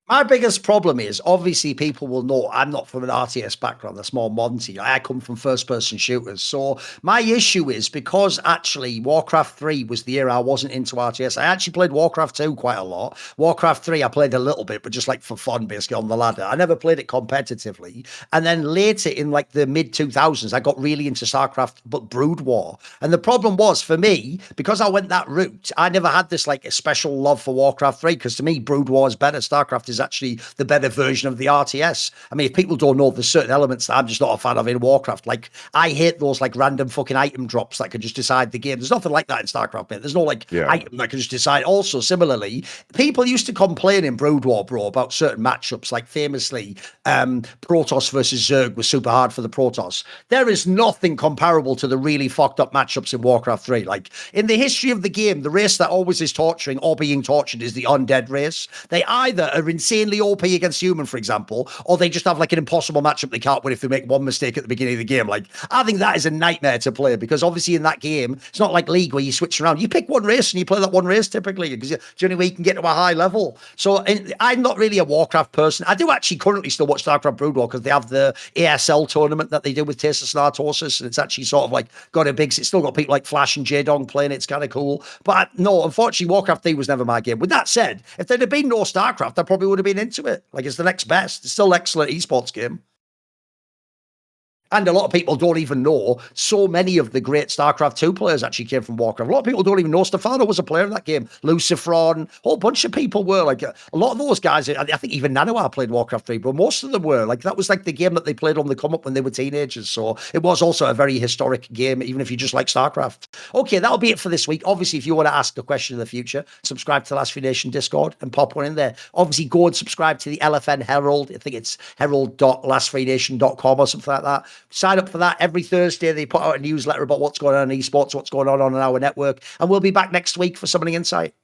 My biggest problem is, obviously, people will know I'm not from an RTS background. That's more modern to you. I come from first-person shooters. So my issue is because actually Warcraft 3 was the year I wasn't into RTS. I actually played Warcraft 2 quite a lot. Warcraft 3 I played a little bit, but just like for fun, basically on the ladder. I never played it competitively. And then later in like the mid-2000s, I got really into StarCraft, but Brood War. And the problem was for me, because I went that route, I never had this like a special love for Warcraft 3 because to me, Brood War is better. StarCraft is actually the better version of the RTS. I mean, if people don't know, there's certain elements that I'm just not a fan of in Warcraft. Like, I hate those like random fucking item drops that can just decide the game. There's nothing like that in StarCraft, mate. There's no like item that can just decide. Also, similarly, people used to complain in Brood War, bro, about certain matchups. Like famously, Protoss versus Zerg was super hard for the Protoss. There is nothing comparable to the really fucked up matchups in Warcraft 3. Like in the history of the game, the race that always is torturing or being tortured is the undead race. They either are insanely OP against human, for example, or they just have like an impossible matchup they can't win if they make one mistake at the beginning of the game. Like, I think that is a nightmare to play because obviously in that game, it's not like League where you switch around. You pick one race and you play that one race typically because it's the only way you can get to a high level. So I'm not really a Warcraft person. I do actually currently still watch StarCraft Brood War because they have the ASL tournament that they do with Tasteless and Artosis, and it's actually sort of like got a big, it's still got people like Flash and J-Dong playing it. It's kind of cool. But no, unfortunately, Warcraft 3 was never my game. With that said, if there'd have been no StarCraft, I probably would have been into it. Like, it's the next best. It's still an excellent esports game. And a lot of people don't even know so many of the great StarCraft 2 players actually came from Warcraft. A lot of people don't even know Stefano was a player in that game. Lucifron, a whole bunch of people were. Like, a lot of those guys, I think even Nanoir played Warcraft 3, but most of them were. Like, that was like the game that they played on the come-up when they were teenagers. So it was also a very historic game, even if you just like StarCraft. Okay, that'll be it for this week. Obviously, if you want to ask a question in the future, subscribe to the Last Free Nation Discord and pop one in there. Obviously, go and subscribe to the LFN Herald. I think it's herald.lastfreenation.com or something like that. Sign up for that. Every Thursday, they put out a newsletter about what's going on in esports, what's going on our network. And we'll be back next week for Summoning Insight.